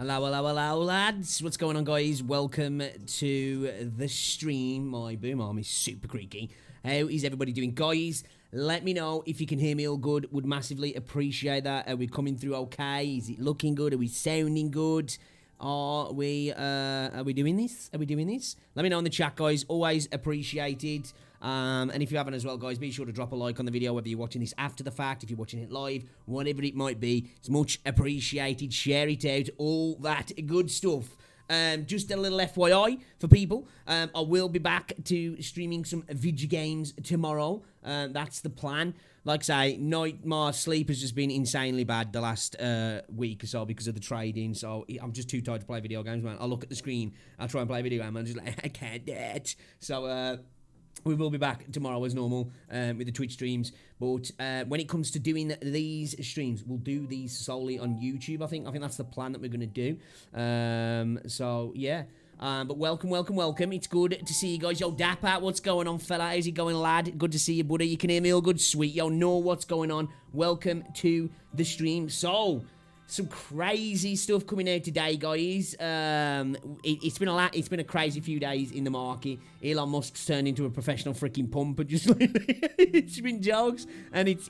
Hello, hello, hello, lads. What's going on, guys? Welcome to the stream. My boom arm is super creaky. How is everybody doing? Guys, let me know if you can hear me all good. Would massively appreciate that. Are we coming through okay? Is it looking good? Are we sounding good? Are we doing this? Are we doing this? Let me know in the chat, guys. Always appreciated. And if you haven't as well, guys, be sure to drop a like on the video, whether you're watching this after the fact, if you're watching it live, whatever it might be. It's much appreciated. Share it out, all that good stuff. Just a little FYI for people. I will be back to streaming some video games tomorrow. That's the plan. Like I say, my sleep has just been insanely bad the last week or so because of the trading. So I'm just too tired to play video games, man. I'll look at the screen, I'll try and play a video game, and I'm just like, I can't do it. So, we will be back tomorrow as normal with the Twitch streams. But when it comes to doing these streams, we'll do these solely on YouTube, I think. I think that's the plan that we're going to do. So, yeah. But welcome. It's good to see you guys. Yo, Dapper, what's going on, fella? How's it going, lad? Good to see you, buddy. You can hear me all good? Sweet. Yo, know what's going on. Welcome to the stream. So, some crazy stuff coming out today, guys. It's been a crazy few days in the market. Elon Musk's turned into a professional freaking pumper. Just it's been jokes, and it's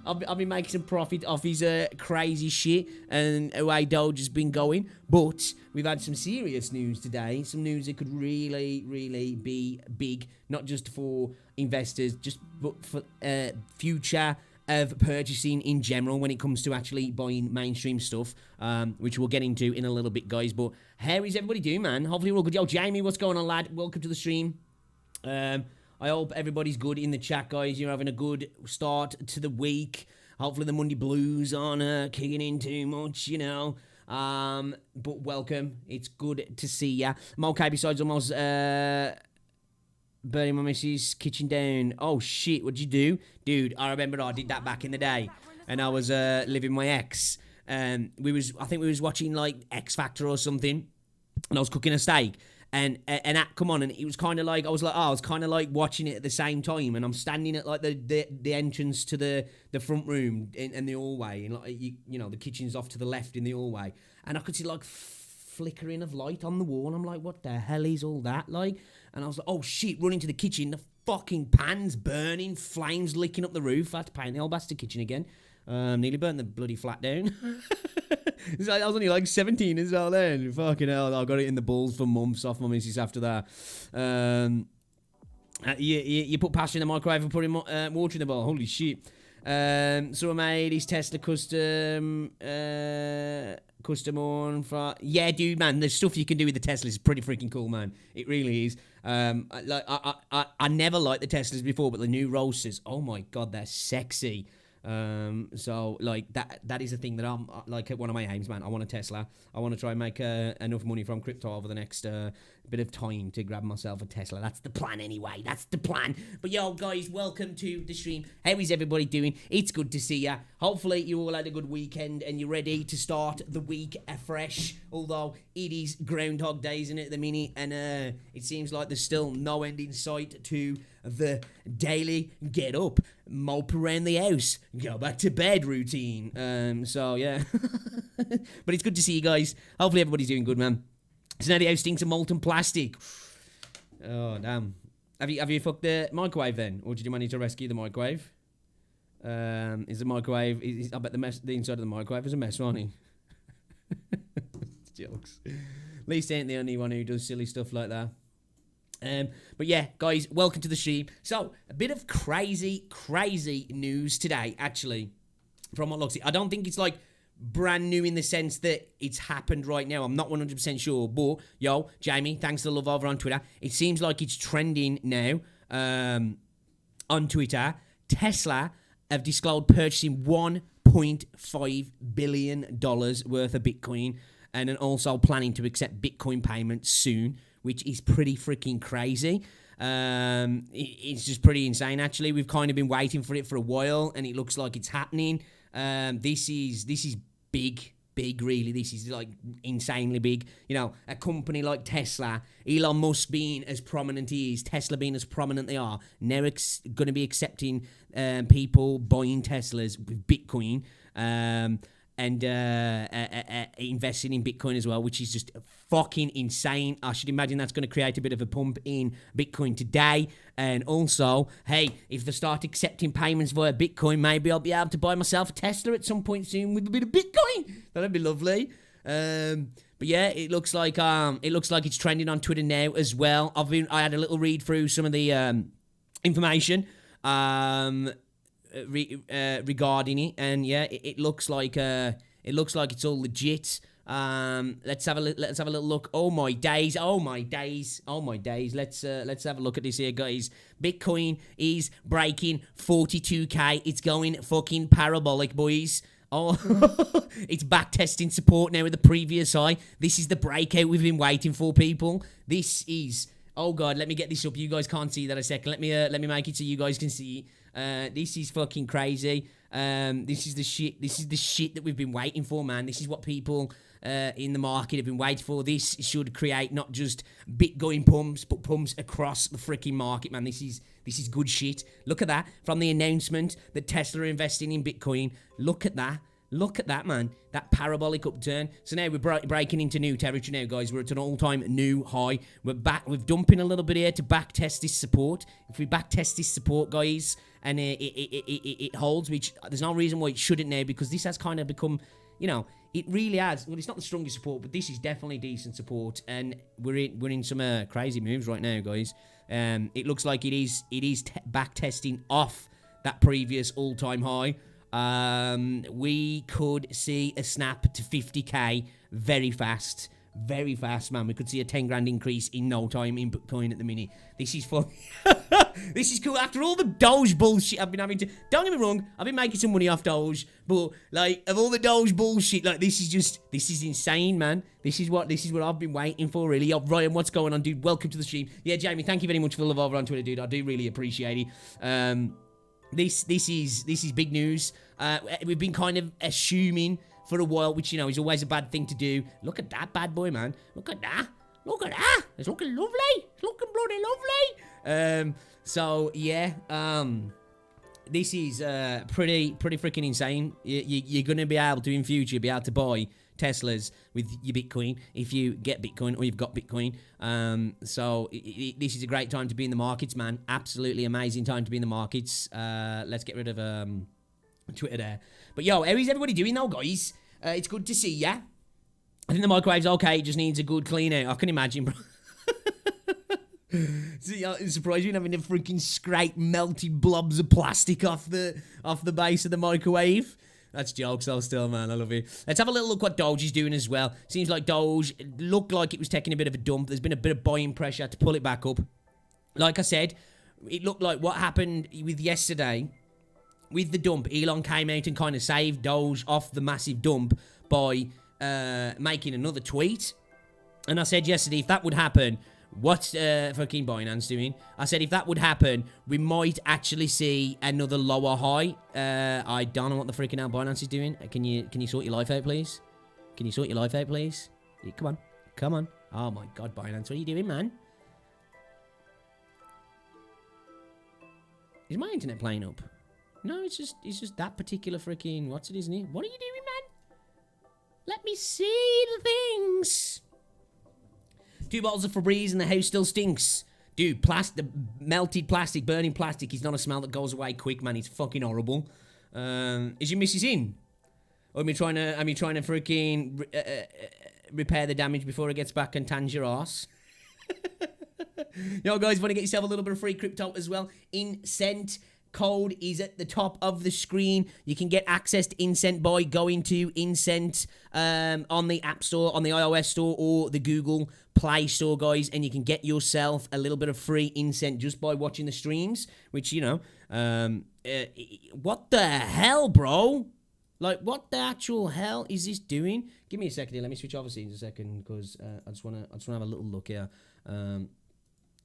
I've been making some profit off his crazy shit and away Doge has been going. But we've had some serious news today. Some news that could really be big, not just for investors, but for future of purchasing in general when it comes to actually buying mainstream stuff, which we'll get into in a little bit, guys. But how is everybody doing, man? Hopefully we're all good. Yo, Jamie, what's going on, lad? Welcome to the stream. I hope everybody's good in the chat, guys. You're having a good start to the week. Hopefully the Monday blues aren't kicking in too much, but welcome. It's good to see ya. I'm okay besides almost burning my missus' kitchen down. Oh shit, what'd you do? Dude, I remember I did that back in the day. And I was living with my ex. I think we was watching like X Factor or something. And I was cooking a steak. And that come on, and it was kind of like I was kind of like watching it at the same time, and I'm standing at like the entrance to the front room and the hallway, and like the kitchen's off to the left in the hallway, and I could see like flickering of light on the wall. I'm like, what the hell is all that like? And I was like, oh shit, running to the kitchen, the fucking pan's burning, flames licking up the roof. I had to paint the old bastard kitchen again. Nearly burnt the bloody flat down. I was only like 17 as well then. Fucking hell, I got it in the balls for months off my missus after that. You put pasta in the microwave and put water in the bowl. Holy shit. So I made his Tesla custom one for... Yeah, dude, man, the stuff you can do with the Teslas is pretty freaking cool, man. It really is. I never liked the Teslas before, but the new Roadsters, oh my God, they're sexy. So like that is a thing that I'm like one of my aims, man. I want a Tesla. I want to try and make enough money from crypto over the next bit of time to grab myself a Tesla. That's the plan anyway. That's the plan. But yo, guys, welcome to the stream. How is everybody doing? It's good to see ya. Hopefully you all had a good weekend and you're ready to start the week afresh. Although it is Groundhog Day, isn't it, at the minute? And it seems like there's still no end in sight to the daily get up, mope around the house, go back to bed routine. So yeah. But it's good to see you guys. Hopefully everybody's doing good, man. So now the house stinks of molten plastic. Oh damn. Have you fucked the microwave then? Or did you manage to rescue the microwave? Is the microwave I bet the inside of the microwave is a mess, aren't it? Jokes. At least I ain't the only one who does silly stuff like that. But yeah, guys, welcome to the stream. So, a bit of crazy news today, actually, from what looks. I don't think it's like brand new in the sense that it's happened right now. I'm not 100% sure, but yo, Jamie, thanks for the love over on Twitter. It seems like it's trending now on Twitter. Tesla have disclosed purchasing $1.5 billion worth of Bitcoin, and then also planning to accept Bitcoin payments soon, which is pretty freaking crazy. It's just pretty insane, actually. We've kind of been waiting for it for a while, and it looks like it's happening. This is big, really. This is, like, insanely big. A company like Tesla, Elon Musk being as prominent he is, Tesla being as prominent they are, now going to be accepting people buying Teslas with Bitcoin. and investing in Bitcoin as well, which is just fucking insane. I should imagine that's going to create a bit of a pump in Bitcoin today. And also, hey, if they start accepting payments via Bitcoin, maybe I'll be able to buy myself a Tesla at some point soon with a bit of Bitcoin. That'd be lovely. But yeah, it looks like it's trending on Twitter now as well. I had a little read through some of the information regarding it, and yeah, it looks like it's all legit. Let's have a little look. Oh my days. Let's have a look at this here, guys. Bitcoin is breaking 42k. It's going fucking parabolic, boys. Oh, it's back testing support now with the previous high. This is the breakout we've been waiting for, people. This is, oh god, let me get this up. You guys can't see that a second. Let me make it so you guys can see. This is fucking crazy. This is the shit. This is the shit that we've been waiting for, man. This is what people in the market have been waiting for. This should create not just Bitcoin pumps, but pumps across the freaking market, man. This is good shit. Look at that. From the announcement that Tesla are investing in Bitcoin. Look at that. Look at that, man. That parabolic upturn. So now we're breaking into new territory now, guys. We're at an all-time new high. We're back. We're dumping a little bit here to back test this support. If we back test this support, guys, and it holds, which there's no reason why it shouldn't now, because this has kind of become, you know, it really has. Well, it's not the strongest support, but this is definitely decent support, and we're in some crazy moves right now, guys. It looks like it is back testing off that previous all-time high. We could see a snap to 50k very fast, man. We could see a 10 grand increase in no time in Bitcoin at the minute. This is fun. This is cool. After all the Doge bullshit I've been having to, don't get me wrong, I've been making some money off Doge, but like, of all the Doge bullshit, like, this is insane, man. This is what I've been waiting for, really. Yo, Ryan, what's going on, dude? Welcome to the stream. Yeah, Jamie, thank you very much for the love over on Twitter, dude. I do really appreciate it. This is big news. We've been kind of assuming for a while, which, you know, is always a bad thing to do. Look at that bad boy, man. Look at that. Look at that. It's looking lovely. It's looking bloody lovely. So yeah, this is pretty freaking insane. You're gonna be able to in future be able to buy Teslas with your Bitcoin if you get Bitcoin or you've got Bitcoin. So this is a great time to be in the markets, man. Absolutely amazing time to be in the markets. Let's get rid of Twitter there. But yo, how is everybody doing though, guys? It's good to see ya. I think the microwave's okay. It just needs a good clean out. I can imagine, bro. See, I'm surprised you're having to freaking scrape melted blobs of plastic off the base of the microwave. That's jokes though still, man. I love it. Let's have a little look what Doge is doing as well. Seems like Doge looked like it was taking a bit of a dump. There's been a bit of buying pressure to pull it back up. Like I said, it looked like what happened with yesterday with the dump. Elon came out and kind of saved Doge off the massive dump by making another tweet. And I said yesterday, if that would happen, what's fucking Binance doing? I said if that would happen, we might actually see another lower high. I don't know what the freaking hell Binance is doing. Can you sort your life out, please? Can you sort your life out, please? Yeah, come on. Oh my god, Binance, what are you doing, man? Is my internet playing up? No, it's just that particular freaking, what's it, isn't it? What are you doing, man? Let me see the things. 2 bottles of Febreze and the house still stinks. Dude, melted plastic, burning plastic is not a smell that goes away quick, man. It's fucking horrible. Is your missus in? Or am you trying to freaking repair the damage before it gets back and tans your ass? Yo, guys, want to get yourself a little bit of free crypto as well? Incent code is at the top of the screen. You can get access to Incent by going to Incent on the App Store, on the iOS Store, or the Google Play Store, guys, and you can get yourself a little bit of free Incent just by watching the streams, which, you know, what the hell, bro? Like, what the actual hell is this doing? Give me a second here. Let me switch over scenes a second, because I just wanna have a little look here,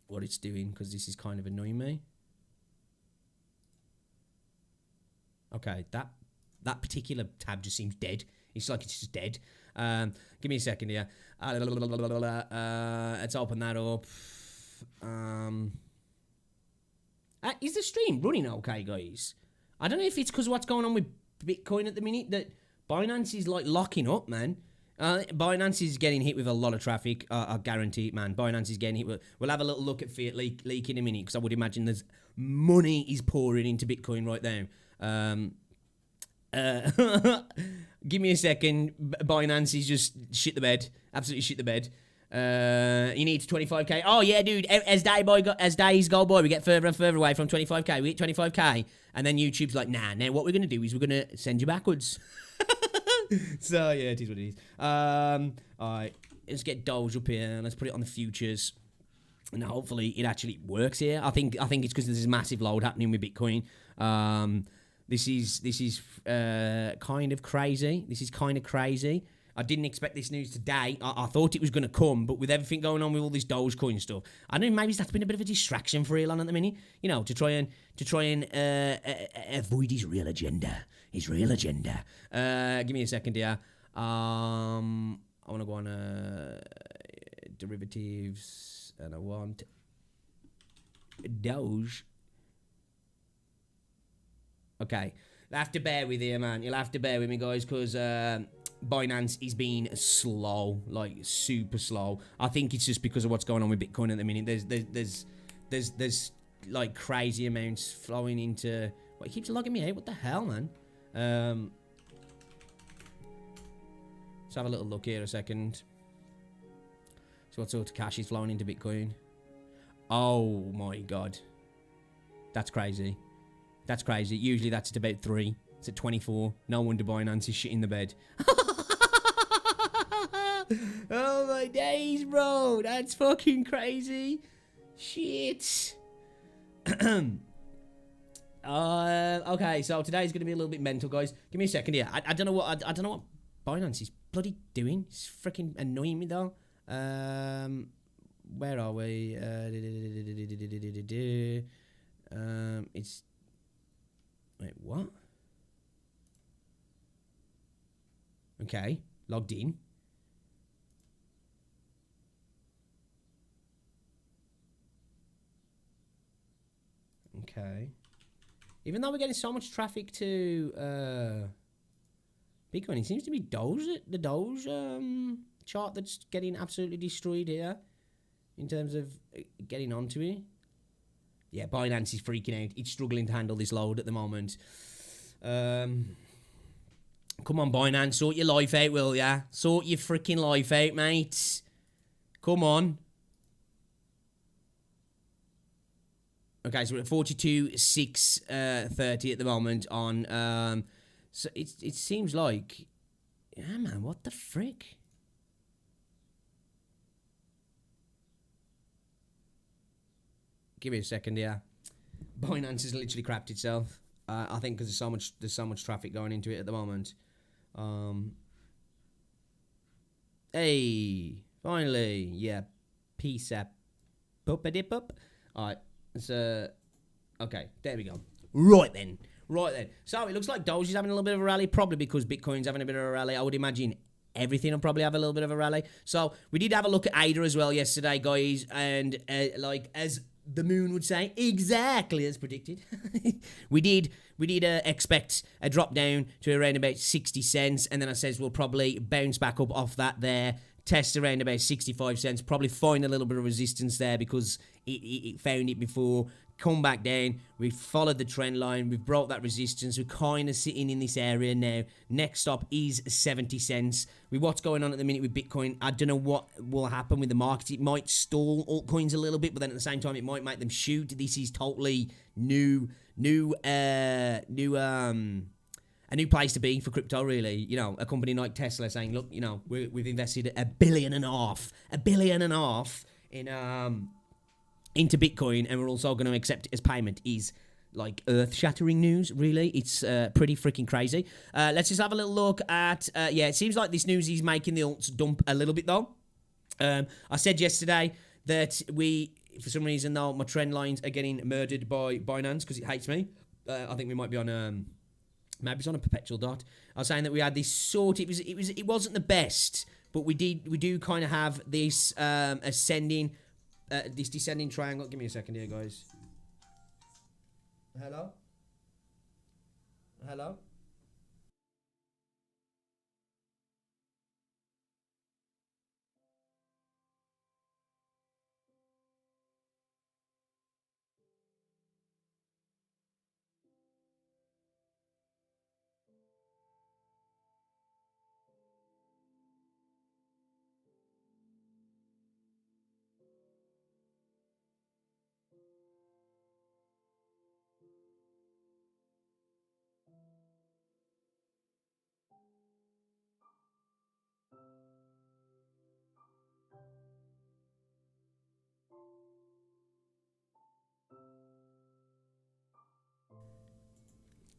what it's doing, because this is kind of annoying me. Okay, that particular tab just seems dead. It's like it's just dead. Give me a second here. Let's open that up. Is the stream running okay, guys? I don't know if it's because of what's going on with Bitcoin at the minute that Binance is like locking up, man. Binance is getting hit with a lot of traffic. I guarantee it, man. Binance is getting hit with... We'll have a little look at fiat leak in a minute, because I would imagine there's money is pouring into Bitcoin right now. Give me a second. Binance is just shit the bed. Absolutely shit the bed. He needs 25k. Oh yeah, dude. As days go by, we get further and further away from 25k. We hit 25k, and then YouTube's like, nah. Now what we're gonna do is we're gonna send you backwards. So yeah, it is what it is. Alright, let's get Doge up here and let's put it on the futures, and hopefully it actually works here. I think it's because there's a massive load happening with Bitcoin. This is kind of crazy. This is kind of crazy. I didn't expect this news today. I thought it was going to come, but with everything going on with all this Dogecoin stuff, I don't know, maybe that's been a bit of a distraction for Elon at the minute. You know, to try and avoid his real agenda. His real agenda. Give me a second here. I want to go on derivatives, and I want Doge. Okay, you'll have to bear with here, man. You'll have to bear with me, guys, because Binance is being slow, like super slow. I think it's just because of what's going on with Bitcoin at the minute. There's like crazy amounts flowing into. What, it keeps logging me out? What the hell, man? Let's have a little look here a second. So what sort of cash is flowing into Bitcoin? Oh my god, that's crazy. That's crazy. Usually that's at about 3. It's at 24. No wonder Binance is shit in the bed. Oh my days, bro. That's fucking crazy. Shit. Okay, so today's gonna be a little bit mental, guys. Give me a second here. I don't know what I don't know what Binance is bloody doing. It's freaking annoying me though. Where are we? It's wait, what? Okay, logged in. Okay. Even though we're getting so much traffic to Bitcoin, it seems to be the Doge chart that's getting absolutely destroyed here in terms of getting onto it. Yeah, Binance is freaking out. It's struggling to handle this load at the moment. Come on, Binance, sort your life out, will ya? Sort your freaking life out, mate. Come on. Okay, so we're at 42,630 at the moment on. So it seems like, yeah, man, what the frick? Give me a second here. Binance has literally crapped itself. I think because there's so much traffic going into it at the moment. Hey, finally, yeah, peace up, puppity pup. All right, so okay, there we go. Right then. So it looks like Doge is having a little bit of a rally, probably because Bitcoin's having a bit of a rally. I would imagine everything will probably have a little bit of a rally. So we did have a look at ADA as well yesterday, guys, and like as the moon would say, exactly as predicted. we did expect a drop down to around about 60 cents, and then I says we'll probably bounce back up off that there, test around about 65 cents, probably find a little bit of resistance there because it found it before, come back down, we've followed the trend line, we've broke that resistance, we're kind of sitting in this area now. Next stop is 70 cents. With what's going on at the minute with Bitcoin, I don't know what will happen with the market. It might stall altcoins a little bit, but then at the same time it might make them shoot. This is totally a new place to be for crypto, really. You know, a company like Tesla saying, look, you know, we've invested $1.5 billion in into Bitcoin, and we're also going to accept it as payment is like earth-shattering news, really. It's pretty freaking crazy. Let's just have a little look at, yeah, it seems like this news is making the alts dump a little bit, though. I said yesterday that for some reason, though, my trend lines are getting murdered by Binance because it hates me. I think we might be on maybe it's on a perpetual dot. I was saying that we had this sort. It wasn't the best, but we do kind of have this ascending, this descending triangle. Give me a second here, guys. Hello.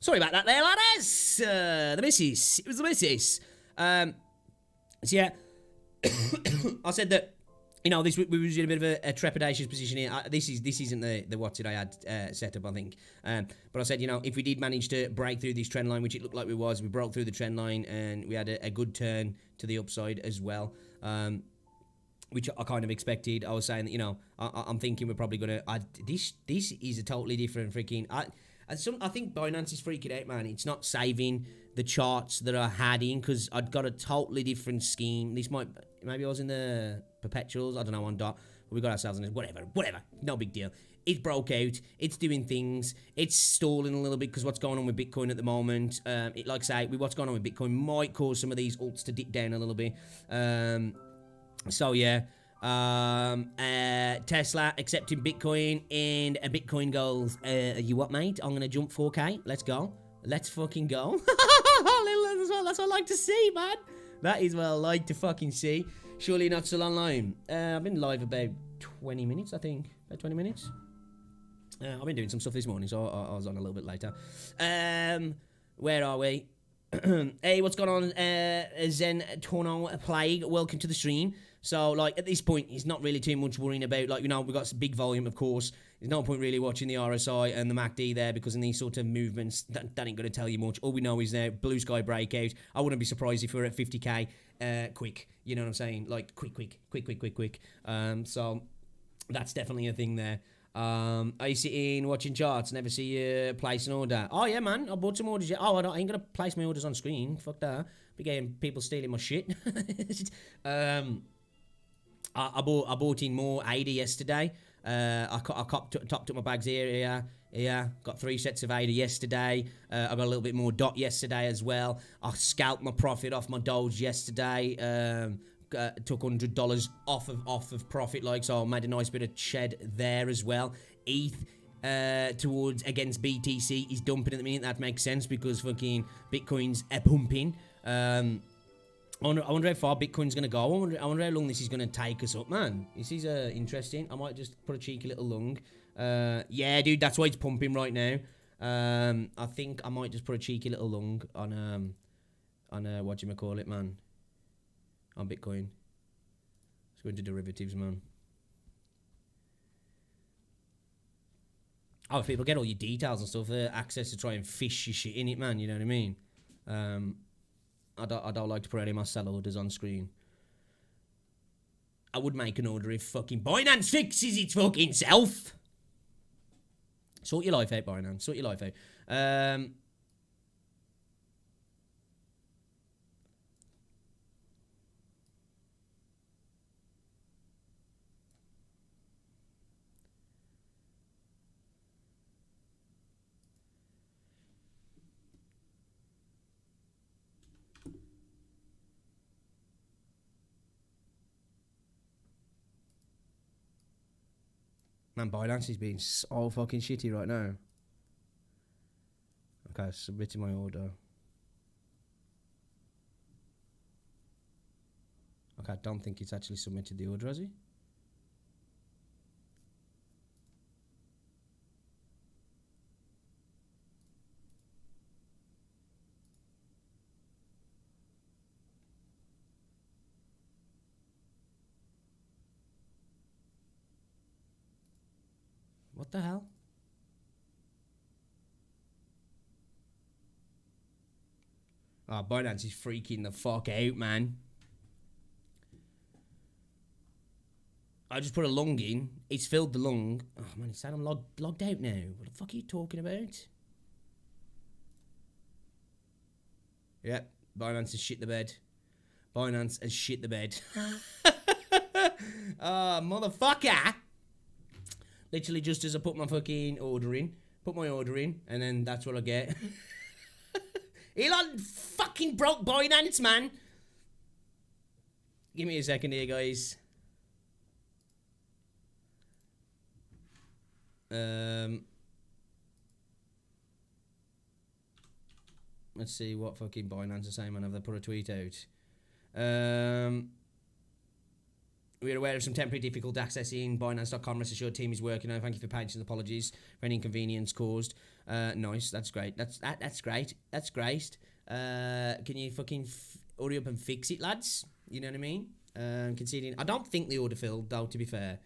Sorry about that there, ladders. The missus. It was the missus. So yeah, I said that, you know, we was in a bit of a trepidatious position here. This isn't the what's it I had set up, I think. But I said, you know, if we did manage to break through this trend line, which it looked like we broke through the trend line and we had a good turn to the upside as well. Which I kind of expected. I was saying that, you know, I'm thinking we're probably gonna. This is a totally different freaking. I think Binance is freaking out, man. It's not saving the charts that I had in because I'd got a totally different scheme. Maybe I was in the perpetuals. I don't know on dot. But we got ourselves in it. Whatever. No big deal. It broke out. It's doing things. It's stalling a little bit because what's going on with Bitcoin at the moment. Like I say, what's going on with Bitcoin might cause some of these alts to dip down a little bit. So yeah, Tesla accepting Bitcoin, and a Bitcoin goes, you what, mate? I'm gonna jump 4K. Let's go. Let's fucking go. That's what I like to see, man. That is what I like to fucking see. Surely not still online. I've been live about 20 minutes, I think. About 20 minutes. I've been doing some stuff this morning, so I was on a little bit later. Where are we? Hey, what's going on? Zen Torno Plague, welcome to the stream. So, like, at this point, it's not really too much worrying about, like, you know, we've got some big volume, of course. There's no point really watching the RSI and the MACD there because in these sort of movements, that ain't going to tell you much. All we know is there, blue sky breakout. I wouldn't be surprised if we're at 50k quick. You know what I'm saying? Like, quick. So, that's definitely a thing there. I you sitting watching charts, never see you place an order. Oh yeah, man, I bought some orders yet. Oh, I ain't gonna place my orders on screen. Fuck that. Be getting people stealing my shit. I bought in more ADA yesterday. I topped up my bags here. Got 3 sets of ADA yesterday. I got a little bit more DOT yesterday as well. I scalped my profit off my Doge yesterday. Took $100 off of profit, like, so I made a nice bit of shed there as well. ETH towards against BTC is dumping at the minute. That makes sense because fucking Bitcoin's pumping. I wonder how far Bitcoin's gonna go. I wonder how long this is gonna take us up, man. This is interesting. I might just put a cheeky little lung. Yeah, dude, that's why it's pumping right now. I think I might just put a cheeky little lung on what you call it, man. On Bitcoin. Let's go into derivatives, man. Oh, if people get all your details and stuff, access to try and fish your shit in it, man. You know what I mean? I don't like to put any of my sell orders on screen. I would make an order if fucking Binance fixes its fucking self. Sort your life out, Binance. Sort your life out. Man, Binance is being so fucking shitty right now. Okay, submitting my order. Okay, I don't think it's actually submitted the order, has he? What the hell? Oh, Binance is freaking the fuck out, man. I just put a lung in. It's filled the lung. Oh, man, it's saying I'm logged out now. What the fuck are you talking about? Yep, Binance has shit the bed. Binance has shit the bed. Motherfucker! Literally just as I put my fucking order in. Put my order in, and then that's what I get. Elon fucking broke Binance, man. Give me a second here, guys. Let's see what fucking Binance are saying, man. Have they put a tweet out? We're aware of some temporary difficult accessing Binance.com. Rest assured, team is working on. Thank you for patience and apologies for any inconvenience caused. Nice, that's great. That's great. That's great. Can you fucking hurry up and fix it, lads? You know what I mean? Conceding. I don't think the order filled, though. To be fair,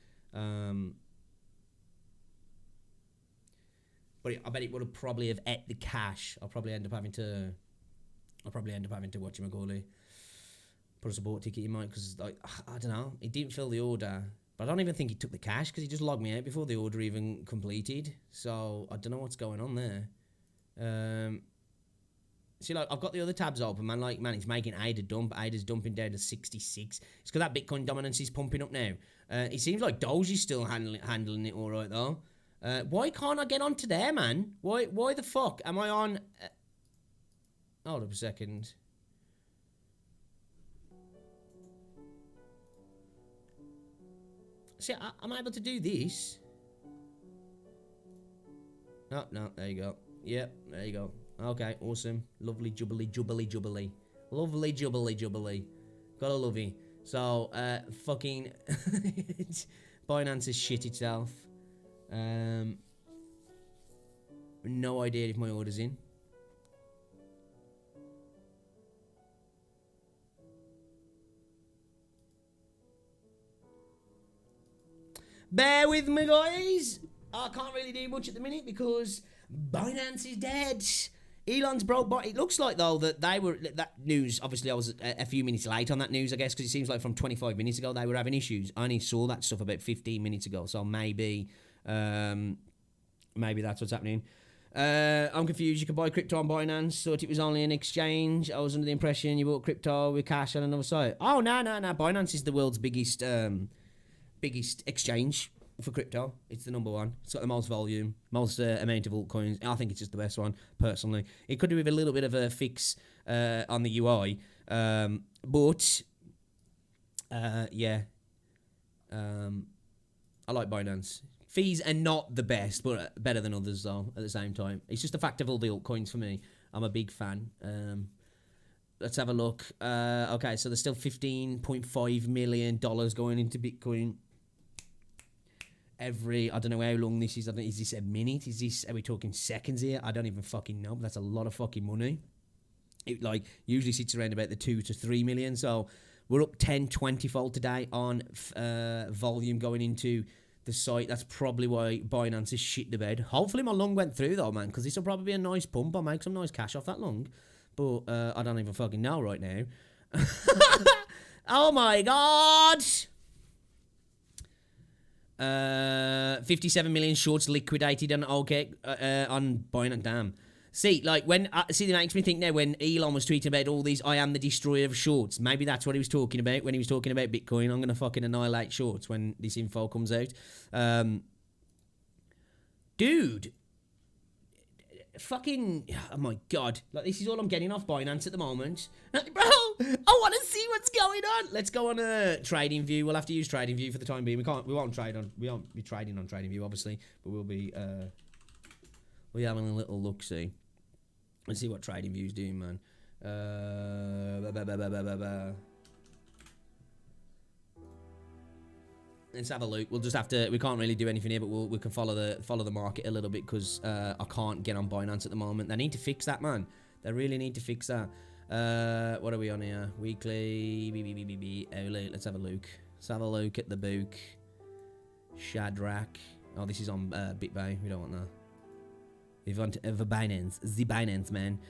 but I bet it would have probably have ate the cash. I'll probably end up having to watch him call it. Put a support ticket in mine because, like, I don't know, he didn't fill the order, but I don't even think he took the cash because he just logged me out before the order even completed. So I don't know what's going on there. See, like, I've got the other tabs open, man. Like, man, it's making ADA dump. ADA's dumping down to 66. It's because that Bitcoin dominance is pumping up now. It seems like Doge's still handling it all right though. Why can't I get onto there, man? Why the fuck am I on? Hold up a second. See, I'm able to do this. Oh, no, there you go. Yep, there you go. Okay, awesome. Lovely jubbly. Lovely jubbly. Gotta love it. So, fucking Binance has shit itself. No idea if my order's in. Bear with me, guys. I can't really do much at the minute because Binance is dead. Elon's broke, but it looks like, though, that that news, obviously I was a few minutes late on that news, I guess, because it seems like from 25 minutes ago they were having issues. I only saw that stuff about 15 minutes ago, so maybe that's what's happening. I'm confused. You can buy crypto on Binance. Thought it was only an exchange. I was under the impression you bought crypto with cash on another site. Oh, no. Binance is the world's biggest exchange for crypto. It's the number one. It's got the most volume, most amount of altcoins. I think it's just the best one, personally. It could do with a little bit of a fix on the UI, but yeah, I like Binance. Fees are not the best, but better than others, though, at the same time. It's just the fact of all the altcoins for me. I'm a big fan. Let's have a look. Okay, so there's still $15.5 million going into Bitcoin. I don't know how long this is. Is this a minute? Are we talking seconds here? I don't even fucking know, but that's a lot of fucking money. It, like, usually sits around about the 2 to 3 million, so we're up 10, 20-fold today on volume going into the site. That's probably why Binance is shit the bed. Hopefully my lung went through, though, man, because this will probably be a nice pump. I'll make some nice cash off that lung, but I don't even fucking know right now. Oh, my God! 57 million shorts liquidated on on Binance. Damn. See, like, when it makes me think now when Elon was tweeting about all these I am the destroyer of shorts. Maybe that's what he was talking about when he was talking about Bitcoin. I'm gonna fucking annihilate shorts when this info comes out. Dude, fucking, oh my God, like, this is all I'm getting off Binance at the moment. Bro, I want to see what's going on. Let's go on a trading view. We'll have to use trading view for the time being. We won't be trading on trading view, obviously, but we'll be having a little look see. Let's see what trading view's doing, man. Let's have a look. We'll just have to. We can't really do anything here, but we can follow the market a little bit because I can't get on Binance at the moment. They need to fix that, man. They really need to fix that. What are we on here? Weekly. Let's have a look. Let's have a look at the book. Shadrach. Oh, this is on BitBay. We don't want that. We want the Binance. The Binance, man.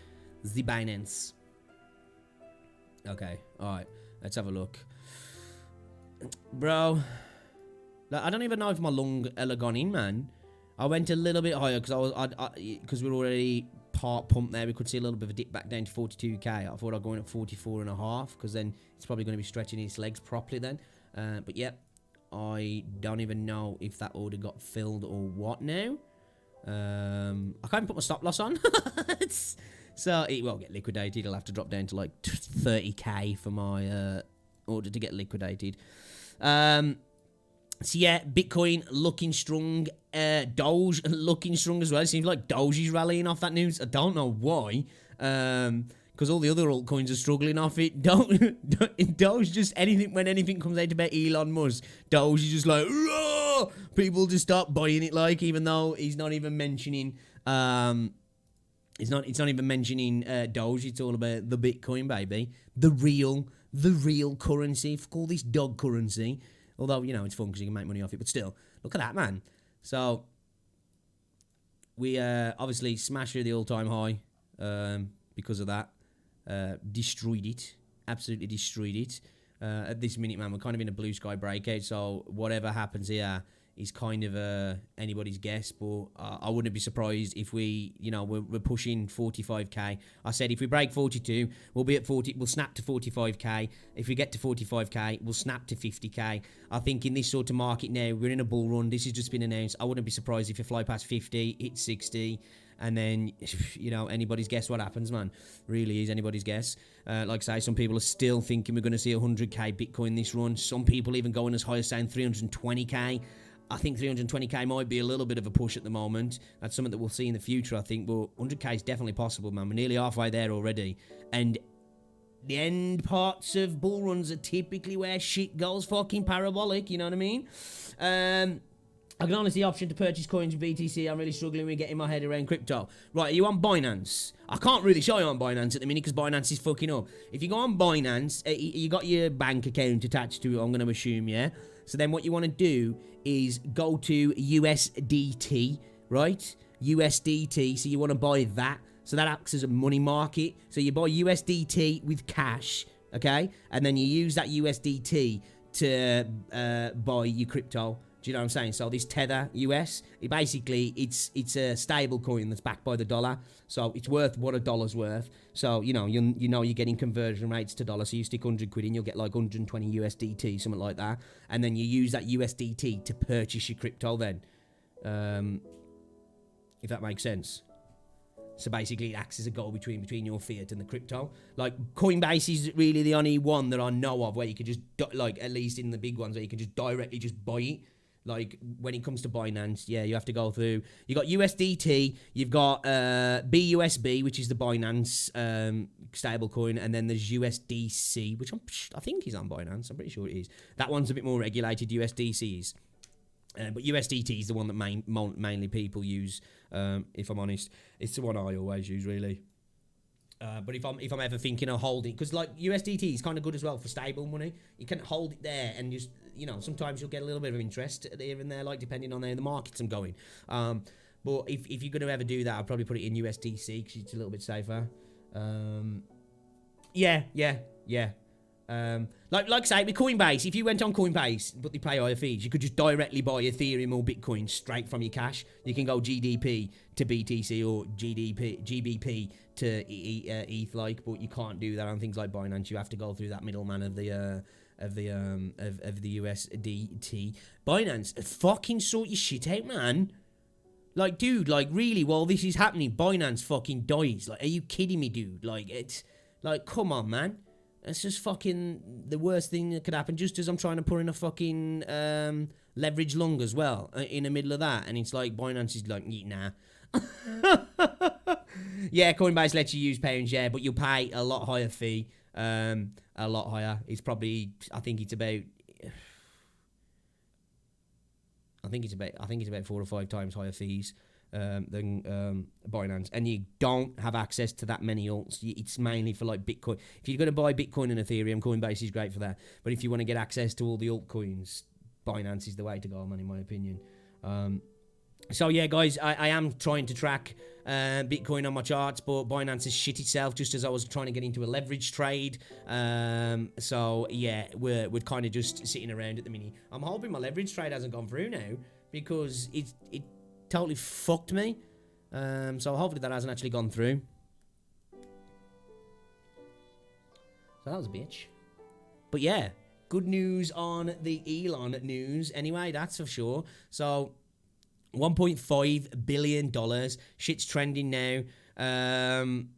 The Binance. Okay. All right. Let's have a look, bro. Like, I don't even know if my lung ever gone in, man. I went a little bit higher because we're already part pumped there. We could see a little bit of a dip back down to 42k. I thought I'd go in at 44.5 because then it's probably going to be stretching his legs properly then. But yeah, I don't even know if that order got filled or what now. I can't put my stop loss on. So it won't get liquidated. It'll have to drop down to like 30k for my order to get liquidated. So yeah, Bitcoin looking strong. Doge looking strong as well. It seems like Doge is rallying off that news. I don't know why. because all the other altcoins are struggling off it. Doge just anything, when anything comes out about Elon Musk, Doge is just like, "Rah!" People just start buying it, like, even though he's not even mentioning, it's not even mentioning Doge. It's all about the Bitcoin, baby. The real currency. Call this dog currency. Although, you know, it's fun because you can make money off it. But still, look at that, man. So, we obviously smashed through the all-time high because of that. Destroyed it. Absolutely destroyed it. At this minute, man, we're kind of in a blue sky breakout. So, whatever happens here is kind of anybody's guess, but I wouldn't be surprised if we, you know, we're pushing 45k. I said if we break 42, we'll be at 40. We'll snap to 45k. If we get to 45k, we'll snap to 50k. I think in this sort of market now, we're in a bull run. This has just been announced. I wouldn't be surprised if you fly past 50, hit 60. And then, you know, anybody's guess what happens, man. Really is anybody's guess. Like I say, some people are still thinking we're going to see 100k Bitcoin this run. Some people even going as high as saying 320k. I think 320k might be a little bit of a push at the moment. That's something that we'll see in the future, I think. But 100k is definitely possible, man. We're nearly halfway there already. And the end parts of bull runs are typically where shit goes fucking parabolic. You know what I mean? I can only see the option to purchase coins with BTC. I'm really struggling with getting my head around crypto. Right, are you on Binance? I can't really show you on Binance at the minute because Binance is fucking up. If you go on Binance, you got your bank account attached to it, I'm going to assume, yeah? So then what you want to do is go to USDT, right? USDT, so you want to buy that. So that acts as a money market. So you buy USDT with cash, okay? And then you use that USDT to buy your crypto. Do you know what I'm saying? So this Tether US, it's a stable coin that's backed by the dollar. So it's worth what a dollar's worth. So, you know, you're getting conversion rates to dollar. So you stick 100 quid in, you'll get like 120 USDT, something like that. And then you use that USDT to purchase your crypto then. If that makes sense. So basically, it acts as a go-between between your fiat and the crypto. Like, Coinbase is really the only one that I know of where you could just, like, at least in the big ones, where you can just directly just buy it. Like, when it comes to Binance, yeah, you have to go through. You got USDT, you've got BUSB, which is the Binance stablecoin, and then there's USDC, which I think is on Binance. I'm pretty sure it is. That one's a bit more regulated, USDCs. But USDT is the one that mainly people use, if I'm honest. It's the one I always use, really. But if I'm ever thinking of holding, because like USDT is kind of good as well for stable money. You can hold it there and just, you know, sometimes you'll get a little bit of interest here and there, like depending on how the markets are going. But if you're going to ever do that, I'll probably put it in USDC because it's a little bit safer. Yeah. Like say with Coinbase, if you went on Coinbase but they pay higher fees, you could just directly buy Ethereum or Bitcoin straight from your cash. You can go GDP to BTC or GBP to ETH, like, but you can't do that on things like Binance. You have to go through that middleman of the USDT. Binance, fucking sort your shit out, man. Like, dude, like, really, while this is happening, Binance fucking dies. Like, are you kidding me, dude? Like, it's like, come on, man. It's just fucking the worst thing that could happen. Just as I'm trying to put in a fucking leverage long as well in the middle of that, and it's like Binance is like, nah. Yeah, Coinbase lets you use pounds, yeah, but you'll pay a lot higher fee. A lot higher. It's probably, I think it's about 4 or 5 times higher fees than Binance, and you don't have access to that many alts. It's mainly for like Bitcoin. If you're going to buy Bitcoin and Ethereum, Coinbase is great for that. But if you want to get access to all the altcoins, Binance is the way to go, man, in my opinion. So yeah, guys, I am trying to track Bitcoin on my charts, but Binance has shit itself just as I was trying to get into a leverage trade. So yeah, we're kind of just sitting around at the minute. I'm hoping my leverage trade hasn't gone through now because it totally fucked me. So hopefully that hasn't actually gone through. So that was a bitch. But yeah, good news on the Elon news. Anyway, that's for sure. So $1.5 billion. Shit's trending now.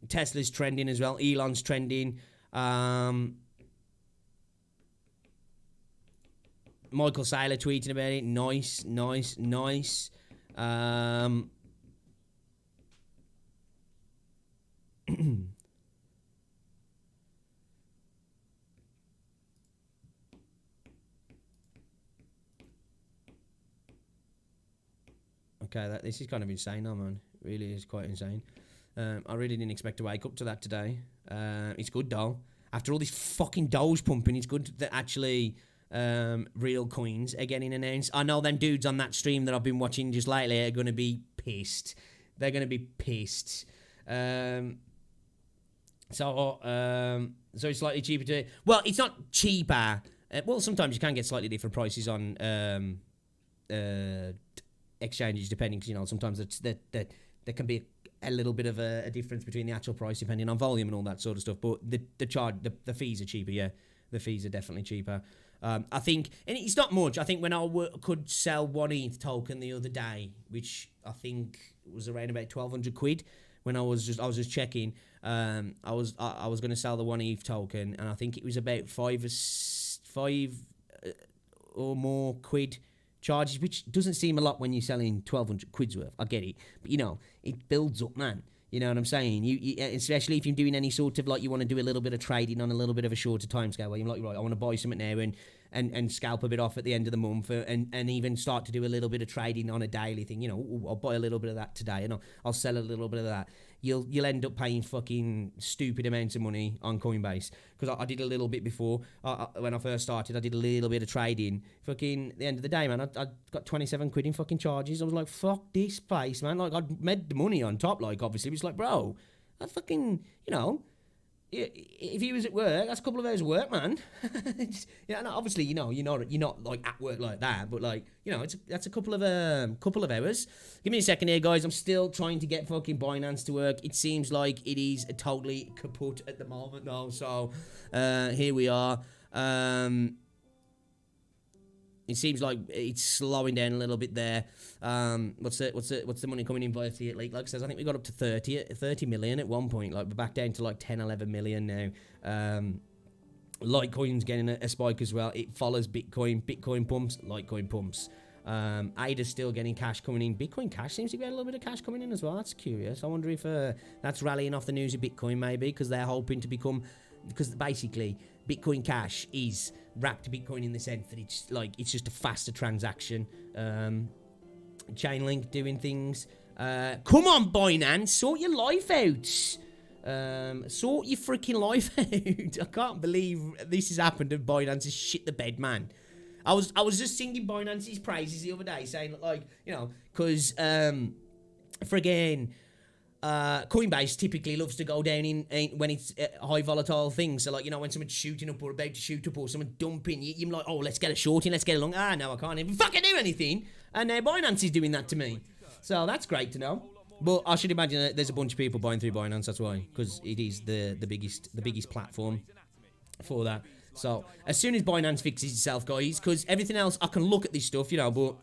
Tesla's trending as well. Elon's trending. Michael Saylor tweeting about it. Nice. Okay, this is kind of insane now, man. Really is quite insane. I really didn't expect to wake up to that today. It's good, though. After all this fucking Doge pumping, it's good that actually real coins are getting announced. I know them dudes on that stream that I've been watching just lately are going to be pissed. They're going to be pissed. So it's slightly cheaper to... Well, it's not cheaper. Well, sometimes you can get slightly different prices on exchanges, depending, because, you know, sometimes there can be a little bit of a difference between the actual price depending on volume and all that sort of stuff. But the fees are cheaper, yeah. The fees are definitely cheaper. I think, and it's not much. I think when I could sell one ETH token the other day, which I think was around about 1,200 quid. When I was just checking, I was going to sell the one ETH token, and I think it was about five or more quid charges, which doesn't seem a lot when you're selling 1,200 quid's worth. I get it, but you know, it builds up, man. You know what I'm saying? You especially if you're doing any sort of, like, you want to do a little bit of trading on a little bit of a shorter timescale, where you're like, right, I want to buy something now and scalp a bit off at the end of the month, and even start to do a little bit of trading on a daily thing. You know, I'll buy a little bit of that today, and I'll sell a little bit of that. You'll end up paying fucking stupid amounts of money on Coinbase, because I did a little bit before. When I first started, I did a little bit of trading. Fucking, at the end of the day, man, I got 27 quid in fucking charges. I was like, fuck this place, man. Like, I'd made the money on top, like, obviously. It's like, bro, I fucking, you know, if he was at work, that's a couple of hours of work, man. Yeah, no, obviously, you know, you're not like at work like that, but, like, you know, that's a couple of hours. Give me a second here, guys. I'm still trying to get fucking Binance to work. It seems like it is totally kaput at the moment, though. So here we are. It seems like it's slowing down a little bit there. What's the money coming in via Fiat Leak? Like I says, I think we got up to 30 million at one point. Like, we're back down to like 10, 11 million now. Litecoin's getting a spike as well. It follows Bitcoin. Bitcoin pumps, Litecoin pumps. ADA's still getting cash coming in. Bitcoin Cash seems to get a little bit of cash coming in as well. That's curious. I wonder if that's rallying off the news of Bitcoin, maybe, because they're hoping to become... Because basically, Bitcoin Cash is wrapped Bitcoin in the sense that it's just a faster transaction. Chainlink doing things. Come on, Binance, sort your life out. Sort your freaking life out. I can't believe this has happened and Binance has shit the bed, man. I was just singing Binance's praises the other day, saying, like, you know, because friggin' Coinbase typically loves to go down in when it's high volatile things. So, like, you know, when someone's shooting up or about to shoot up or someone dumping, you're like, oh, let's get a short in, let's get a long. No, I can't even fucking do anything. And now Binance is doing that to me. So that's great to know. But I should imagine that there's a bunch of people buying through Binance. That's why, because it is the biggest platform for that. So as soon as Binance fixes itself, guys, because everything else I can look at this stuff, you know, but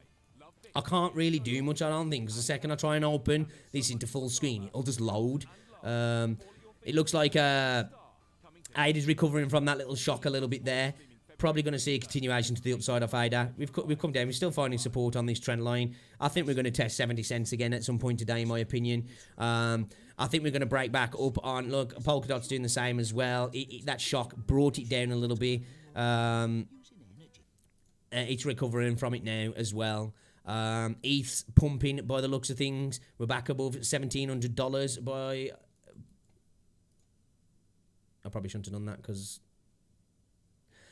I can't really do much, I don't think, because the second I try and open this into full screen, it'll just load. It looks like ADA's recovering from that little shock a little bit there. Probably going to see a continuation to the upside of ADA. We've come down. We're still finding support on this trend line. I think we're going to test 70 cents again at some point today, in my opinion. I think we're going to break back up on... Look, Polkadot's doing the same as well. That shock brought it down a little bit. It's recovering from it now as well. ETH's pumping by the looks of things. We're back above $1,700 by... I probably shouldn't have done that because...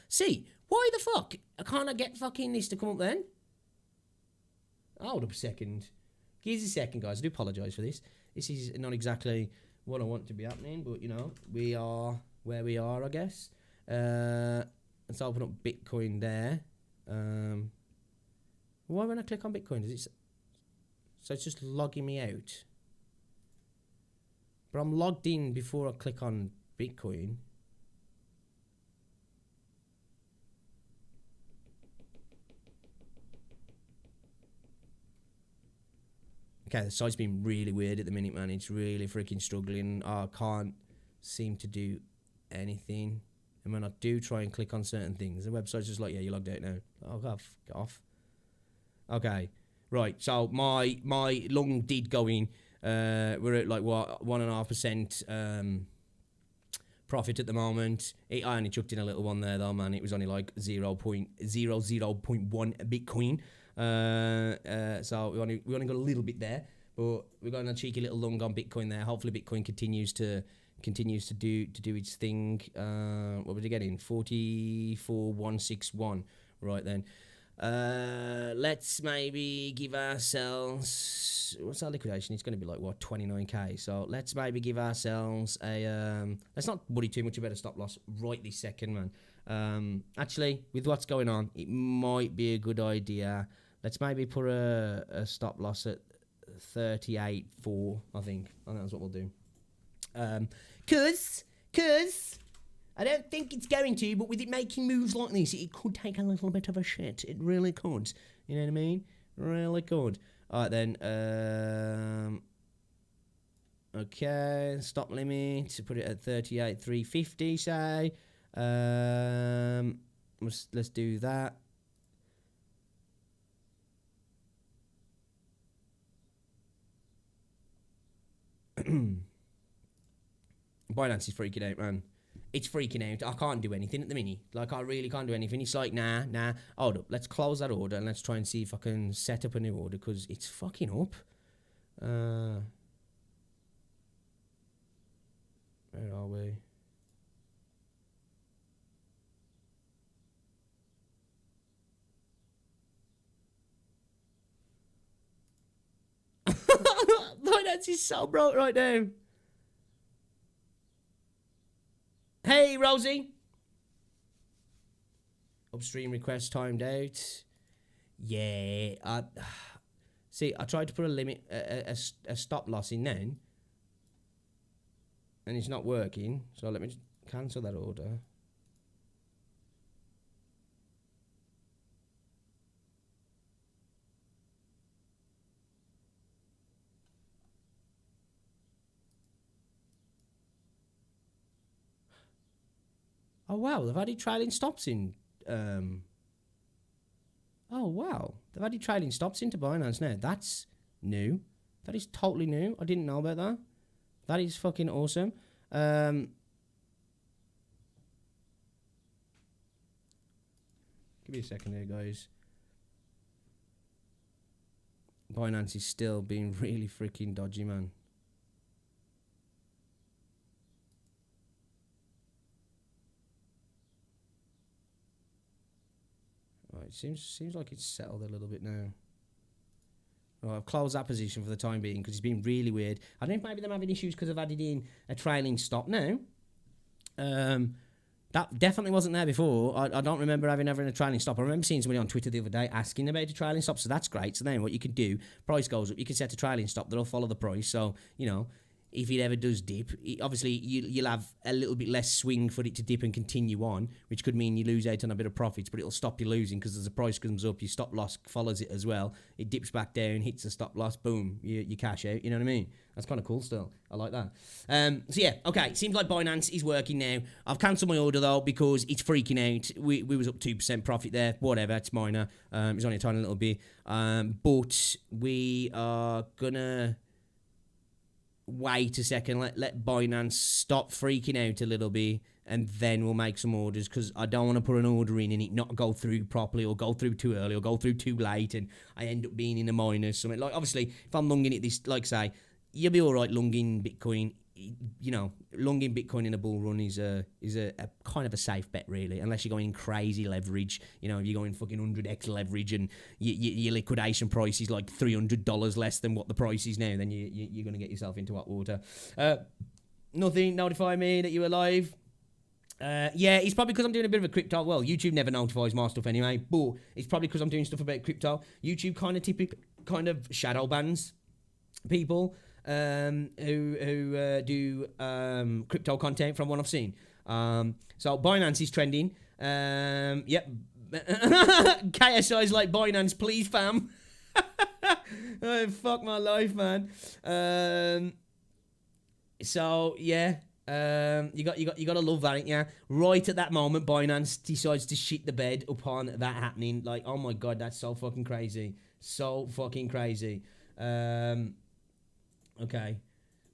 See, why the fuck? Can't I get fucking this to come up then? Hold up a second. Give us a second, guys. I do apologise for this. This is not exactly what I want to be happening, but, you know, we are where we are, I guess. Let's open up Bitcoin there. Why when I click on Bitcoin, does it... So it's just logging me out. But I'm logged in before I click on Bitcoin. Okay, the site's been really weird at the minute, man. It's really freaking struggling. I can't seem to do anything. And when I do try and click on certain things, the website's just like, yeah, you're logged out now. Oh, get off. Okay, right. So my long did go in. We're at like what 1.5% profit at the moment. I only chucked in a little one there though, man. It was only like 0.00.1 Bitcoin. So we only got a little bit there, but we're got a cheeky little long on Bitcoin there. Hopefully Bitcoin continues to do its thing. What was it getting? 44,161. Right then. Let's maybe give ourselves, what's our liquidation? It's going to be like what, 29k. So let's maybe give ourselves a let's not worry too much about a stop loss right this second, man. Actually, with what's going on, it might be a good idea. Let's maybe put a stop loss at 38.4. I think that's what we'll do. Cause I don't think it's going to, but with it making moves like this, it could take a little bit of a shit. It really could. You know what I mean? Really could. Alright then, okay, stop limit, put it at 38,350, say. Let's do that. Binance is freaking out, man. It's freaking out. I can't do anything at the minute. Like, I really can't do anything. It's like, nah. Hold up. Let's close that order and let's try and see if I can set up a new order because it's fucking up. Where are we? Binance is so broke right now. Hey, Rosie. Upstream request timed out. Yeah. See, I tried to put a limit, a stop loss in then. And it's not working. So let me just cancel that order. Oh, wow. They've added trailing stops in. Oh, wow. They've added trailing stops into Binance now. That's new. That is totally new. I didn't know about that. That is fucking awesome. Give me a second there, guys. Binance is still being really freaking dodgy, man. Right, seems like it's settled a little bit now. Well, I've closed that position for the time being because it's been really weird. I don't know if maybe they're having issues because I've added in a trailing stop now. That definitely wasn't there before. I don't remember having ever a trailing stop. I remember seeing somebody on Twitter the other day asking about a trailing stop, so that's great. So then what you can do, price goes up, you can set a trailing stop that'll follow the price. So, you know, if it ever does dip, obviously you'll have a little bit less swing for it to dip and continue on, which could mean you lose out on a bit of profits, but it'll stop you losing because as the price comes up, your stop loss follows it as well. It dips back down, hits the stop loss, boom, you cash out. You know what I mean? That's kind of cool still. I like that. So yeah, okay. Seems like Binance is working now. I've cancelled my order though because it's freaking out. We was up 2% profit there. Whatever, it's minor. It's only a tiny little bit. But we are gonna wait a second, let Binance stop freaking out a little bit, and then we'll make some orders because I don't want to put an order in and it not go through properly or go through too early or go through too late and I end up being in a minus. Something like, obviously, if I'm longing it this, like say, you'll be all right longing Bitcoin. You know, longing Bitcoin in a bull run is a kind of a safe bet, really, unless you're going crazy leverage. You know, if you're going fucking 100x leverage and your liquidation price is like $300 less than what the price is now, then you're going to get yourself into hot water. Nothing notify me that you're alive. Yeah, it's probably because I'm doing a bit of a crypto. Well, YouTube never notifies my stuff anyway, but it's probably because I'm doing stuff about crypto. YouTube kind of shadow bans people who do crypto content from what I've seen. So Binance is trending. Yep. KSI is like, Binance, please, fam. Oh, fuck my life, man. So yeah. You gotta love that, ain't ya? Right at that moment, Binance decides to shit the bed upon that happening. Like, oh my god, that's so fucking crazy. So fucking crazy. Okay,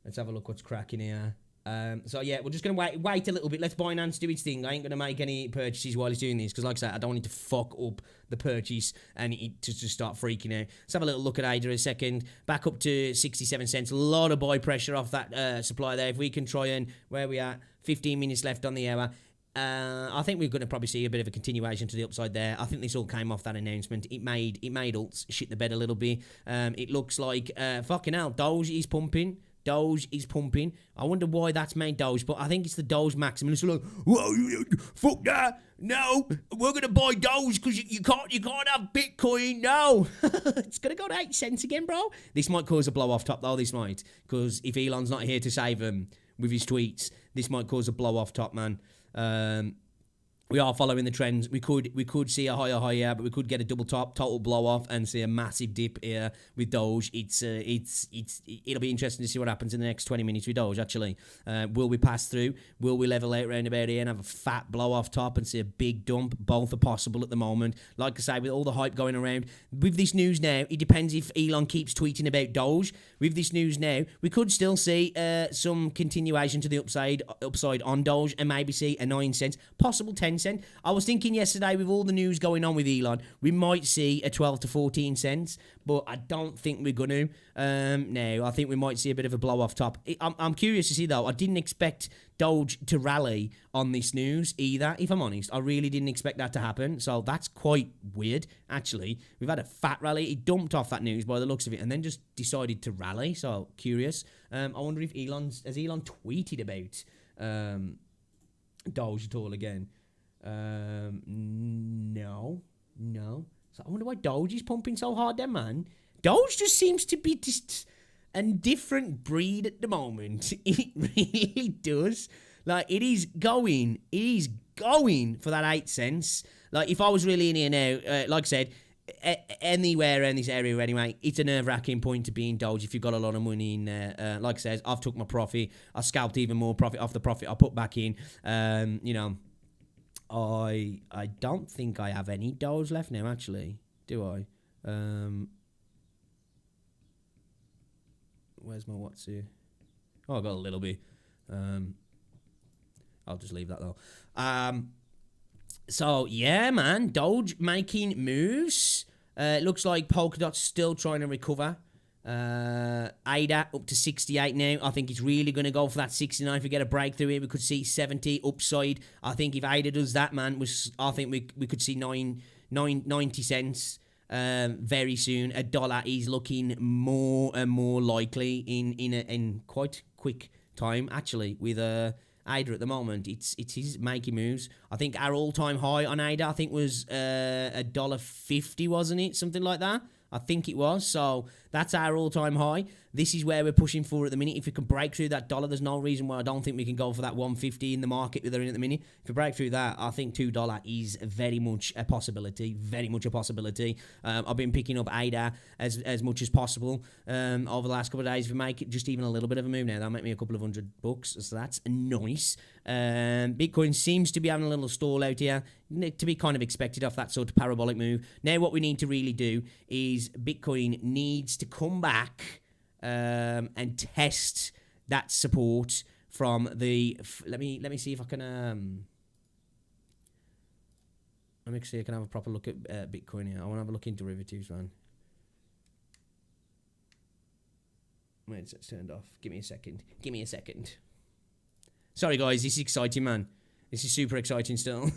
let's have a look what's cracking here. So yeah, we're just gonna wait a little bit. Let's Binance do its thing. I ain't gonna make any purchases while he's doing this because, like I said, I don't want it to fuck up the purchase and it to start freaking out. Let's have a little look at ADA a second. Back up to 67 cents. A lot of buy pressure off that supply there. If we can try and where we at, 15 minutes left on the hour. I think we're going to probably see a bit of a continuation to the upside there. I think this all came off that announcement. It made alts shit the bed a little bit. It looks like fucking hell, Doge is pumping. Doge is pumping. I wonder why that's made Doge, but I think it's the Doge maximum. It's like, whoa, fuck that. No, we're gonna buy Doge because you can't have Bitcoin. No, it's gonna go to 8 cents again, bro. This might cause a blow off top though. This might, because if Elon's not here to save him with his tweets, this might cause a blow off top, man. We are following the trends. We could see a higher high here, but we could get a double top, total blow off, and see a massive dip here with Doge. It'll be interesting to see what happens in the next 20 minutes with Doge. Actually, will we pass through? Will we level out round about here and have a fat blow off top and see a big dump? Both are possible at the moment. Like I say, with all the hype going around, with this news now, it depends if Elon keeps tweeting about Doge. With this news now, we could still see some continuation to the upside on Doge, and maybe see a 9 cents, possible 10 cents. I was thinking yesterday, with all the news going on with Elon, we might see a 12 to 14 cents, but I don't think we're going to. No, I think we might see a bit of a blow off top. I'm curious to see though. I didn't expect Doge to rally on this news either, if I'm honest. I really didn't expect that to happen, so that's quite weird, actually. We've had a fat rally. It dumped off that news by the looks of it, and then just decided to rally, so curious. I wonder if has Elon tweeted about Doge at all again? No. So I wonder why Doge is pumping so hard then, man. Doge just seems to be just a different breed at the moment. It really does. Like, it is going for that 8 cents. Like, if I was really in here now, like I said, anywhere in this area anyway, it's a nerve-wracking point to be in Doge if you've got a lot of money in there. Like I said, I've took my profit. I scalped even more profit off the profit I put back in. I don't think I have any Doge left now, actually. Do I? Where's my what's here? Oh, I got a little bit. I'll just leave that though. So yeah, man, Doge making moves. Looks like Polkadot's still trying to recover. ADA up to 68 now. I think it's really going to go for that 69. If we get a breakthrough here, we could see 70 upside. I think if ADA does that, man, I think we could see 90 cents very soon. $1 is looking more and more likely in quite quick time, actually, with ADA at the moment. It's making moves. I think our all-time high on ADA, I think, was $1.50, wasn't it? Something like that. I think it was. So that's our all-time high. This is where we're pushing for at the minute. If we can break through that $1, there's no reason why I don't think we can go for that 150 in the market that they're in at the minute. If we break through that, I think $2 is very much a possibility. Very much a possibility. I've been picking up ADA as much as possible over the last couple of days. If we make it just even a little bit of a move now, that'll make me a couple of $100, so that's nice. Bitcoin seems to be having a little stall out here, to be kind of expected off that sort of parabolic move. Now what we need to really do is Bitcoin needs to come back and test that support from the. Let me see if I can. Let me see if I can have a proper look at Bitcoin here. I want to have a look in derivatives, man. Wait, it's turned off. Give me a second. Sorry, guys. This is exciting, man. This is super exciting still.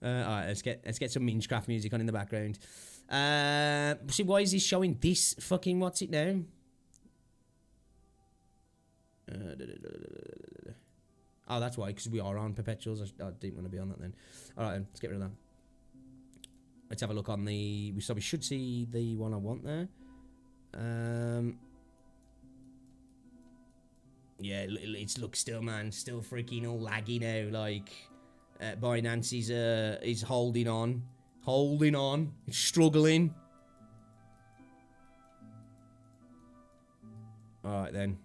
All right, let's get some Minecraft music on in the background. See, why is this showing this fucking what's it now? Oh, that's why, because we are on perpetuals. I didn't want to be on that then. All right, let's get rid of that. Let's have a look on the. So we should see the one I want there. Yeah, it's look still, man, still freaking all laggy now. Like Binance is holding on, it's struggling. All right then.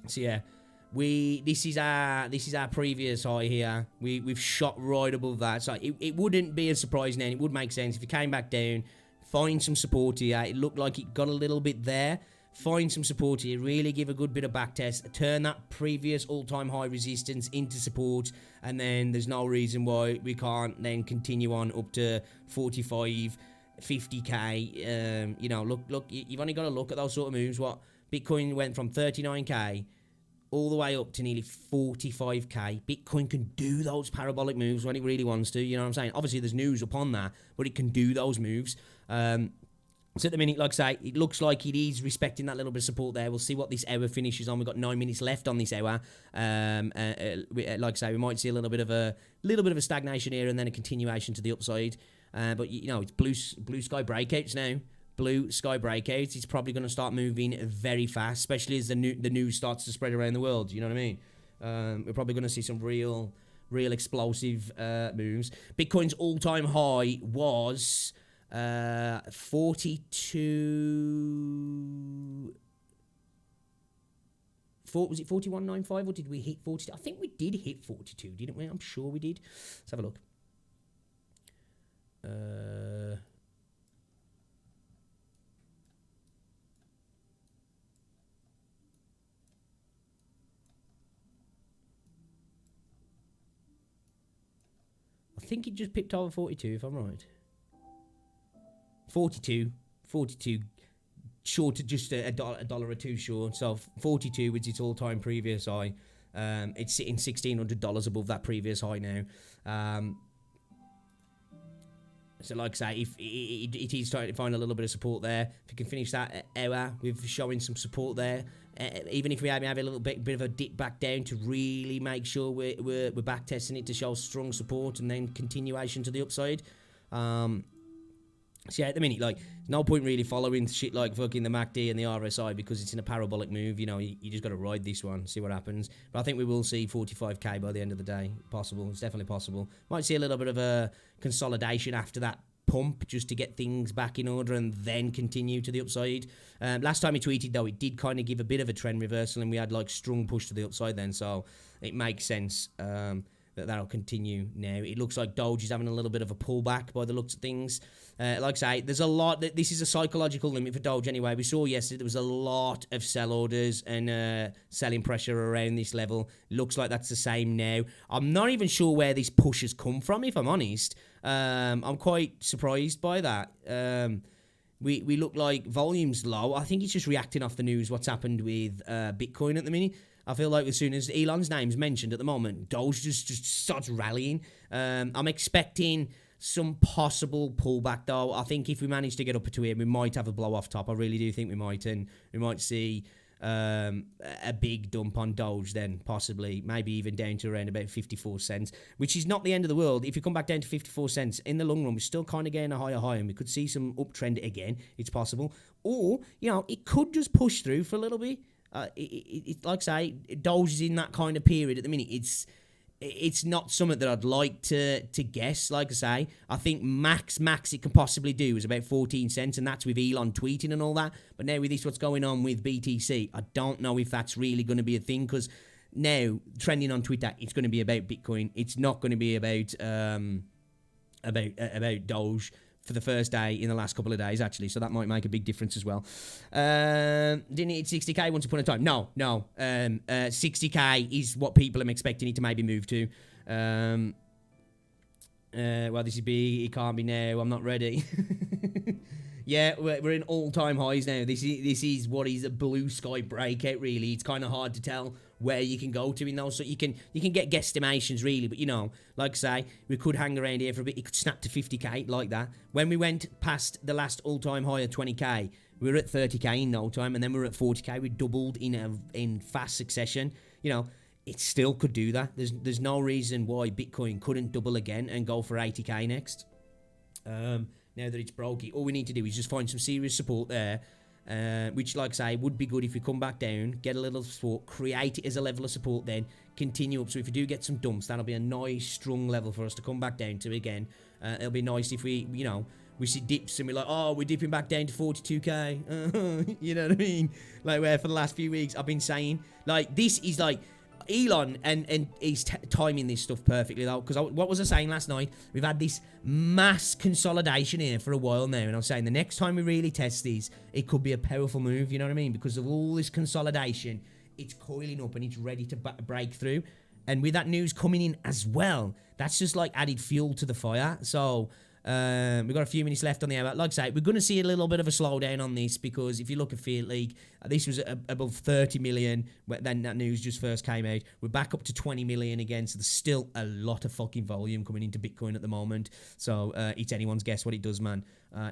So yeah, this is our previous high here. We've shot right above that, so it wouldn't be a surprise now. It would make sense if it came back down, find some support here. It looked like it got a little bit there. find some support here, really give a good bit of back test, turn that previous all-time high resistance into support, and then there's no reason why we can't then continue on up to 45, 50k. You know, look, you've only got to look at those sort of moves. What Bitcoin went from 39k all the way up to nearly 45k. Bitcoin can do those parabolic moves when it really wants to, you know what I'm saying? Obviously, there's news upon that, but it can do those moves. So at the minute, like I say, it looks like it is respecting that little bit of support there. We'll see what this hour finishes on. We've got 9 minutes left on this hour. Like I say, we might see a little bit of a stagnation here and then a continuation to the upside. But you know, it's blue sky breakouts now. Blue sky breakouts. It's probably going to start moving very fast, especially as the news starts to spread around the world. You know what I mean? We're probably going to see some real explosive moves. Bitcoin's all-time high was 42. Was it 41.95 or did we hit 42? I think we did hit 42, didn't we? I'm sure we did. Let's have a look. I think it just pipped over 42, if I'm right. 42, short of just a dollar or two short. So 42 was its all-time previous high. It's sitting $1,600 above that previous high now. So like I say, if it is trying to find a little bit of support there, if you can finish that hour with showing some support there, even if we have a little bit of a dip back down to really make sure we're back testing it to show strong support and then continuation to the upside. So yeah, at the minute, like, no point really following shit like fucking the MACD and the RSI because it's in a parabolic move. You know, you just got to ride this one, see what happens. But I think we will see 45k by the end of the day. Possible. It's definitely possible. Might see a little bit of a consolidation after that pump just to get things back in order and then continue to the upside. Last time he tweeted, though, it did kind of give a bit of a trend reversal and we had, like, strong push to the upside then. So it makes sense that'll continue now. It looks like Doge is having a little bit of a pullback by the looks of things. Like I say, there's a lot. This is a psychological limit for Doge anyway. We saw yesterday there was a lot of sell orders and selling pressure around this level. Looks like that's the same now. I'm not even sure where this push has come from, if I'm honest. I'm quite surprised by that. We look like volume's low. I think it's just reacting off the news, what's happened with Bitcoin at the minute. I feel like as soon as Elon's name's mentioned at the moment, Doge just starts rallying. I'm expecting some possible pullback, though. I think if we manage to get up to here, we might have a blow off top. I really do think we might, and we might see a big dump on Doge then, possibly, maybe even down to around about 54 cents, which is not the end of the world. If you come back down to 54 cents, in the long run, we're still kind of getting a higher high, and we could see some uptrend again. It's possible. Or, you know, it could just push through for a little bit. It's like I say, Doge is in that kind of period at the minute. It's not something that I'd like to guess. Like I say, I think max it can possibly do is about 14 cents, and that's with Elon tweeting and all that. But now with this, what's going on with BTC, I don't know if that's really going to be a thing, because now trending on Twitter, it's going to be about Bitcoin. It's not going to be about Doge for the first day in the last couple of days, actually. So that might make a big difference as well. Didn't it hit 60k once upon a time? No. 60k is what people are expecting it to maybe move to. Well, this is big. It can't be now. I'm not ready. Yeah, we're in all-time highs now. This is what is a blue sky breakout, really. It's kind of hard to tell where you can go to in those. So you can get guesstimations, really. But, you know, like I say, we could hang around here for a bit. It could snap to 50k like that. When we went past the last all-time high of 20k, we were at 30k in no time. And then we were at 40k. We doubled in fast succession. You know, it still could do that. There's no reason why Bitcoin couldn't double again and go for 80k next. Now that it's broke, all we need to do is just find some serious support there, which, like I say, would be good if we come back down, get a little support, create it as a level of support, then continue up. So if we do get some dumps, that'll be a nice, strong level for us to come back down to again. It'll be nice if we, you know, we see dips and we're like, oh, we're dipping back down to 42k. You know what I mean? Like, where for the last few weeks I've been saying, like, this is like, Elon and he's timing this stuff perfectly though, because what was I saying last night? We've had this mass consolidation here for a while now, and I was saying the next time we really test these, it could be a powerful move. You know what I mean? Because of all this consolidation, it's coiling up and it's ready to break through. And with that news coming in as well, that's just like added fuel to the fire. So we've got a few minutes left on the hour. Like I say, we're going to see a little bit of a slowdown on this, because if you look at Fiat League, this was above 30 million when that news just first came out. We're back up to 20 million again, so there's still a lot of fucking volume coming into Bitcoin at the moment. So it's anyone's guess what it does, man.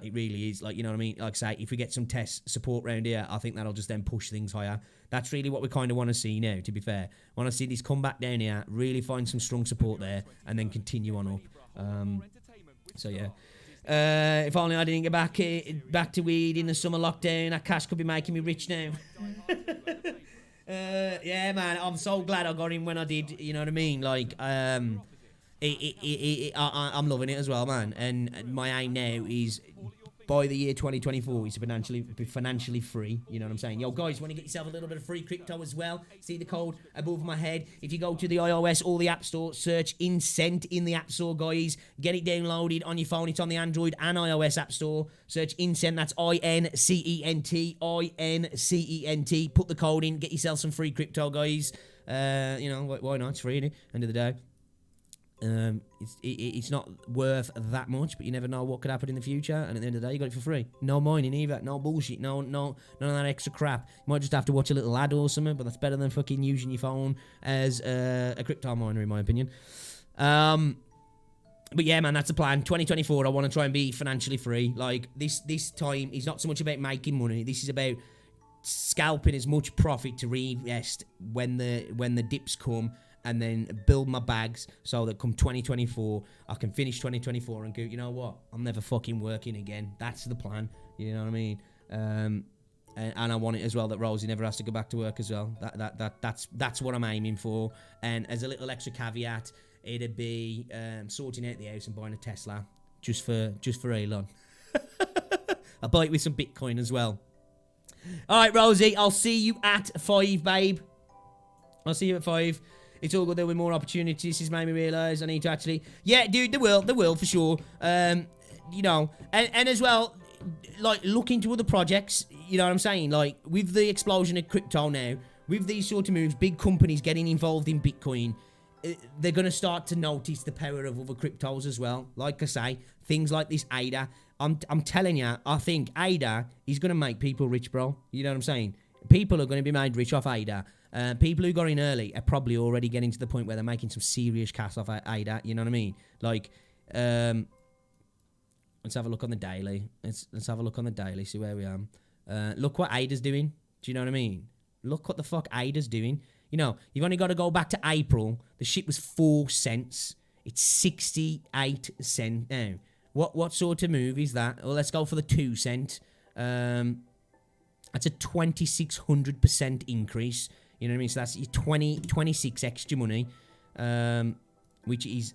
It really is. Like, you know what I mean? Like I say, if we get some test support around here, I think that'll just then push things higher. That's really what we kind of want to see now, to be fair. I want to see this come back down here, really find some strong support there, and then continue on up. So yeah, if only I didn't get back to weed in the summer lockdown. That cash could be making me rich now. Yeah, man, I'm so glad I got in when I did. You know what I mean? Like, I'm loving it as well, man. And my aim now is, by the year 2024, is to be financially free. You know what I'm saying? Yo, guys, want to get yourself a little bit of free crypto as well? See the code above my head. If you go to the iOS or the App Store, search Incent in the App Store, guys. Get it downloaded on your phone. It's on the Android and iOS App Store. Search Incent. That's INCENT. INCENT. Put the code in. Get yourself some free crypto, guys. You know, why not? It's free, isn't it? End of the day. It's not worth that much, but you never know what could happen in the future. And at the end of the day, you got it for free. No mining either. No bullshit. None of that extra crap. You might just have to watch a little ad or something, but that's better than fucking using your phone as a crypto miner, in my opinion. But yeah, man, that's the plan. 2024, I want to try and be financially free. Like, this time is not so much about making money. This is about scalping as much profit to reinvest when the dips come, and then build my bags so that come 2024, I can finish 2024 and go, you know what? I'm never fucking working again. That's the plan. You know what I mean? And I want it as well that Rosie never has to go back to work as well. That's what I'm aiming for. And as a little extra caveat, it'd be sorting out the house and buying a Tesla just for Elon. I'll buy it with some Bitcoin as well. All right, Rosie, I'll see you at 5, babe. I'll see you at 5. It's all good. There were more opportunities. This made me realise I need to actually... Yeah, dude, there will, for sure. You know, and as well, like, look into other projects. You know what I'm saying? Like, with the explosion of crypto now, with these sort of moves, big companies getting involved in Bitcoin, they're going to start to notice the power of other cryptos as well. Like I say, things like this ADA. I'm telling you, I think ADA is going to make people rich, bro. You know what I'm saying? People are going to be made rich off ADA. People who got in early are probably already getting to the point where they're making some serious cash off ADA. You know what I mean? Like, let's have a look on the daily. Let's have a look on the daily, see where we are. Look what ADA's doing. Do you know what I mean? Look what the fuck ADA's doing. You know, you've only got to go back to April. The shit was 4 cents. It's 68 cents now. What sort of move is that? Well, let's go for the 2 cent. That's a 2,600% increase. You know what I mean? So that's your 26 extra money, which is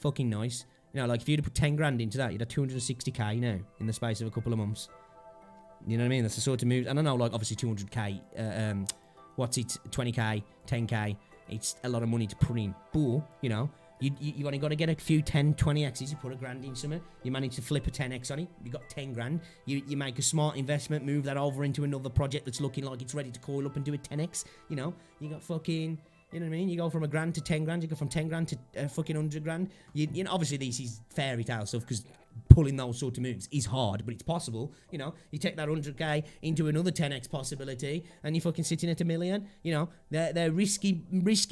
fucking nice. You know, like if you'd have put 10 grand into that, you'd have 260k now in the space of a couple of months. You know what I mean? That's the sort of move. And I know, like, obviously 200k, what's it, 20k, 10k, it's a lot of money to put in. But, you know, you've only got to get a few 10, 20x's, you put a grand in something, you manage to flip a 10x on it, you got 10 grand, you make a smart investment, move that over into another project that's looking like it's ready to coil up and do a 10x, you know, you got fucking, you know what I mean, you go from a grand to 10 grand, you go from 10 grand to fucking 100 grand, you know, obviously this is fairy tale stuff, because pulling those sort of moves is hard, but it's possible, you know, you take that 100k into another 10x possibility, and you're fucking sitting at $1 million, you know, they're risky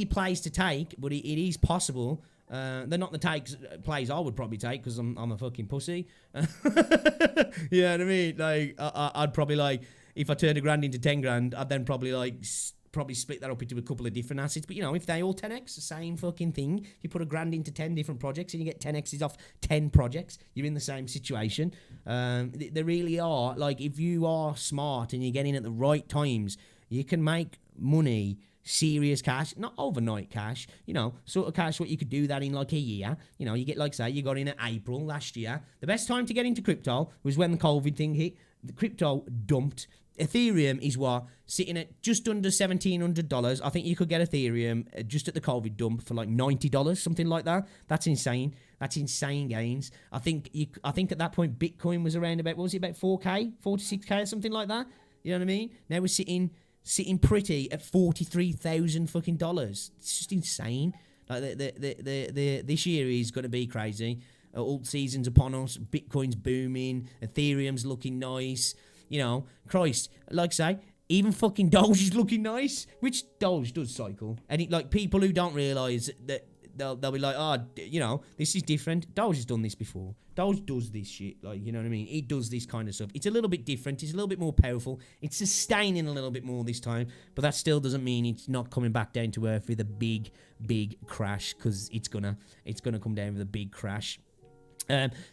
plays to take, but it is possible. They're not the plays I would probably take, because I'm a fucking pussy. You know what I mean? Like, I'd probably, like, if I turned a grand into 10 grand, I'd then probably, like, split that up into a couple of different assets. But, you know, if they all 10x, the same fucking thing. If you put a grand into 10 different projects and you get 10x's off 10 projects, you're in the same situation. They really are. Like, if you are smart and you get in at the right times, you can make money, serious cash, not overnight cash, you know, sort of cash what you could do that in like a year. You know, you get, like, say, you got in at April last year. The best time to get into crypto was when the COVID thing hit. The crypto dumped. Ethereum is what? Sitting at just under $1,700. I think you could get Ethereum just at the COVID dump for like $90, something like that. That's insane. That's insane gains. I think at that point Bitcoin was around about, what was it, about 4K, 46K or something like that. You know what I mean? Now we're sitting pretty at $43,000 fucking dollars. It's just insane. Like the this year is going to be crazy. Alt season's upon us. Bitcoin's booming. Ethereum's looking nice. You know, Christ, like I say, even fucking Doge is looking nice, which Doge does cycle. And like people who don't realise that they'll be like, oh, you know, this is different. Doge has done this before. Doge does this shit, like, you know what I mean? It does this kind of stuff. It's a little bit different. It's a little bit more powerful. It's sustaining a little bit more this time, but that still doesn't mean it's not coming back down to earth with a big crash, because it's gonna come down with a big crash.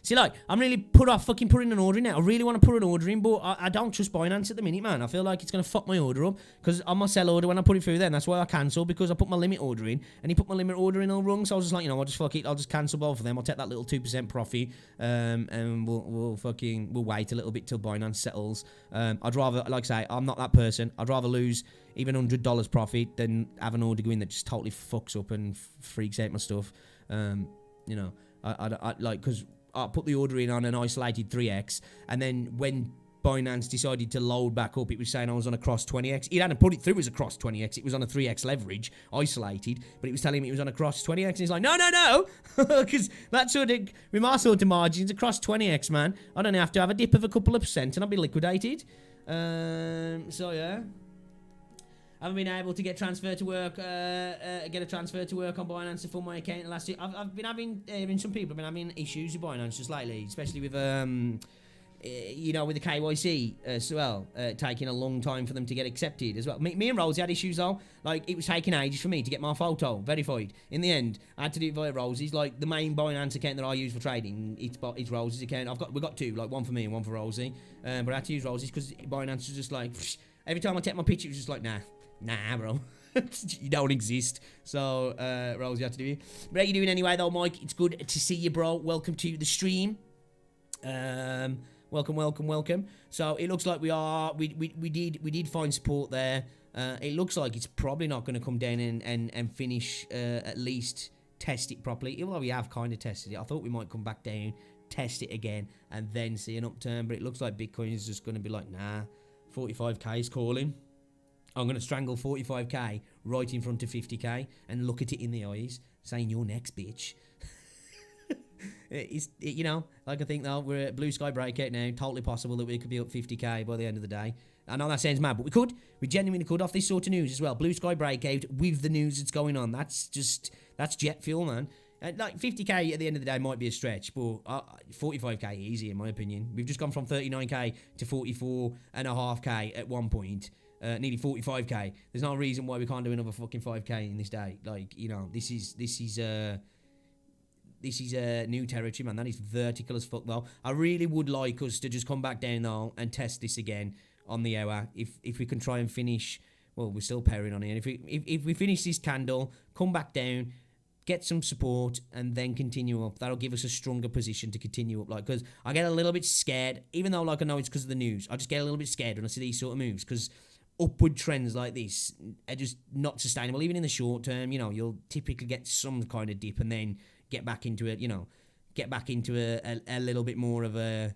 See, like, I'm really put off fucking putting an order in now. I really want to put an order in, but I don't trust Binance at the minute, man. I feel like it's going to fuck my order up, because on my sell order, when I put it through then, that's why I cancelled, because I put my limit order in, and he put my limit order in all wrong, so I was just like, you know, I'll just fuck it, I'll just cancel both of them, I'll take that little 2% profit, and we'll wait a little bit till Binance settles. I'd rather, like I say, I'm not that person. I'd rather lose even $100 profit than have an order go in that just totally fucks up and freaks out my stuff. You know, I like, because I put the order in on an isolated 3x, and then when Binance decided to load back up, it was saying I was on a cross 20x. It hadn't put it through as a cross 20x. It was on a 3x leverage, isolated, but it was telling me it was on a cross 20x. And he's like, no, because that sort of, with my sort of margins, a cross 20x, man, I don't have to have a dip of a couple of percent and I'll be liquidated. So yeah. I haven't been able to get transfer to work, get a transfer to work on Binance to fund my account last year. I've been having, some people have been having issues with Binance just lately, especially with, you know, with the KYC as well, taking a long time for them to get accepted as well. Me and Rosie had issues though. Like, it was taking ages for me to get my photo verified. In the end, I had to do it via Rosie's. Like, the main Binance account that I use for trading, it's Rosie's account. We've got two, like one for me and one for Rosie. But I had to use Rosie's because Binance was just like, every time I take my picture, it was just like, nah, bro. You don't exist. So, Rosie had to do it. But how you doing anyway, though, Mike? It's good to see you, bro. Welcome to the stream. Welcome. So, it looks like we did find support there. It looks like it's probably not going to come down and finish, at least test it properly. Although we have kind of tested it. I thought we might come back down, test it again, and then see an upturn. But it looks like Bitcoin is just going to be like, nah, 45k is calling. I'm going to strangle 45k right in front of 50k and look at it in the eyes, saying, you're next, bitch. You know, like, I think, though, we're at blue sky breakout now. Totally possible that we could be up 50k by the end of the day. I know that sounds mad, but we could. We genuinely could, off this sort of news as well. Blue sky breakout with the news that's going on. That's jet fuel, man. Like, 50k at the end of the day might be a stretch, but 45k easy, in my opinion. We've just gone from 39k to 44.5k at one point. Nearly 45k. There's no reason why we can't do another fucking 5k in this day. Like, you know, this is new territory, man. That is vertical as fuck, though. I really would like us to just come back down, though, and test this again on the hour. If we can try and finish, well, we're still pairing on here. If we finish this candle, come back down, get some support, and then continue up. That'll give us a stronger position to continue up. Like, because I get a little bit scared, even though, like, I know it's because of the news. I just get a little bit scared when I see these sort of moves, because upward trends like this are just not sustainable. Even in the short term, you know, you'll typically get some kind of dip and then get back into it, you know, a little bit more of a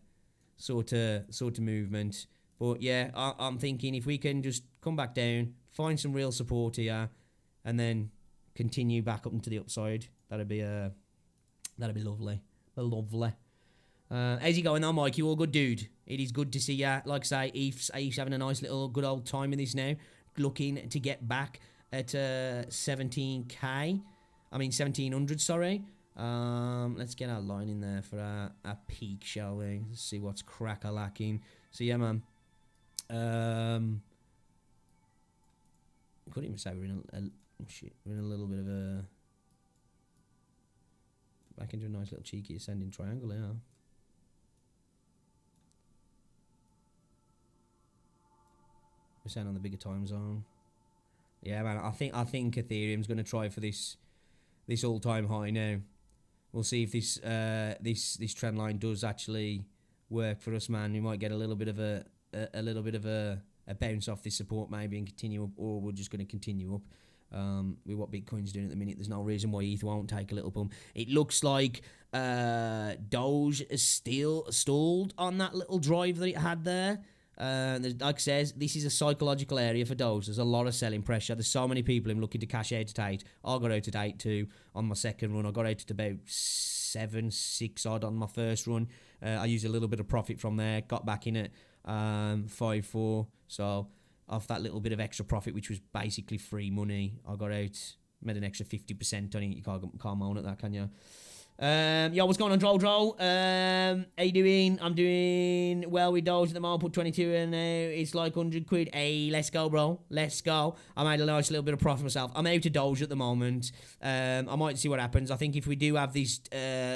sort of movement. But yeah, I'm thinking if we can just come back down, find some real support here, and then continue back up into the upside, that'd be lovely. Lovely. How's it going though, Mike? You all good, dude? It is good to see ya. Like I say, Eve's having a nice little good old time in this now. Looking to get back at 17k. I mean 1700, sorry. Let's get our line in there for a peak, shall we? Let's see what's crack-a-lacking. So yeah, man. I couldn't even say we're in a little bit of a back into a nice little cheeky ascending triangle, yeah. We're saying on the bigger time zone. Yeah, man. I think Ethereum's going to try for this all-time high now. We'll see if this trend line does actually work for us, man. We might get a little bit of a a bounce off this support maybe and continue up, or we're just going to continue up. With what Bitcoin's doing at the minute, there's no reason why ETH won't take a little bump. It looks like Doge is still stalled on that little drive that it had there. Like I says, this is a psychological area for Doge. There's a lot of selling pressure. There's so many people looking to cash out at 8. I got out at 8 too on my second run. I got out at about 7, 6 odd on my first run. I used a little bit of profit from there. Got back in at 5-4. So off that little bit of extra profit, which was basically free money, I got out, made an extra 50% on it. You can't moan at that, can you? Yo, what's going on, Droll? How you doing? I'm doing well with Doge at the moment. Put 22 in now. It's like 100 quid. Hey, let's go, bro. Let's go. I made a nice little bit of profit myself. I'm out of Doge at the moment. I might see what happens. I think if we do have this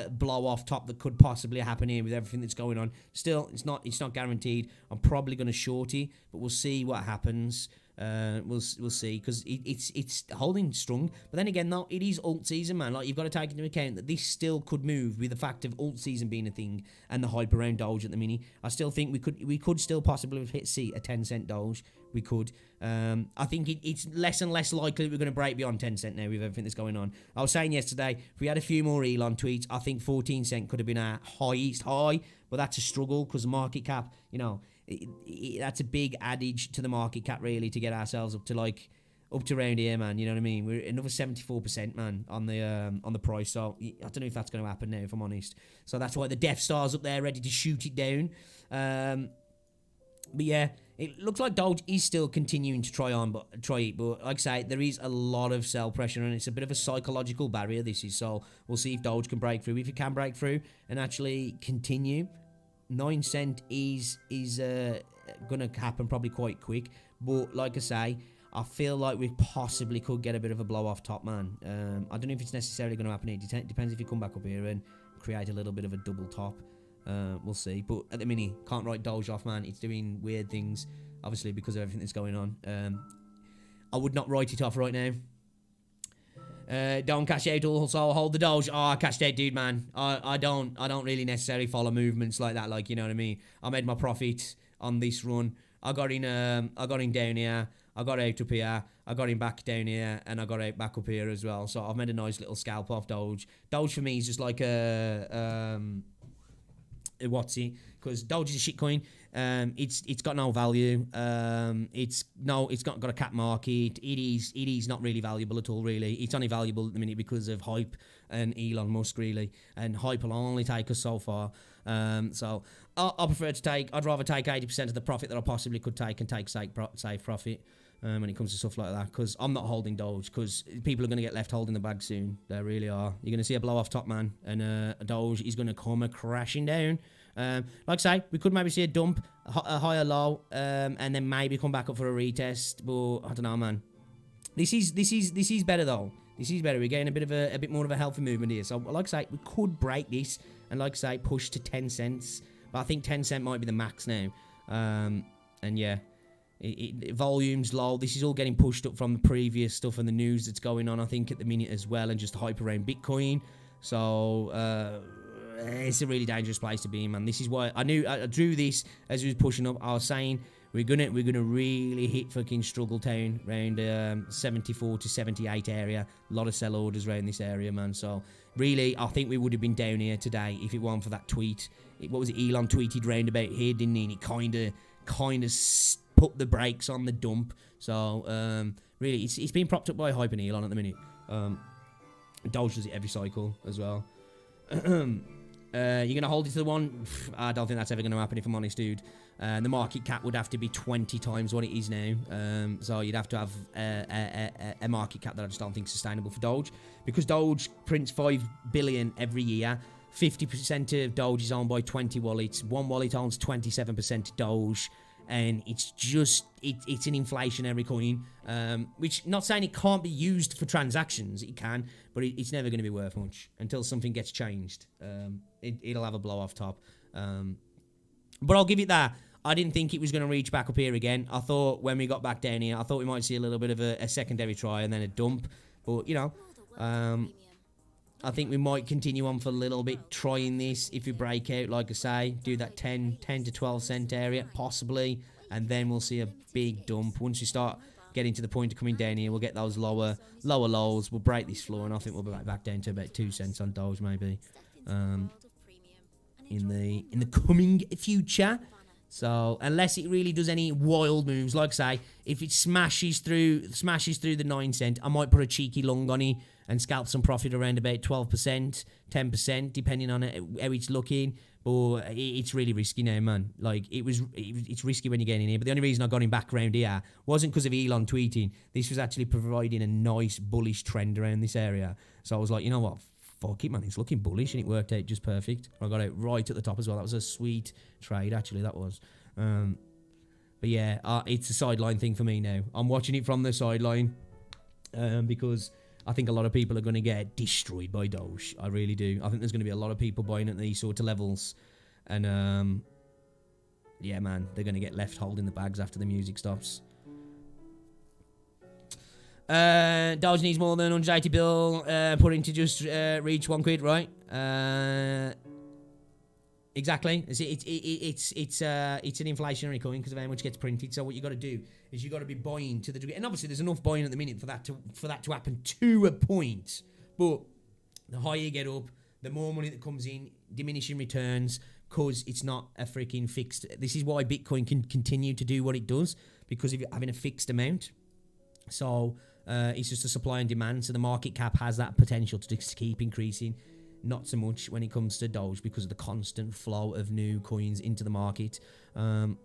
blow off top that could possibly happen here with everything that's going on, still, it's not guaranteed. I'm probably going to shorty, but we'll see what happens. We'll see, because it's holding strong. But then again, though, it is alt season, man. Like, you've got to take into account that this still could move with the fact of alt season being a thing and the hype around Doge at the minute. I still think we could still possibly see a 10-cent Doge. We could. I think it's less and less likely we're going to break beyond 10 cent now with everything that's going on. I was saying yesterday, if we had a few more Elon tweets, I think 14 cent could have been our highest high, but that's a struggle because the market cap, you know, that's a big adage to the market cap, really, to get ourselves up to around here, man. You know what I mean? We're another 74%, man, on the price. So I don't know if that's going to happen now, if I'm honest. So that's why the Death Star's up there, ready to shoot it down. But yeah, it looks like Doge is still continuing to try it. But like I say, there is a lot of sell pressure, and it's a bit of a psychological barrier. This is, so we'll see if Doge can break through. If it can break through and actually continue, 9 cent is going to happen probably quite quick. But like I say, I feel like we possibly could get a bit of a blow off top, man. I don't know if it's necessarily going to happen. It depends if you come back up here and create a little bit of a double top. We'll see. But at the minute, can't write Doge off, man. It's doing weird things, obviously, because of everything that's going on. I would not write it off right now. Don't cash out, also hold the Doge. Oh, I cashed out, dude, man. I don't really necessarily follow movements like that, like, you know what I mean? I made my profit on this run. I got in down here, I got out up here, I got in back down here, and I got out back up here as well. So I've made a nice little scalp off Doge. Doge for me is just like a what's it? Because Doge is a shit coin. It's got no value. It's not got a cap market. It is not really valuable at all, really. It's only valuable at the minute because of hype and Elon Musk, really. And hype will only take us so far. So I prefer to I'd rather take 80% of the profit that I possibly could take and take safe profit when it comes to stuff like that, because I'm not holding Doge, because people are going to get left holding the bag soon. They really are. You're going to see a blow off top, man, and a Doge is going to come crashing down. Like I say, we could maybe see a dump, a higher low, and then maybe come back up for a retest. But I don't know, man. This is better though. This is better. We're getting a bit more of a healthy movement here. So like I say, we could break this and, like I say, push to 10 cents. But I think 10 cent might be the max now. And yeah, volume's low. This is all getting pushed up from the previous stuff and the news that's going on, I think, at the minute as well, and just hype around Bitcoin. So it's a really dangerous place to be in, man. This is why I drew this as we was pushing up. I was saying we're gonna really hit fucking struggle town around 74 to 78 area. A lot of sell orders around this area, man. So really, I think we would have been down here today if it weren't for that tweet. What was it? Elon tweeted round about here, didn't he? And he kind of put the brakes on the dump. So really, it's been propped up by hype and Elon at the minute. Doge does it every cycle as well. You're going to hold it to the one? I don't think that's ever going to happen, if I'm honest, dude. The market cap would have to be 20 times what it is now. So you'd have to have a market cap that I just don't think is sustainable for Doge. Because Doge prints 5 billion every year. 50% of Doge is owned by 20 wallets. One wallet owns 27% Doge. And it's just, it's an inflationary coin, which, not saying it can't be used for transactions, it can, but it's never going to be worth much until something gets changed. It'll have a blow off top. But I'll give it that. I didn't think it was going to reach back up here again. I thought when we got back down here, I thought we might see a little bit of a secondary try and then a dump. But, you know, I think we might continue on for a little bit, trying this. If we break out, like I say, do that 10 to 12 cent area, possibly, and then we'll see a big dump. Once we start getting to the point of coming down here, we'll get those lower lows. We'll break this floor, and I think we'll be back down to about 2 cents on Doge, maybe, in the coming future. So unless it really does any wild moves, like I say, if it smashes through the 9 cent, I might put a cheeky long on it and scalp some profit around about 12%, 10%, depending on how it's looking. But it's really risky now, man. Like, it's risky when you get in here. But the only reason I got him back around here wasn't because of Elon tweeting. This was actually providing a nice bullish trend around this area. So I was like, you know what? Fuck it, man. It's looking bullish, and it worked out just perfect. I got it right at the top as well. That was a sweet trade, actually, that was. But yeah, it's a sideline thing for me now. I'm watching it from the sideline because I think a lot of people are going to get destroyed by Doge. I really do. I think there's going to be a lot of people buying at these sort of levels. And, yeah, man, they're going to get left holding the bags after the music stops. Doge needs more than 180 bill putting to just reach £1, right? Exactly. It's an inflationary coin because of how much gets printed. So what you got to do is you got to be buying to the degree, and obviously there's enough buying at the minute for that to happen to a point. But the higher you get up, the more money that comes in, diminishing returns, because it's not a freaking fixed. This is why Bitcoin can continue to do what it does, because if you're having a fixed amount. So it's just a supply and demand. So the market cap has that potential to just keep increasing. Not so much when it comes to Doge because of the constant flow of new coins into the market. I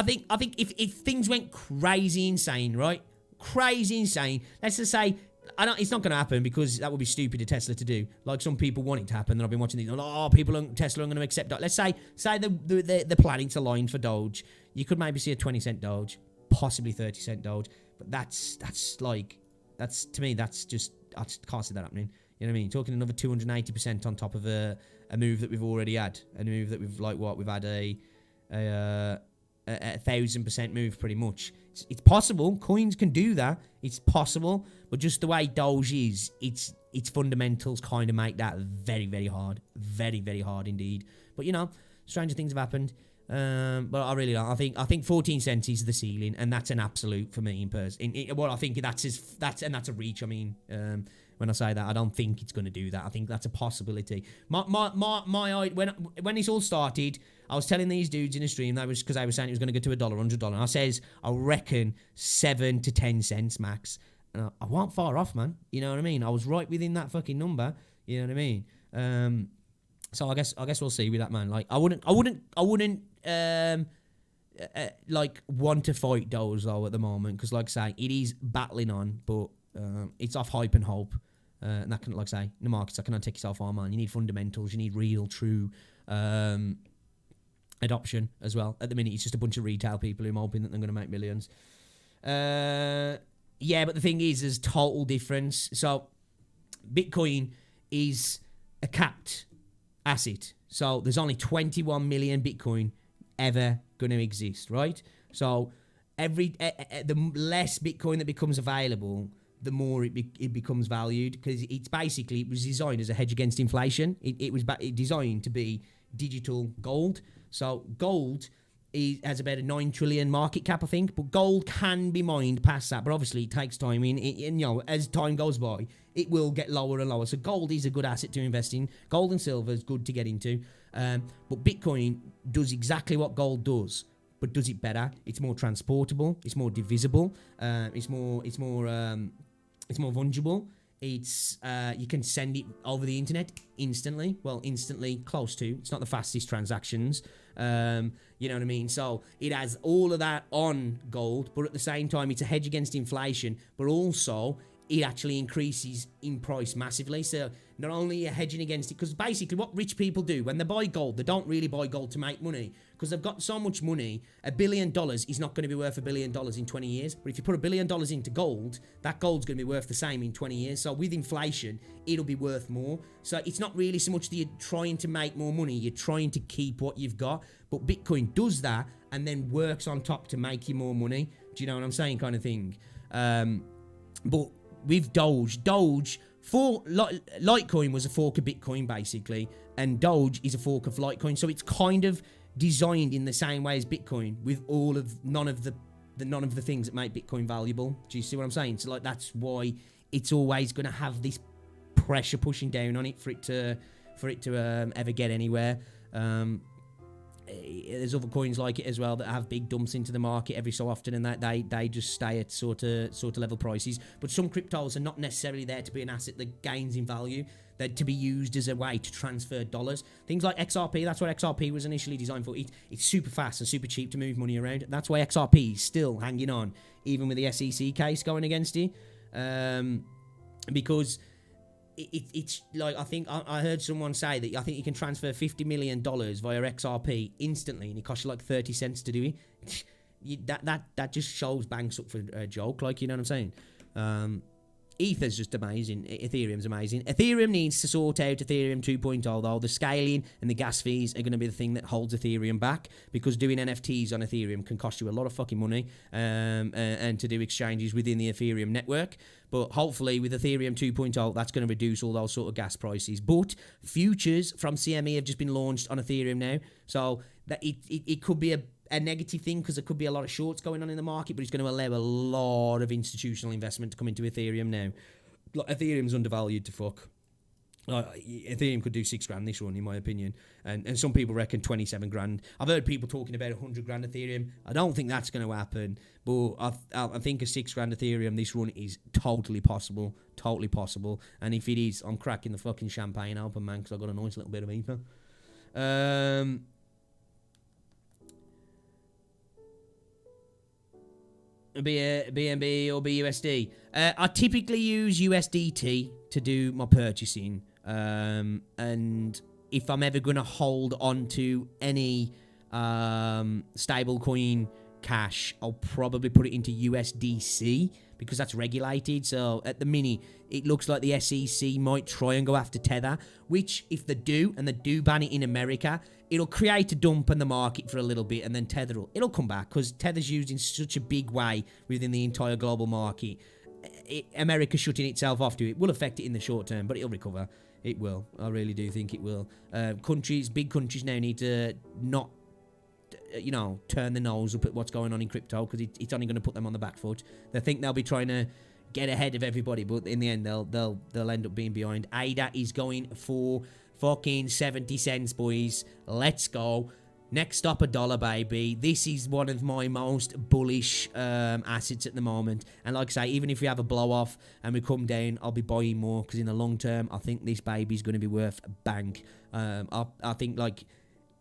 think if things went crazy insane, right? Crazy insane. Let's just say, it's not going to happen because that would be stupid of Tesla to do. Like some people want it to happen. Then I've been watching these. Tesla are going to accept Doge. Let's say the planet's aligned for Doge. You could maybe see a 20 cent Doge, possibly 30 cent Doge. But that's to me, that's just, I just can't see that happening. You know what I mean? Talking another 280% on top of a move that we've already had. A move that we've had a 1,000% move pretty much. It's possible. Coins can do that. It's possible. But just the way Doge is, its fundamentals kind of make that very, very hard. Very, very hard indeed. But, stranger things have happened. But I really don't. I think 14 cents is the ceiling, and that's an absolute for me in person. Well, I think that's a reach. I mean, when I say that, I don't think it's going to do that. I think that's a possibility. When this all started, I was telling these dudes in a stream that was because I was saying it was going to go to $100. And I says I reckon 7 to 10 cents max, and I wasn't far off, man. You know what I mean? I was right within that fucking number. You know what I mean? So I guess we'll see with that, man. Like I wouldn't like want to fight Doge though at the moment because, like I say, it is battling on, but it's off hype and hope, and that can, like I say, in the markets that cannot take yourself on, man. You need fundamentals, you need real, true adoption as well. At the minute, it's just a bunch of retail people who are hoping that they're going to make millions. Yeah, but the thing is, there's total difference. So Bitcoin is a capped asset. So there's only 21 million Bitcoin ever going to exist, right? So the less Bitcoin that becomes available, the more it becomes valued, because it was designed as a hedge against inflation. It was designed to be digital gold. So gold has about a 9 trillion market cap, I think, but gold can be mined past that, but obviously it takes time. As time goes by, it will get lower and lower. So gold is a good asset to invest in. Gold and silver is good to get into. But Bitcoin does exactly what gold does, but does it better. It's more transportable. It's more divisible. It's more fungible. You can send it over the internet instantly. Well, instantly, close to. It's not the fastest transactions. You know what I mean? So it has all of that on gold, but at the same time, it's a hedge against inflation, but also it actually increases in price massively. So not only are you hedging against it, because basically what rich people do when they buy gold, they don't really buy gold to make money, because they've got so much money. $1 billion is not going to be worth $1 billion in 20 years. But if you put $1 billion into gold, that gold's going to be worth the same in 20 years. So with inflation, it'll be worth more. So it's not really so much that you're trying to make more money, you're trying to keep what you've got. But Bitcoin does that and then works on top to make you more money. Do you know what I'm saying, kind of thing? But with Doge Litecoin was a fork of Bitcoin basically, and Doge is a fork of Litecoin. So it's kind of designed in the same way as Bitcoin, with none of the things that make Bitcoin valuable. Do you see what I'm saying? So like that's why it's always going to have this pressure pushing down on it for it to ever get anywhere. There's other coins like it as well that have big dumps into the market every so often, and that they just stay at sort of level prices. But some cryptos are not necessarily there to be an asset that gains in value. They're to be used as a way to transfer dollars. Things like XRP, that's what XRP was initially designed for. It's super fast and super cheap to move money around. That's why XRP is still hanging on, even with the SEC case going against it. Because it's like, I think I heard someone say that I think you can transfer $50 million via XRP instantly, and it costs you like 30 cents to do it. That just shows banks up for a joke, like, you know what I'm saying? Ether's just amazing. Ethereum's amazing. Ethereum needs to sort out Ethereum 2.0 though. The scaling and the gas fees are going to be the thing that holds Ethereum back, because doing NFTs on Ethereum can cost you a lot of fucking money, and to do exchanges within the Ethereum network. But hopefully with Ethereum 2.0, that's going to reduce all those sort of gas prices. But futures from CME have just been launched on Ethereum now, so that it could be a negative thing, because there could be a lot of shorts going on in the market, but it's going to allow a lot of institutional investment to come into Ethereum now. Like, Ethereum's undervalued to fuck. Ethereum could do $6,000 this run, in my opinion, and some people reckon 27 grand. I've heard people talking about 100 grand Ethereum. I don't think that's going to happen, but I think a $6,000 Ethereum this run is totally possible, and if it is, I'm cracking the fucking champagne open, man, because I've got a nice little bit of ether. BNB or BUSD. I typically use USDT to do my purchasing, and if I'm ever going to hold on to any stable coin cash, I'll probably put it into USDC, because that's regulated. So at the minute, it looks like the SEC might try and go after Tether, which if they do, and they do ban it in America, it'll create a dump in the market for a little bit, and then Tether it'll come back, because Tether's used in such a big way within the entire global market. America shutting itself off to it will affect it in the short term, but it'll recover. It will. I really do think it will. Big countries now need to not, turn the nose up at what's going on in crypto, because it's only going to put them on the back foot. They think they'll be trying to get ahead of everybody, but in the end, they'll end up being behind. ADA is going for fucking 70 cents, boys. Let's go. Next stop, $1, baby. This is one of my most bullish assets at the moment. And like I say, even if we have a blow off and we come down, I'll be buying more, because in the long term, I think this baby's going to be worth a bank. I think like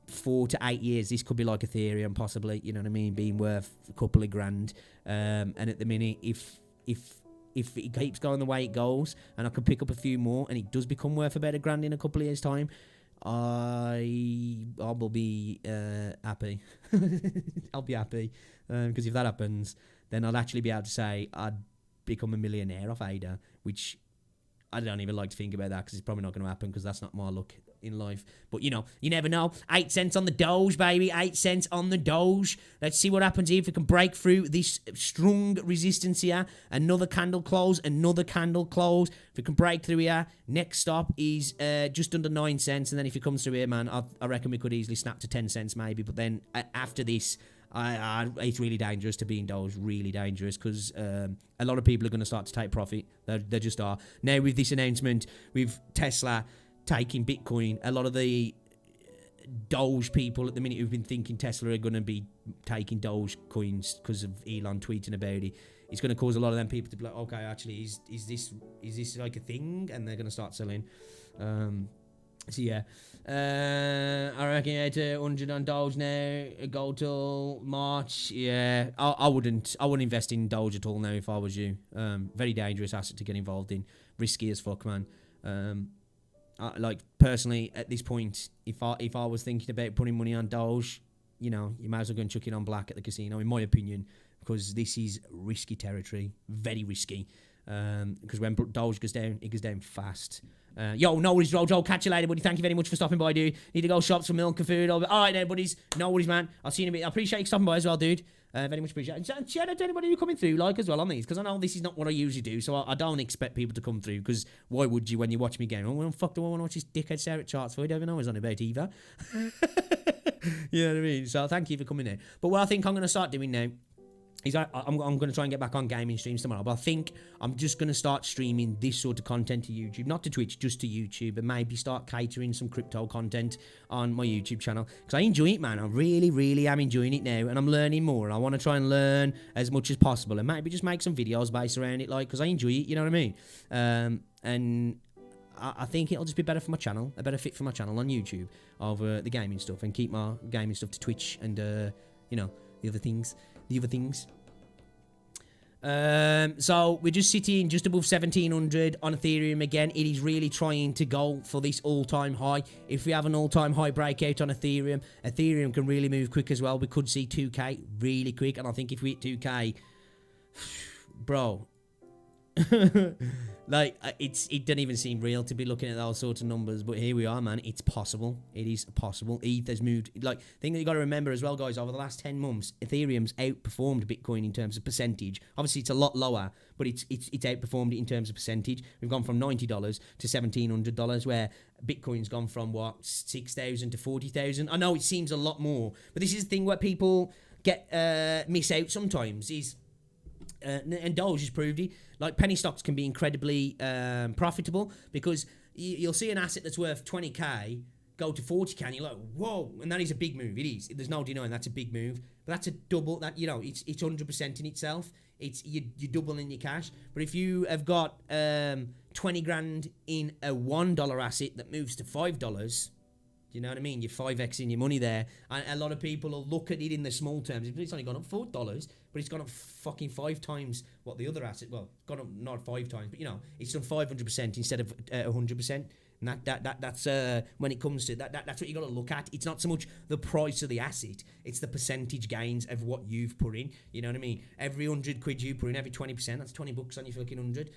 4 to 8 years, this could be like Ethereum, possibly. You know what I mean? Being worth a couple of grand. And at the minute, if it keeps going the way it goes, and I can pick up a few more, and it does become worth about $1,000 in a couple of years' time, I will be happy. I'll be happy, because if that happens, then I'll actually be able to say I'd become a millionaire off ADA, which I don't even like to think about that, because it's probably not going to happen, because that's not my luck in life. But, you never know. 8 cents on the Doge, baby. 8 cents on the Doge. Let's see what happens here, if we can break through this strong resistance here. Another candle close. If we can break through here, next stop is just under 9 cents. And then if it comes through here, man, I reckon we could easily snap to 10 cents maybe. But then after this, it's really dangerous to be in Doge, really dangerous, because a lot of people are going to start to take profit. They just are. Now, with this announcement, with Tesla taking Bitcoin, a lot of the Doge people at the minute who've been thinking Tesla are going to be taking Doge coins because of Elon tweeting about it, it's going to cause a lot of them people to be like, okay, actually, is this like a thing? And they're going to start selling. So yeah, I reckon yeah, to 100 on Doge now. Go till March. Yeah, I wouldn't invest in Doge at all now if I was you. Very dangerous asset to get involved in. Risky as fuck, man. Like personally, at this point, if I was thinking about putting money on Doge, you might as well go and chuck it on black at the casino, in my opinion, because this is risky territory, very risky. Because when Doge goes down, it goes down fast. Yo, no worries, Joel. Catch you later, buddy. Thank you very much for stopping by, dude. Need to go shop some milk and food. All right, there, buddies. No worries, man. I'll see you in a bit. I appreciate you stopping by as well, dude. Very much appreciate it. And shout out to anybody who's coming through, like, as well on these, because I know this is not what I usually do, so I don't expect people to come through, because why would you when you watch me game? Oh, well, fuck, do I want to watch this dickhead stare at charts for? I don't even know what he's on about either. You know what I mean? So thank you for coming in. But what I think I'm going to start doing now is I'm going to try and get back on gaming streams tomorrow, but I think I'm just going to start streaming this sort of content to YouTube, not to Twitch, just to YouTube, and maybe start catering some crypto content on my YouTube channel, because I enjoy it, man. I really, really am enjoying it now, and I'm learning more, and I want to try and learn as much as possible, and maybe just make some videos based around it, like, because I enjoy it, you know what I mean? And I think it'll just be better for my channel, a better fit for my channel on YouTube of the gaming stuff, and keep my gaming stuff to Twitch and, you know, the other things. So we're just sitting just above 1700 on Ethereum again. It is really trying to go for this all-time high. If we have an all-time high breakout on Ethereum can really move quick as well. We could see 2k really quick, and I think if we hit 2k, bro, like, it doesn't even seem real to be looking at those sorts of numbers, but here we are, man. It's possible. It is possible. ETH has moved. Like, the thing that you got to remember as well, guys, over the last 10 months, Ethereum's outperformed Bitcoin in terms of percentage. Obviously, it's a lot lower, but it's outperformed it in terms of percentage. We've gone from $90 to $1,700, where Bitcoin's gone from, what, 6,000 to 40,000. I know it seems a lot more, but this is the thing where people miss out sometimes is, and Doge has proved it, like, penny stocks can be incredibly profitable, because you'll see an asset that's worth 20k go to 40k, and you're like, whoa, and that is a big move. It is. There's no denying that's a big move, but that's a double. That, you know, it's 100% in itself. It's you're doubling your cash. But if you have got 20 grand in a $1 asset that moves to $5, you know what I mean? You're 5xing your money there. And a lot of people will look at it in the small terms. It's only gone up $4, but it's gone up fucking 5 times what the other asset. Well, gone up not 5 times, but, you know, it's done 500% instead of 100%. And that's when it comes to that's what you got to look at. It's not so much the price of the asset; it's the percentage gains of what you've put in. You know what I mean? Every 100 quid you put in, every 20%, that's $20 on your fucking 100.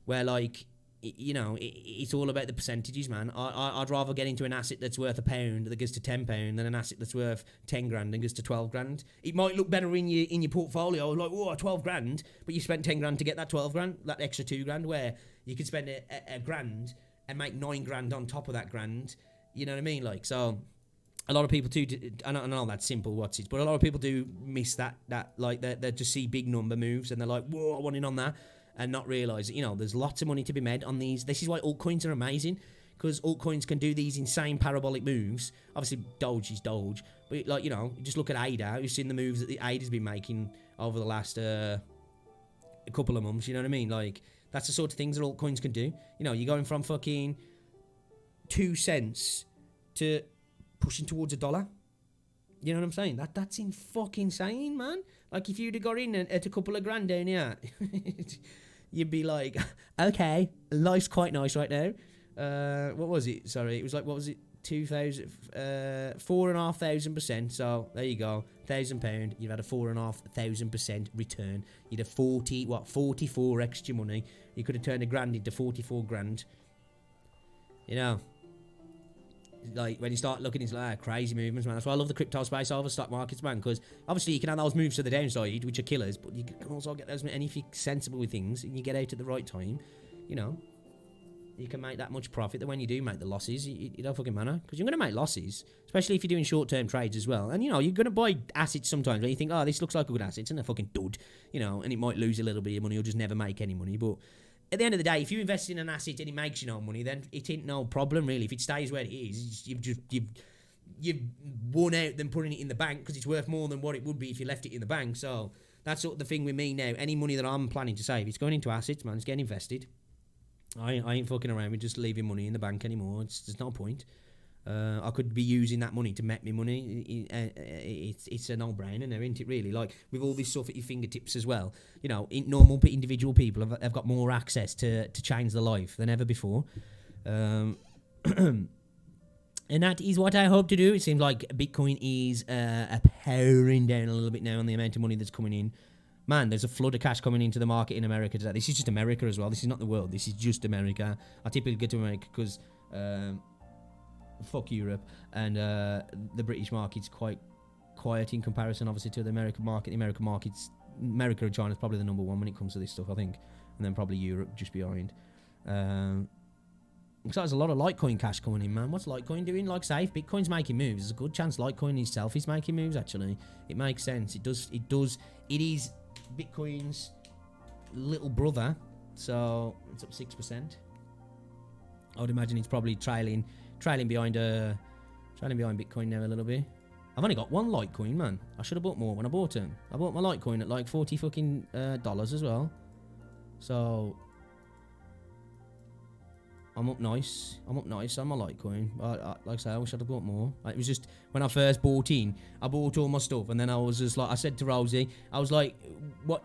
Where, like, you know, it's all about the percentages, man. I'd rather get into an asset that's worth £1 that goes to £10 than an asset that's worth 10 grand and goes to 12 grand. It might look better in your portfolio, like, oh, 12 grand, but you spent 10 grand to get that 12 grand, that extra 2 grand, where you could spend a grand and make 9 grand on top of that grand. You know what I mean? Like, so a lot of people too, I know that's simple, what's it, but a lot of people do miss that like, they just see big number moves and they're like, whoa, I want in on that, and not realise that, you know, there's lots of money to be made on these. This is why altcoins are amazing, because altcoins can do these insane parabolic moves. Obviously, Doge is Doge, but, like, you know, just look at ADA. You've seen the moves that the ADA's been making over the last a couple of months, you know what I mean? Like, that's the sort of things that altcoins can do. You know, you're going from fucking 2 cents to pushing towards $1. You know what I'm saying? That's fucking insane, man. Like, if you'd have got in at a couple of grand down here, you'd be like, okay, life's quite nice right now. What was it? Sorry, it was like, what was it? 4,500%. So there you go, £1,000. You've had a 4,500% return. You'd have 44 extra money. You could have turned a grand into 44 grand. You know, like, when you start looking into, like, crazy movements, man. That's why I love the crypto space over stock markets, man, because obviously you can have those moves to the downside, which are killers, but you can also get those, and if you're sensible with things and you get out at the right time, you know, you can make that much profit that when you do make the losses, it don't fucking matter, because you're going to make losses, especially if you're doing short-term trades as well. And, you know, you're going to buy assets sometimes where you think, oh, this looks like a good asset, it's in a fucking dud, you know, and it might lose a little bit of money or just never make any money. But at the end of the day, if you invest in an asset and it makes you no money, then it ain't no problem, really. If it stays where it is, you've won out than putting it in the bank, because it's worth more than what it would be if you left it in the bank. So that's sort of the thing with me now. Any money that I'm planning to save, it's going into assets, man. It's getting invested. I ain't fucking around with just leaving money in the bank anymore. There's no point. I could be using that money to make me money. It's a no-brainer now, isn't it, really? Like, with all this stuff at your fingertips as well, you know, normal individual people have got more access to change their life than ever before. And that is what I hope to do. It seems like Bitcoin is powering down a little bit now on the amount of money that's coming in. Man, there's a flood of cash coming into the market in America today. This is just America as well. This is not the world. This is just America. I typically get to America because fuck Europe, and the British market's quite quiet in comparison, obviously, to the American market. The American market's America and China is probably the number one when it comes to this stuff, I think, and then probably Europe just behind. So there's a lot of Litecoin cash coming in, man. What's Litecoin doing? Like, say, if Bitcoin's making moves, there's a good chance Litecoin itself is making moves, actually. It makes sense. It is Bitcoin's little brother, so it's up 6%. I would imagine it's probably trailing behind Bitcoin now a little bit. I've only got one Litecoin, man. I should have bought more when I bought them. I bought my Litecoin at like $40 fucking dollars as well. So I'm up nice on my Litecoin. Like I say, I wish I'd have bought more. It was just, when I first bought in, I bought all my stuff, and then I was just like, I said to Rosie, I was like, what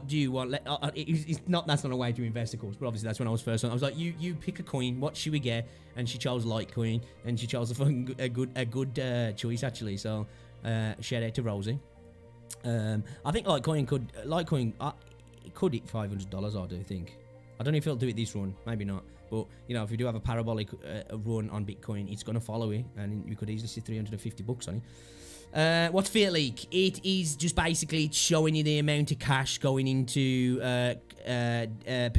do you want? That's not a way to invest, of course, but obviously that's when I was first on. I was like, you pick a coin, what should we get? And she chose Litecoin, and she chose a good choice, actually. So shout out to Rosie. I think Litecoin could hit $500, I do think. I don't know if it'll do it this run, maybe not. But, you know, if you do have a parabolic run on Bitcoin, it's going to follow it, and you could easily see $350 on it. What's Fiat Leak? It is just basically showing you the amount of cash going into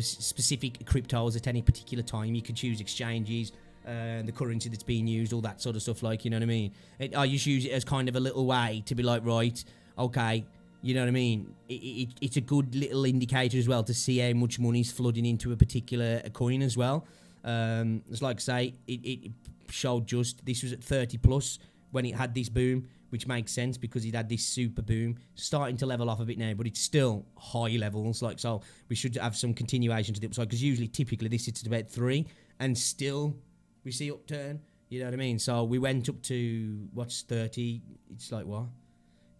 specific cryptos at any particular time. You can choose exchanges, the currency that's being used, all that sort of stuff, like, you know what I mean? I just use it as kind of a little way to be like, right, okay, you know what I mean? It's a good little indicator as well to see how much money's flooding into a particular coin as well. It's like I say, it showed just, this was at 30 plus when it had this boom, which makes sense because it had this super boom. Starting to level off a bit now, but it's still high levels. Like, so we should have some continuation to the upside, because typically this sits at about 3, and still we see upturn. You know what I mean? So we went up to, what's 30? It's like what?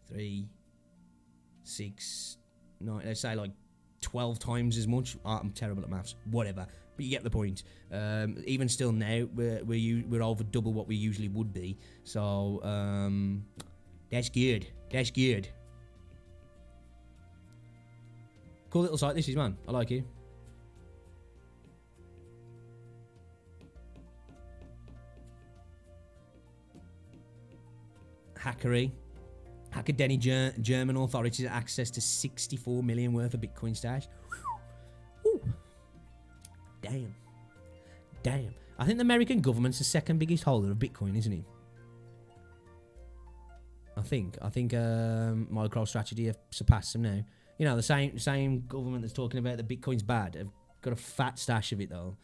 3, 6, 9, let's say like 12 times as much. I'm terrible at maths, whatever, but you get the point. Even still now, we're over double what we usually would be, so that's good. Cool little site this is, man. I like it. Hackery. Denny German authorities have access to 64 million worth of Bitcoin stash. Ooh. Damn. I think the American government's the second biggest holder of Bitcoin, isn't it? I think MicroStrategy have surpassed them now. You know, the same government that's talking about that Bitcoin's bad have got a fat stash of it, though.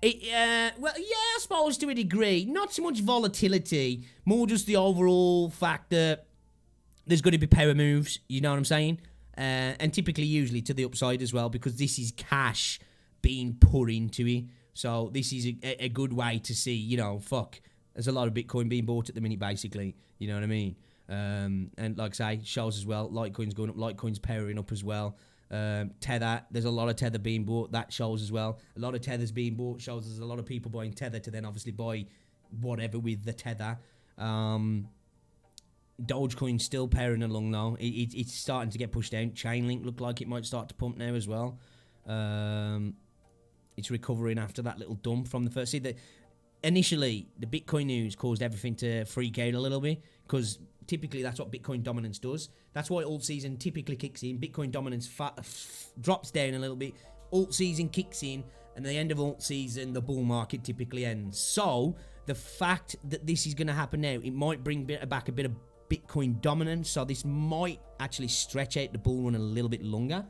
Well, yeah, I suppose to a degree. Not so much volatility, more just the overall fact that there's going to be power moves, you know what I'm saying? And typically, usually to the upside as well, because this is cash being put into it. So this is a good way to see, you know, there's a lot of Bitcoin being bought at the minute, basically. You know what I mean? And like I say, shows as well, Litecoin's going up, Litecoin's powering up as well. Tether, there's a lot of Tether being bought, that shows as well. A lot of Tether's being bought, shows there's a lot of people buying Tether to then obviously buy whatever with the Tether. Dogecoin's still powering along now. It's starting to get pushed down. Chainlink looked like it might start to pump now as well. It's recovering after that little dump from the first. Initially, the Bitcoin news caused everything to freak out a little bit, because typically that's what Bitcoin dominance does. That's why alt season typically kicks in. Bitcoin dominance drops down a little bit. Alt season kicks in, and at the end of alt season, the bull market typically ends. So the fact that this is going to happen now, it might bring back a bit of Bitcoin dominance, so this might actually stretch out the bull run a little bit longer.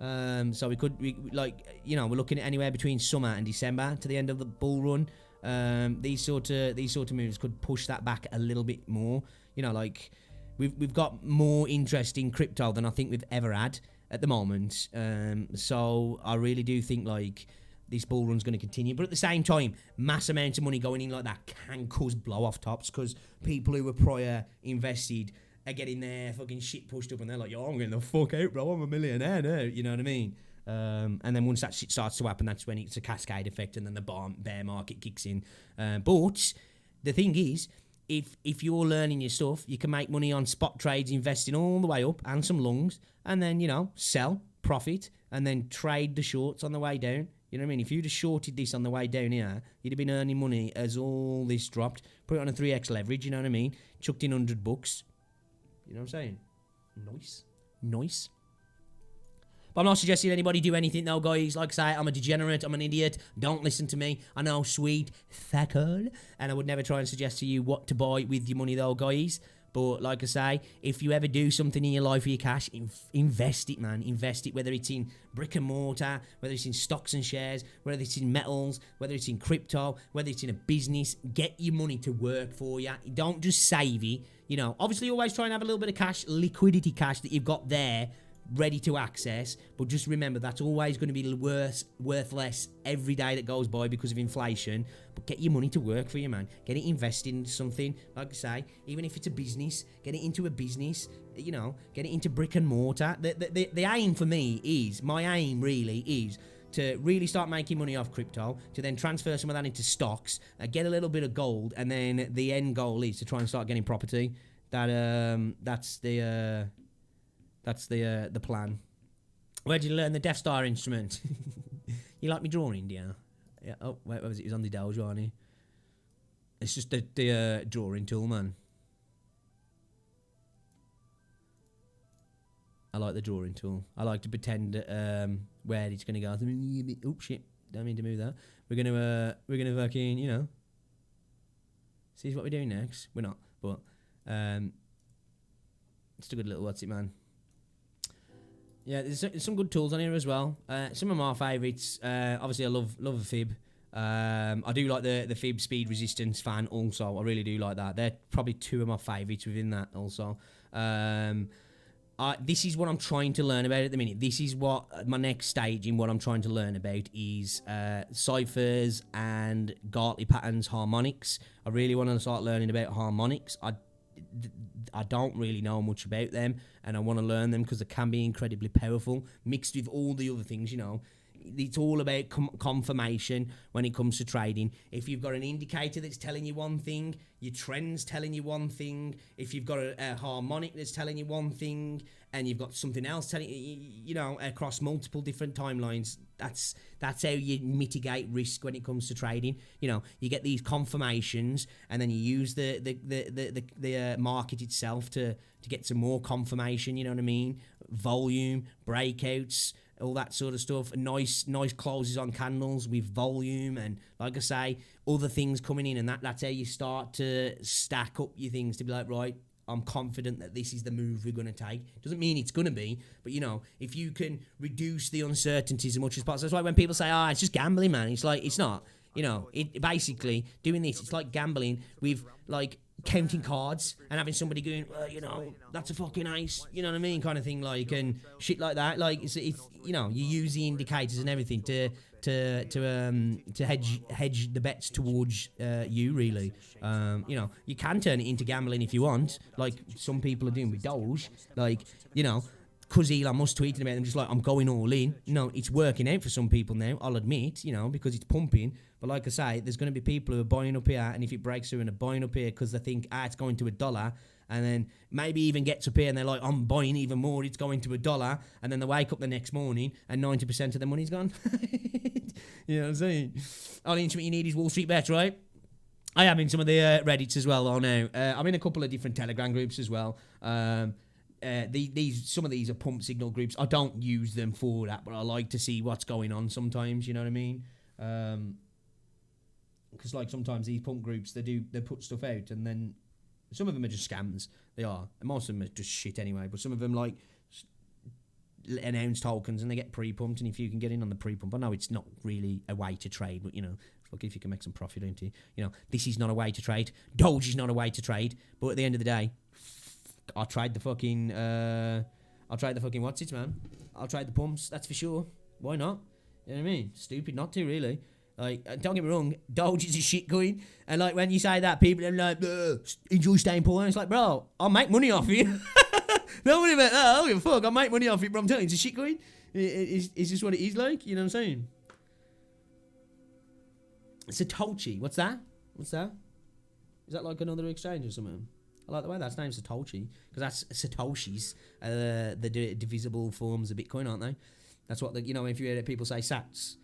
So we're looking at anywhere between summer and December to the end of the bull run. These sort of moves could push that back a little bit more. You know, like we've got more interest in crypto than I think we've ever had at the moment. So I really do think like this bull run's going to continue, but at the same time, mass amounts of money going in like that can cause blow off tops, because people who were prior invested are getting their fucking shit pushed up, and they're like, yo, I'm getting the fuck out, bro, I'm a millionaire now, you know what I mean? And then once that shit starts to happen, that's when it's a cascade effect, and then the bear market kicks in. But the thing is, if you're learning your stuff, you can make money on spot trades, investing all the way up and some longs, and then, you know, sell, profit, and then trade the shorts on the way down. You know what I mean? If you'd have shorted this on the way down here, you'd have been earning money as all this dropped. Put it on a 3x leverage, you know what I mean? Chucked in $100. You know what I'm saying? Nice. But I'm not suggesting anybody do anything though, guys. Like I say, I'm a degenerate, I'm an idiot. Don't listen to me. I know, sweet thacker. And I would never try and suggest to you what to buy with your money though, guys. But like I say, if you ever do something in your life for your cash, invest it, man. Invest it, whether it's in brick and mortar, whether it's in stocks and shares, whether it's in metals, whether it's in crypto, whether it's in a business. Get your money to work for you. Don't just save it. You know, obviously always try and have a little bit of cash, liquidity cash that you've got there, ready to access, but just remember that's always going to be worth less every day that goes by because of inflation. But get your money to work for you, man. Get it invested in something, like I say, even if it's a business, get it into a business, you know, get it into brick and mortar. The aim for me is, my aim really is to really start making money off crypto, to then transfer some of that into stocks, get a little bit of gold, and then the end goal is to try and start getting property. That's the plan. Where did you learn the Death Star instrument? You like me drawing, do you? Yeah. Oh, wait, what was it? It was on the Doge, wasn't it? It's just the drawing tool, man. I like the drawing tool. I like to pretend where it's gonna go. Oh shit! Don't mean to move that. We're gonna fucking, you know. See what we're doing next. We're not, but it's a good little what's it, man. Yeah, there's some good tools on here as well. Some of my favourites. Obviously, I love a fib. I do like the fib speed resistance fan also. I really do like that. They're probably two of my favourites within that also. This is what I'm trying to learn about at the minute. This is what my next stage in what I'm trying to learn about is ciphers and Gartley patterns, harmonics. I really want to start learning about harmonics. I don't really know much about them, and I want to learn them because they can be incredibly powerful, mixed with all the other things, you know. It's all about confirmation when it comes to trading. If you've got an indicator that's telling you one thing, your trend's telling you one thing. If you've got a harmonic that's telling you one thing, and you've got something else telling you, you know, across multiple different timelines, that's how you mitigate risk when it comes to trading. You know, you get these confirmations, and then you use the market itself to get some more confirmation. You know what I mean? Volume, breakouts, all that sort of stuff. Nice closes on candles with volume, and like I say, other things coming in, and that's how you start to stack up your things to be like, right, I'm confident that this is the move we're going to take. Doesn't mean it's going to be, but you know, if you can reduce the uncertainties as much as possible. That's why when people say, it's just gambling, man, it's like, it's not. You know, it basically doing this, it's like gambling with like counting cards and having somebody going, you know, that's a fucking ace, you know what I mean, kind of thing, like, and shit like that. Like it's you know, you use the indicators and everything to hedge the bets towards you, really. You know, you can turn it into gambling if you want, like some people are doing with Doge, like, you know, because Elon Musk tweeting about them, just like, I'm going all in. No, it's working out for some people now, I'll admit, you know, because it's pumping. But like I say, there's going to be people who are buying up here, and if it breaks through and are buying up here because they think, it's going to $1, and then maybe even gets up here and they're like, I'm buying even more, it's going to $1, and then they wake up the next morning and 90% of the money's gone. You know what I'm saying? Only instrument you need is Wall Street Bets, right? I am in some of the Reddits as well, now. I'm in a couple of different Telegram groups as well. Some of these are pump signal groups. I don't use them for that, but I like to see what's going on sometimes, you know what I mean? Because like sometimes these pump groups, they put stuff out, and then some of them are just scams. They are. And most of them are just shit anyway, but some of them like announce tokens and they get pre-pumped, and if you can get in on the pre-pump, I know it's not really a way to trade, but you know, look, if you can make some profit, don't you? You know, this is not a way to trade. Doge is not a way to trade, but at the end of the day, I'll trade the fucking what's it, man? I'll trade the pumps, that's for sure. Why not? You know what I mean? Stupid not to, really. Like, don't get me wrong, Doge is a shit coin, and like when you say that, people are like, enjoy staying poor, and it's like, bro, I'll make money off it. Don't worry about that, I don't give a fuck, I'll make money off it, but I'm telling you, it's a shit coin. It's just what it is, like, you know what I'm saying? Satoshi, what's that? Is that like another exchange or something? I like the way that's named Satoshi, because that's Satoshis, the divisible forms of Bitcoin, aren't they? That's what if you hear people say Sats,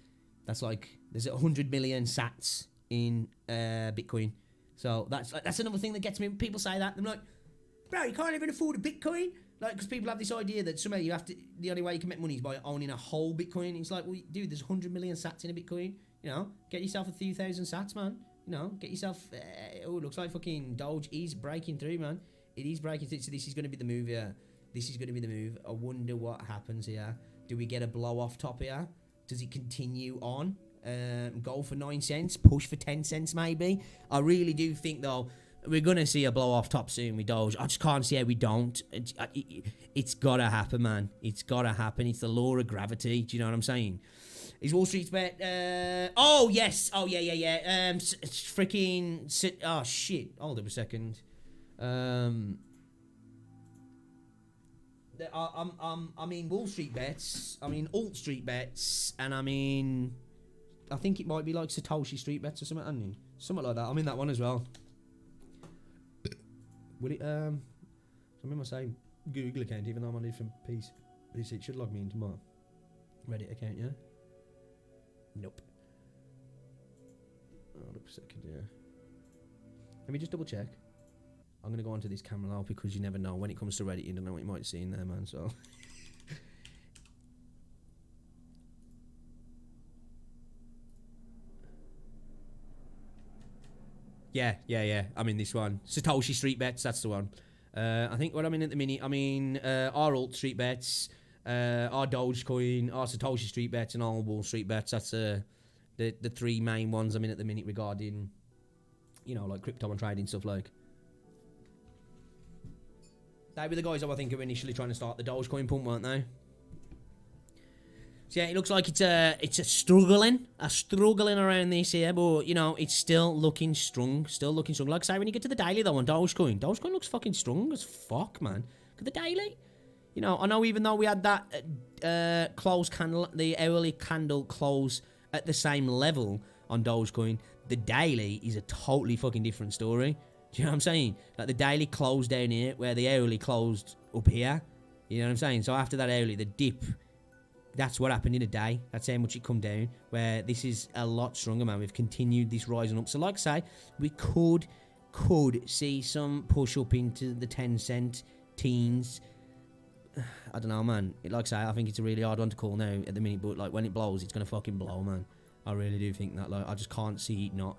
that's like there's 100 million Sats in Bitcoin. So that's another thing that gets me. People say that, I'm like, bro, you can't even afford a Bitcoin. Like, because people have this idea that somehow the only way you can make money is by owning a whole Bitcoin. It's like, well, dude, there's 100 million Sats in a Bitcoin. Get yourself a few thousand Sats, man. Get yourself. It looks like fucking Doge is breaking through, man. It is breaking through. So this is going to be the move here. This is going to be the move. I wonder what happens here. Do we get a blow off top here? Does it continue on? Go for 9 cents, push for 10 cents maybe. I really do think though we're gonna see a blow off top soon with Doge. I just can't see how we don't. It's gotta happen, man. It's gotta happen. It's the law of gravity. Do you know what I'm saying? Is Wall Street's bet? Oh yes. Oh yeah. Freaking. Oh shit. Hold up a second. I mean Wall Street bets. I mean Alt Street bets, and I mean. I think it might be like Satoshi Street Bets or something, hasn't it? Something like that. I'm in that one as well. Will it, I'm in my same Google account, even though I'm on a different PC. It should log me into my Reddit account, yeah? Nope. Hold up a second, yeah. Let me just double check. I'm going to go onto this camera now because you never know. When it comes to Reddit, you don't know what you might see in there, man, so... Yeah. I'm in this one. Satoshi Street Bets, that's the one. I think what I'm in at the minute, our Alt Street Bets, our Dogecoin, our Satoshi Street Bets, and our Wall Street Bets. That's the 3 main ones I'm in at the minute regarding, like crypto and trading stuff like. They were the guys who I think were initially trying to start the Dogecoin pump, weren't they? So yeah, it looks like it's a struggling around this here, but it's still looking strong, Like I say, when you get to the daily though on Dogecoin looks fucking strong as fuck, man. Look at the daily. I know even though we had that close candle, the hourly candle close at the same level on Dogecoin, the daily is a totally fucking different story. Do you know what I'm saying? Like the daily closed down here, where the hourly closed up here. You know what I'm saying? So after that hourly, the dip. That's what happened in a day. That's how much it come down. Where this is a lot stronger, man. We've continued this rising up. So, like I say, we could see some push up into the 10-cent teens. I don't know, man. Like I say, I think it's a really hard one to call now at the minute. But like when it blows, it's gonna fucking blow, man. I really do think that. Like I just can't see it not.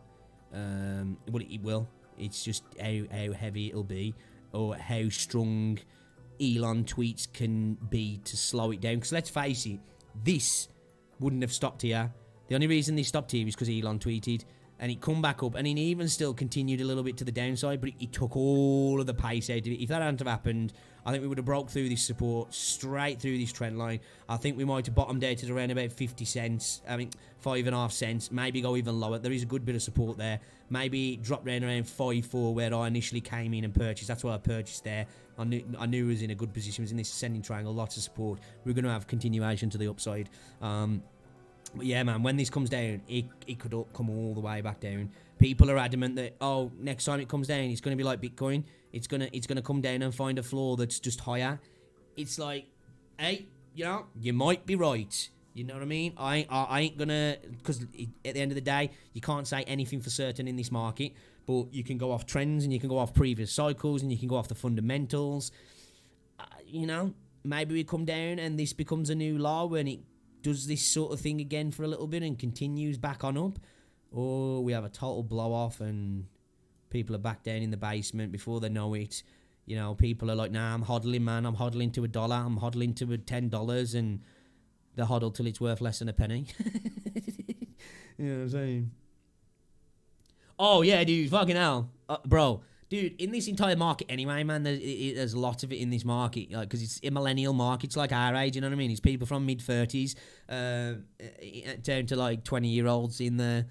But it will. It's just how heavy it'll be, or how strong Elon tweets can be to slow it down. Because let's face it, this wouldn't have stopped here. The only reason they stopped here is because Elon tweeted, and it come back up, and it even still continued a little bit to the downside, but it took all of the pace out of it. If that hadn't have happened, I think we would have broke through this support, straight through this trend line. I think we might have bottomed out at around about 50 cents, 5.5 cents, maybe go even lower. There is a good bit of support there. Maybe drop down around 5.4 where I initially came in and purchased. That's why I purchased there. I knew it was in a good position. It was in this ascending triangle, lots of support. We're going to have continuation to the upside. But yeah, man, when this comes down, it could come all the way back down. People are adamant that, next time it comes down, it's going to be like Bitcoin. It's gonna come down and find a floor that's just higher. It's like, hey, you might be right. You know what I mean? I ain't gonna, because at the end of the day, you can't say anything for certain in this market, but you can go off trends and you can go off previous cycles and you can go off the fundamentals. Maybe we come down and this becomes a new law when it does this sort of thing again for a little bit and continues back on up, or we have a total blow off and people are back down in the basement before they know it. People are like, nah, I'm hodling, man. I'm hodling to $1. I'm hodling to $10, and they hodl till it's worth less than a penny. You know what I'm saying? Oh yeah, dude, fucking hell, bro. Dude, in this entire market anyway, man, there's a lot of it in this market, because it's a millennial market. It's like our age, you know what I mean? It's people from mid-30s down to like 20-year-olds in the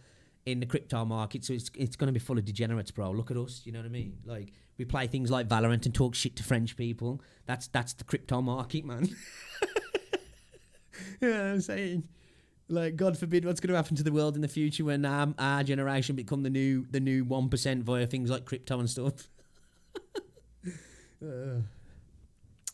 crypto market. So it's going to be full of degenerates, bro. Look at us, you know what I mean? Like, we play things like Valorant and talk shit to French people. That's the crypto market, man. You know what I'm saying? Like, God forbid, what's going to happen to the world in the future when our generation become the new 1% via things like crypto and stuff.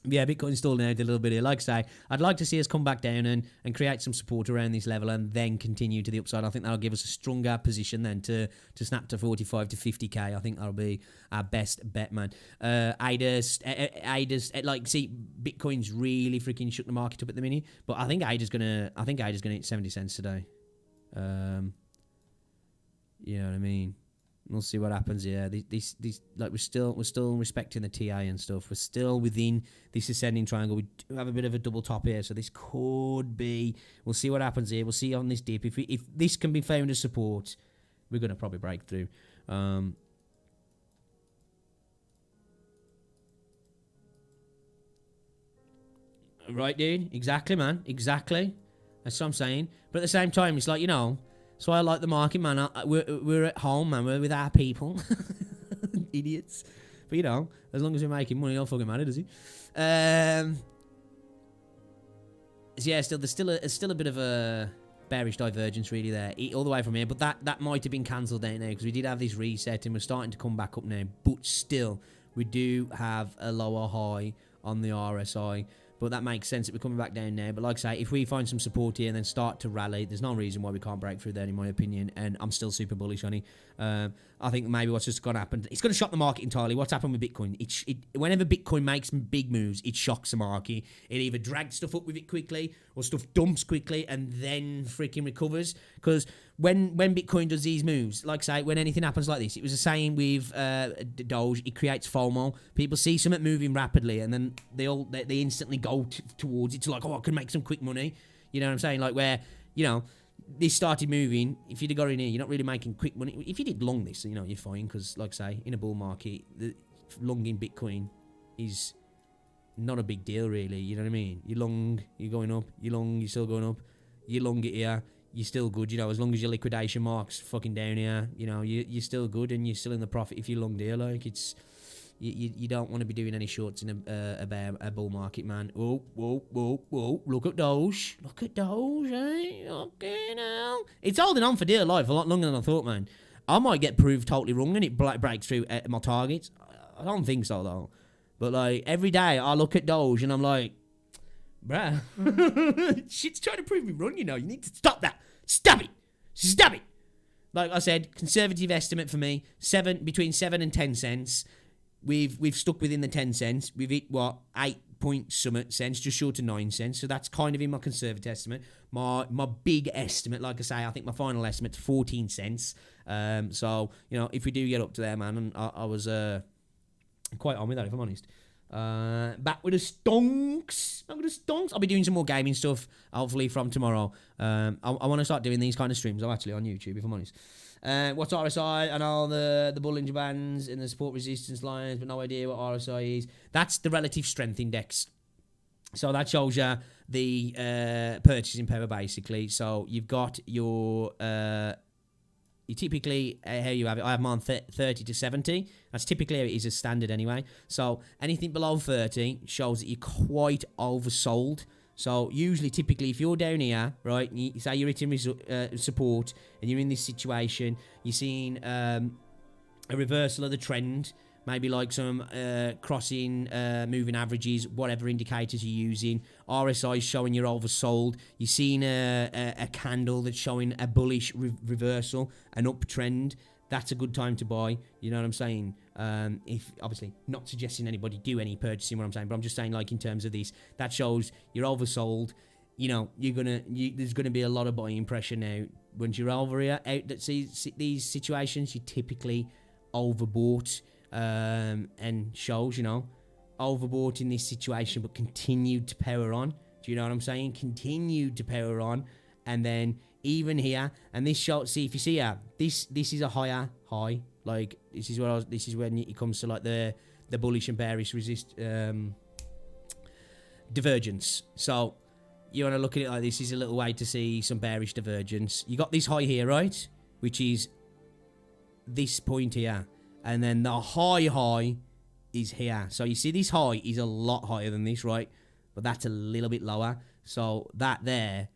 Yeah, Bitcoin's stalling out a little bit here. Like I say, I'd like to see us come back down and create some support around this level and then continue to the upside. I think that'll give us a stronger position then to snap to 45 to 50k. I think that'll be our best bet, man. ADA's, like, see, Bitcoin's really freaking shook the market up at the minute, but I think ADA's gonna hit 70 cents today. You know what I mean? We'll see what happens here. These like we're still respecting the TA and stuff. We're still within this ascending triangle. We do have a bit of a double top here, so this could be. We'll see what happens here. We'll see on this dip. If this can be found as support, we're gonna probably break through. Right, dude. Exactly, man. Exactly. That's what I'm saying. But at the same time, it's like, you know. So I like the market, man. We're at home, man. We're with our people. Idiots. But, you know, as long as we're making money, don't fucking matter, does it? So, yeah, there's still a bit of a bearish divergence, really, there. All the way from here. But that might have been cancelled out now because we did have this reset and we're starting to come back up now. But still, we do have a lower high on the RSI. But that makes sense that we're coming back down now. But like I say, if we find some support here and then start to rally, there's no reason why we can't break through there, in my opinion. And I'm still super bullish on it. I think maybe what's just going to happen, it's going to shock the market entirely. What's happened with Bitcoin? Whenever Bitcoin makes big moves, it shocks the market. It either drags stuff up with it quickly or stuff dumps quickly and then freaking recovers. Because when Bitcoin does these moves, like I say, when anything happens like this, it was the same with Doge. It creates FOMO. People see something moving rapidly and then they instantly go towards it to like, oh, I can make some quick money. You know what I'm saying? Like where, you know, this started moving. If you'd have got in here, you're not really making quick money. If you did long this, you know, you're fine. Because, like I say, in a bull market, longing Bitcoin is not a big deal, really. You know what I mean? You're long, you're going up. You're long, you're still going up. You long it here, you're still good. You know, as long as your liquidation mark's fucking down here, you know, you're still good and you're still in the profit if you long there. Like, it's... You don't want to be doing any shorts in a bull market, man. Whoa. Look at Doge. Look at Doge, eh? Okay, now. It's holding on for dear life a lot longer than I thought, man. I might get proved totally wrong and it breaks through my targets. I don't think so, though. But, like, every day I look at Doge and I'm like, bruh, shit's trying to prove me wrong, you know. You need to stop that. Stop it. Stop it. Like I said, conservative estimate for me, between 7 and 10 cents. We've stuck within the 10 cents. We've hit, 8 point something cents, just short of 9 cents. So that's kind of in my conservative estimate. My big estimate, like I say, I think my final estimate's 14 cents. So, you know, if we do get up to there, man, and I was quite on with that, if I'm honest. Back with the stonks. I'll be doing some more gaming stuff, hopefully, from tomorrow. I want to start doing these kind of streams. I'm actually on YouTube, if I'm honest. What's RSI? I know the Bollinger Bands and the support resistance lines, but no idea what RSI is. That's the relative strength index. So that shows you the purchasing power, basically. So you've got your... you typically, how you have it, I have mine 30 to 70. That's typically how it is as standard anyway. So anything below 30 shows that you're quite oversold. So usually, typically, if you're down here, right, you say you're hitting support and you're in this situation, you're seeing a reversal of the trend, maybe like some crossing, moving averages, whatever indicators you're using. RSI is showing you're oversold. You're seeing a candle that's showing a bullish reversal, an uptrend. That's a good time to buy. You know what I'm saying? If obviously not suggesting anybody do any purchasing, what I'm saying, but I'm just saying, like, in terms of this, that shows you're oversold. You know, there's gonna be a lot of buying pressure now. Once you're over here, out that these situations, you typically overbought, and shows, you know, overbought in this situation, but continued to power on. Do you know what I'm saying? Continued to power on, and then even here, and this shot, see if you see here, this is a higher high. Like, this is when it comes to like the bullish and bearish divergence. So you want to look at it like this is a little way to see some bearish divergence. You got this high here, right? Which is this point here, and then the high is here. So you see this high is a lot higher than this, right? But that's a little bit lower. So that there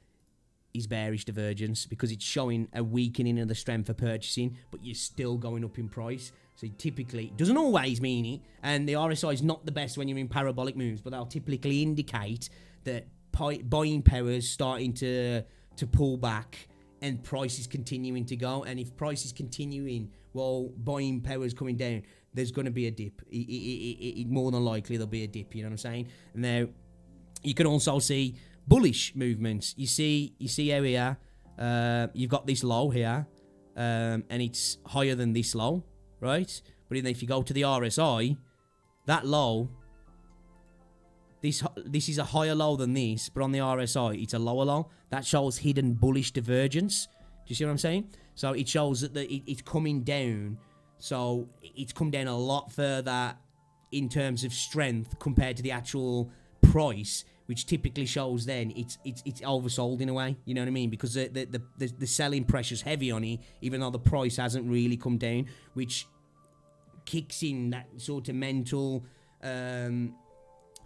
is bearish divergence because it's showing a weakening of the strength for purchasing, but you're still going up in price. So typically, it doesn't always mean it, and the RSI is not the best when you're in parabolic moves, but they'll typically indicate that buying power is starting to pull back and price is continuing to go. And if price is continuing while buying power is coming down, there's going to be a dip. More than likely, there'll be a dip, you know what I'm saying? Now, you can also see bullish movements. You see how here, you've got this low here, and it's higher than this low, right? But then if you go to the RSI, that low, this is a higher low than this, but on the RSI, it's a lower low. That shows hidden bullish divergence. Do you see what I'm saying? So it shows that it's coming down. So it's come down a lot further in terms of strength compared to the actual price, which typically shows then it's oversold in a way. You know what I mean? Because the selling pressure's heavy on it, even though the price hasn't really come down, which kicks in that sort of mental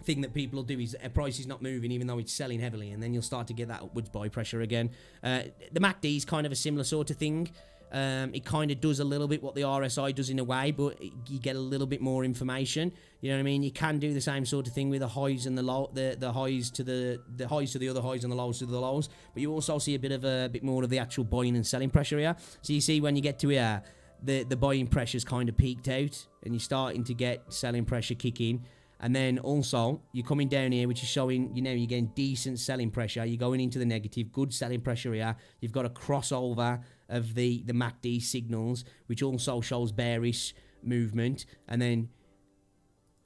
thing that people will do is a price is not moving even though it's selling heavily, and then you'll start to get that upwards buy pressure again. The MACD is kind of a similar sort of thing. It kind of does a little bit what the RSI does in a way, but you get a little bit more information. You know what I mean? You can do the same sort of thing with the highs and the low, the highs to the highs to the other highs and the lows to the lows. But you also see a bit more of the actual buying and selling pressure here. So you see when you get to here, the buying pressure's kind of peaked out, and you're starting to get selling pressure kick in. And then also, you're coming down here, which is showing, you're getting decent selling pressure. You're going into the negative, good selling pressure here. You've got a crossover of the MACD signals, which also shows bearish movement. And then,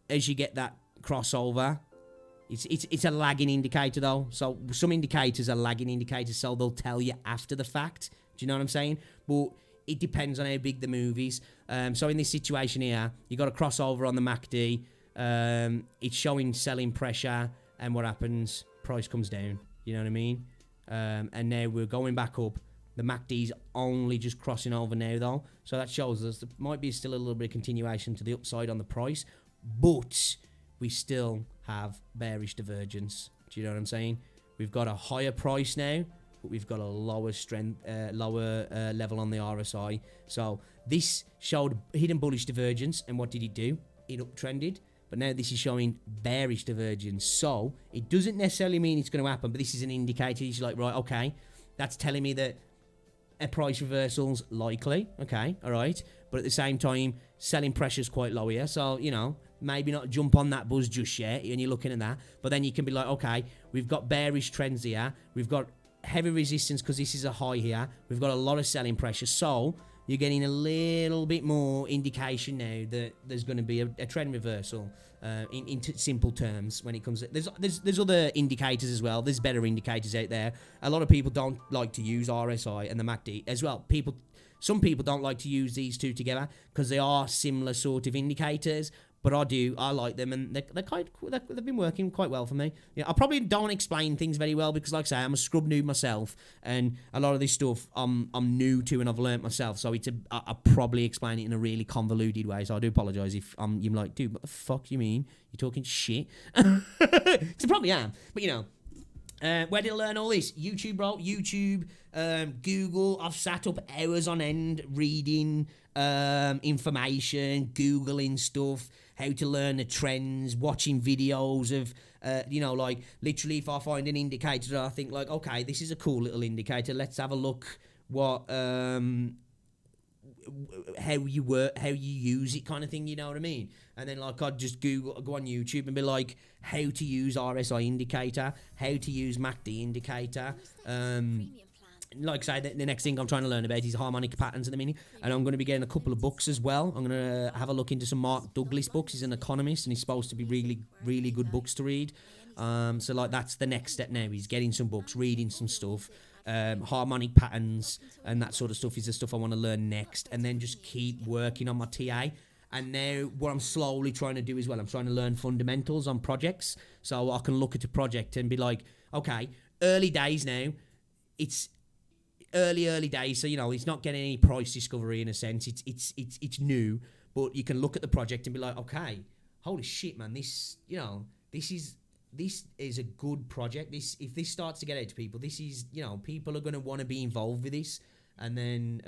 as you get that crossover, it's a lagging indicator, though. So, some indicators are lagging indicators, so they'll tell you after the fact. Do you know what I'm saying? But it depends on how big the move is. So, in this situation here, you've got a crossover on the MACD. It's showing selling pressure, and what happens? Price comes down. You know what I mean? And now we're going back up. The MACD's only just crossing over now, though. So that shows us there might be still a little bit of continuation to the upside on the price, but we still have bearish divergence. Do you know what I'm saying? We've got a higher price now, but we've got a lower strength, lower level on the RSI. So this showed hidden bullish divergence, and what did it do? It uptrended. But now this is showing bearish divergence. So it doesn't necessarily mean it's going to happen, but this is an indicator. You're like, right, okay, that's telling me that a price reversal's likely. Okay, all right. But at the same time, selling pressure's quite low here. So, maybe not jump on that buzz just yet, and you're looking at that. But then you can be like, okay, we've got bearish trends here. We've got heavy resistance because this is a high here. We've got a lot of selling pressure. So you're getting a little bit more indication now that there's going to be a trend reversal in simple terms when it comes to... There's other indicators as well. There's better indicators out there. A lot of people don't like to use RSI and the MACD as well. Some people don't like to use these two together because they are similar sort of indicators. But I do. I like them, and they've been working quite well for me. I probably don't explain things very well because, like I say, I'm a scrub noob myself, and a lot of this stuff I'm new to and I've learnt myself. So I probably explain it in a really convoluted way. So I do apologise if you're like, dude, what the fuck you mean? You're talking shit. So I probably am, but where did I learn all this? YouTube, bro. YouTube, Google. I've sat up hours on end reading information, Googling stuff, how to learn the trends, watching videos of, like literally if I find an indicator that I think like, okay, this is a cool little indicator, let's have a look what, how you use it kind of thing, you know what I mean? And then like I'd just go on YouTube and be like, how to use RSI indicator, how to use MACD indicator, like I say, the next thing I'm trying to learn about is harmonic patterns at the minute, and I'm going to be getting a couple of books as well. I'm going to have a look into some Mark Douglas books. He's an economist, and he's supposed to be really, really good books to read. So like that's the next step now. He's getting some books, reading some stuff. Harmonic patterns and that sort of stuff is the stuff I want to learn next, and then just keep working on my TA. And now what I'm slowly trying to do as well, I'm trying to learn fundamentals on projects, so I can look at a project and be like, okay, early days now, it's early days, so it's not getting any price discovery in a sense. It's new, but you can look at the project and be like, okay, holy shit, man, this is this is a good project. If this starts to get out to people, this is, people are going to want to be involved with this. And then,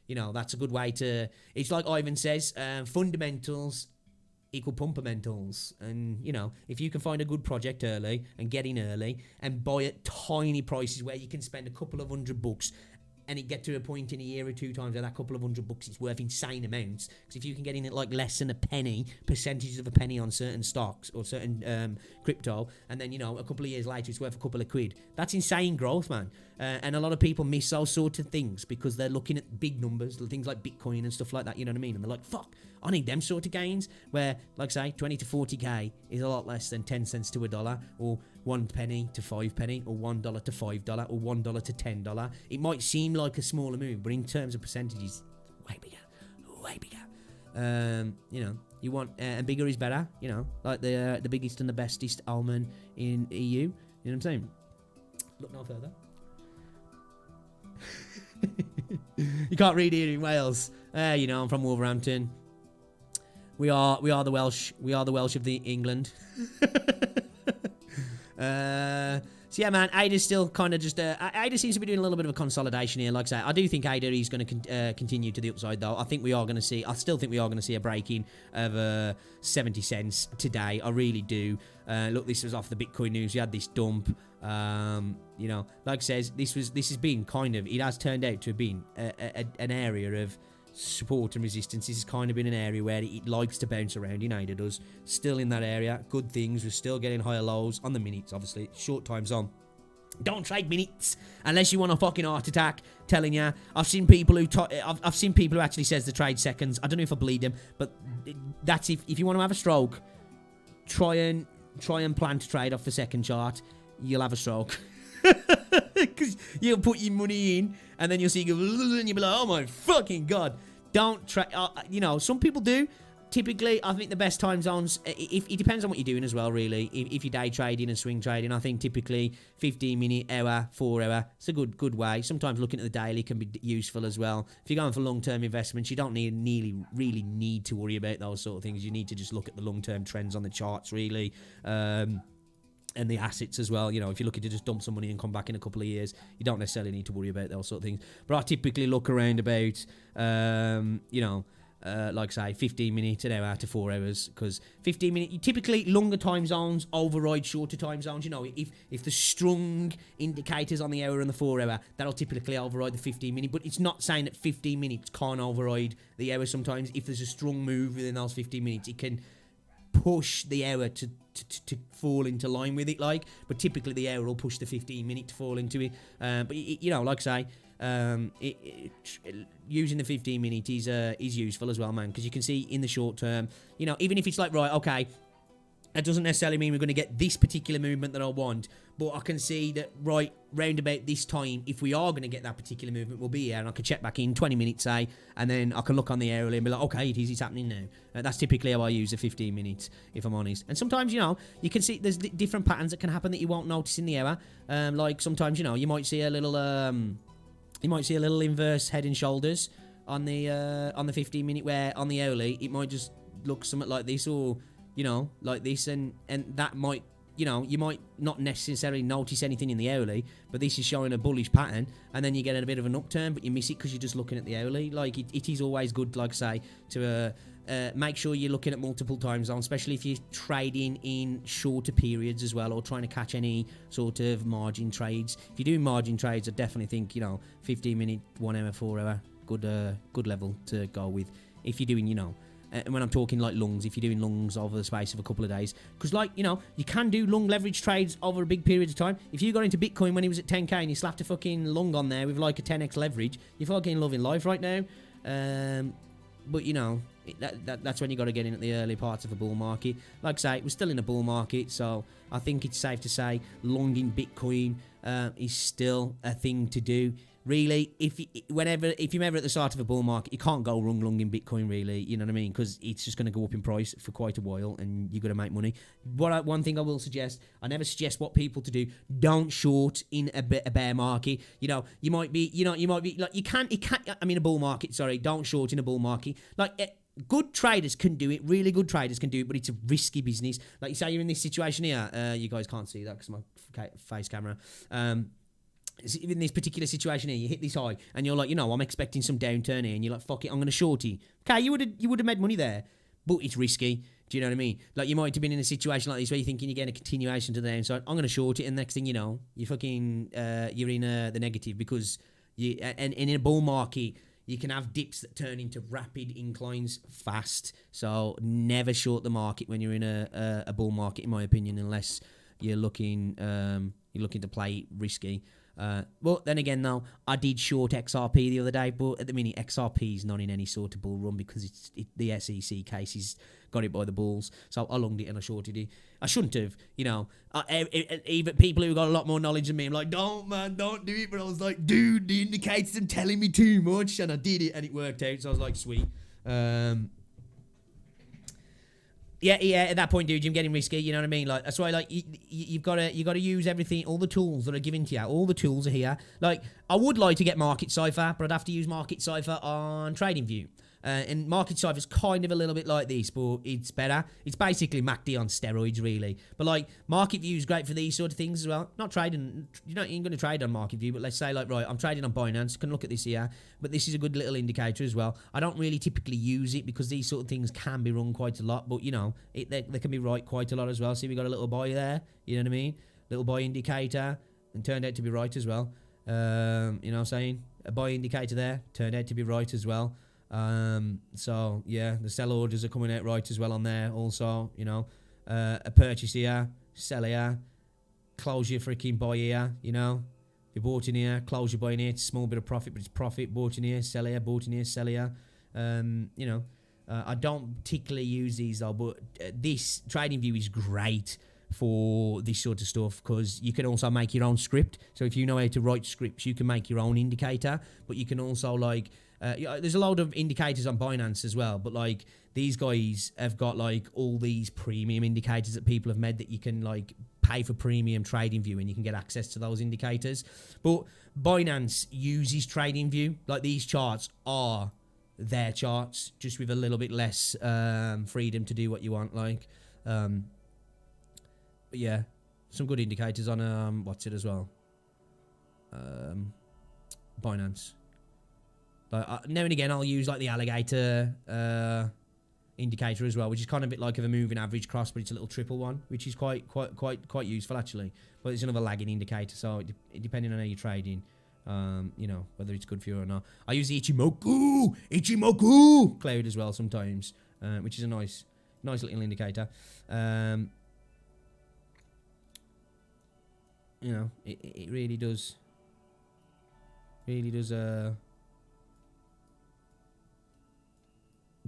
that's a good way to... It's like Ivan says, fundamentals equal pumpamentals. And, if you can find a good project early and get in early and buy at tiny prices where you can spend a couple of $100 and it get to a point in a year or 2 times where that couple of $100 is worth insane amounts. Because if you can get in at like less than a penny, percentages of a penny on certain stocks or certain crypto, and then, a couple of years later it's worth a couple of quid. That's insane growth, man. And a lot of people miss those sort of things because they're looking at big numbers, things like Bitcoin and stuff like that, you know what I mean? And they're like, fuck, I need them sort of gains, where, like say, 20 to 40k is a lot less than 10 cents to $1, or 1 penny to 5 penny, or $1 to $5, or $1 to $10. It might seem like a smaller move, but in terms of percentages, way bigger. You want, and bigger is better, like the biggest and the bestest almond in EU, you know what I'm saying? Look no further. You can't read here in Wales. I'm from Wolverhampton. We are the Welsh. We are the Welsh of the England. So yeah, man, Ada's still kind of just... Ada seems to be doing a little bit of a consolidation here. Like I say, I do think Ada is going to continue to the upside, though. I still think we are going to see a breaking of 70 cents today. I really do. Look, this was off the Bitcoin news. We had this dump. Like I says, this has been kind of... It has turned out to have been an area of support and resistance. This has kind of been an area where it likes to bounce around. It does. Still in that area. Good things. We're still getting higher lows on the minutes, obviously. Short times on. Don't trade minutes unless you want a fucking heart attack. Telling you, I've seen people who actually says to trade seconds. I don't know if I believe them, but that's if you want to have a stroke, try and plan to trade off the second chart. You'll have a stroke. Because you'll put your money in and then you'll see you go, and you'll be like, oh my fucking god. Don't try. Some people do. Typically, I think the best time zones, if it depends on what you're doing as well, really. If you're day trading and swing trading, I think typically 15-minute, hour, 4-hour, it's a good way. Sometimes looking at the daily can be useful as well. If you're going for long-term investments, you don't really need to worry about those sort of things. You need to just look at the long-term trends on the charts, really. And the assets as well. If you're looking to just dump some money and come back in a couple of years, you don't necessarily need to worry about those sort of things. But I typically look around about, like say 15 minutes, an hour to 4 hours, because 15 minutes, typically longer time zones override shorter time zones. If the strong indicators on the hour and the 4 hour, that'll typically override the 15 minute, but it's not saying that 15 minutes can't override the hour. Sometimes if there's a strong move within those 15 minutes, it can push the hour to fall into line with it, but typically the hour will push the 15 minute to fall into it. But like I say, using the 15 minute is useful as well, man, because you can see in the short term, even if it's like, right, okay, that doesn't necessarily mean we're going to get this particular movement that I want, but I can see that right round about this time, if we are going to get that particular movement, we'll be here, and I can check back in 20 minutes, say, and then I can look on the hourly and be like, okay, it's happening now. That's typically how I use the 15 minutes, if I'm honest. And sometimes, you can see there's different patterns that can happen that you won't notice in the hour. Like sometimes, you might see a little, inverse head and shoulders on the 15 minute, where on the hourly it might just look something like this, or like this, and that might, you might not necessarily notice anything in the hourly, but this is showing a bullish pattern, and then you get a bit of an upturn, but you miss it because you're just looking at the hourly. Like, it is always good, like I say, to make sure you're looking at multiple time zones, especially if you're trading in shorter periods as well, or trying to catch any sort of margin trades. If you're doing margin trades, I definitely think, 15 minute, 1 hour, 4 hour, good level to go with. If you're doing, and when I'm talking like lungs, if you're doing lungs over the space of a couple of days, because you can do long leverage trades over a big period of time. If you got into Bitcoin when he was at 10k and you slapped a fucking lung on there with like a 10x leverage, you're fucking loving life right now. But that's when you got to get in at the early parts of a bull market. Like I say, we're still in a bull market, so I think it's safe to say long in Bitcoin is still a thing to do. Really, if you're ever at the start of a bull market, you can't go wrong long in Bitcoin, really, you know what I mean? Because it's just going to go up in price for quite a while, and you've got to make money. One thing I will suggest, I never suggest what people to do, don't short in a bear market. You might be, like, a bull market, sorry, don't short in a bull market. Like, good traders can do it. Really good traders can do it, but it's a risky business. Like you say, you're in this situation here. You guys can't see that because my face camera. In this particular situation here, you hit this high, and you're like, I'm expecting some downturn here, and you're like, fuck it, I'm gonna short it. Okay, you would have made money there, but it's risky. Do you know what I mean? Like, you might have been in a situation like this where you're thinking you're getting a continuation to the downside. I'm gonna short it, and next thing you know, you fucking you're in the negative because and in a bull market. You can have dips that turn into rapid inclines fast. So never short the market when you're in a bull market, in my opinion, unless you're looking to play risky. But then again, though, I did short XRP the other day, but at the minute, XRP is not in any sort of bull run because the SEC cases got it by the balls. So I longed it and I shorted it. I shouldn't have, even people who got a lot more knowledge than me, I'm like, don't do it. But I was like, dude, the indicators are telling me too much, and I did it and it worked out. So I was like, sweet. Yeah. At that point, dude, you're getting risky. You know what I mean? Like, that's why, like, you've got to use everything, all the tools that are given to you. All the tools are here. Like, I would like to get Market Cipher, but I'd have to use Market Cipher on TradingView. And Market Cipher is kind of a little bit like this, but it's better. It's basically MACD on steroids, really. But like, Market View is great for these sort of things as well. Not trading, you're not even going to trade on Market View, but let's say, like, right, I'm trading on Binance. Can look at this here, but this is a good little indicator as well. I don't really typically use it because these sort of things can be wrong quite a lot, but they can be right quite a lot as well. See, we got a little buy there. You know what I mean? Little buy indicator, and turned out to be right as well. You know what I'm saying? A buy indicator there turned out to be right as well. So yeah, the sell orders are coming out right as well on there also, a purchase here, sell here, close your freaking buy here, if you bought in here, close your buy in here, it's a small bit of profit, but it's profit, bought in here, sell here, bought in here, sell here. I don't particularly use these though, but this TradingView is great for this sort of stuff because you can also make your own script. So if you know how to write scripts, you can make your own indicator, but you can also like there's a load of indicators on Binance as well, but like these guys have got like all these premium indicators that people have made that you can like pay for premium TradingView and you can get access to those indicators. But Binance uses TradingView. Like, these charts are their charts, just with a little bit less freedom to do what you want. Like, but yeah, some good indicators on what's it as well, Binance. Like, now and again, I'll use like the alligator indicator as well, which is kind of a bit like a moving average cross, but it's a little triple one, which is quite useful actually. But it's another lagging indicator, so depending on how you're trading, whether it's good for you or not. I use the Ichimoku cloud as well sometimes, which is a nice little indicator. It really does. It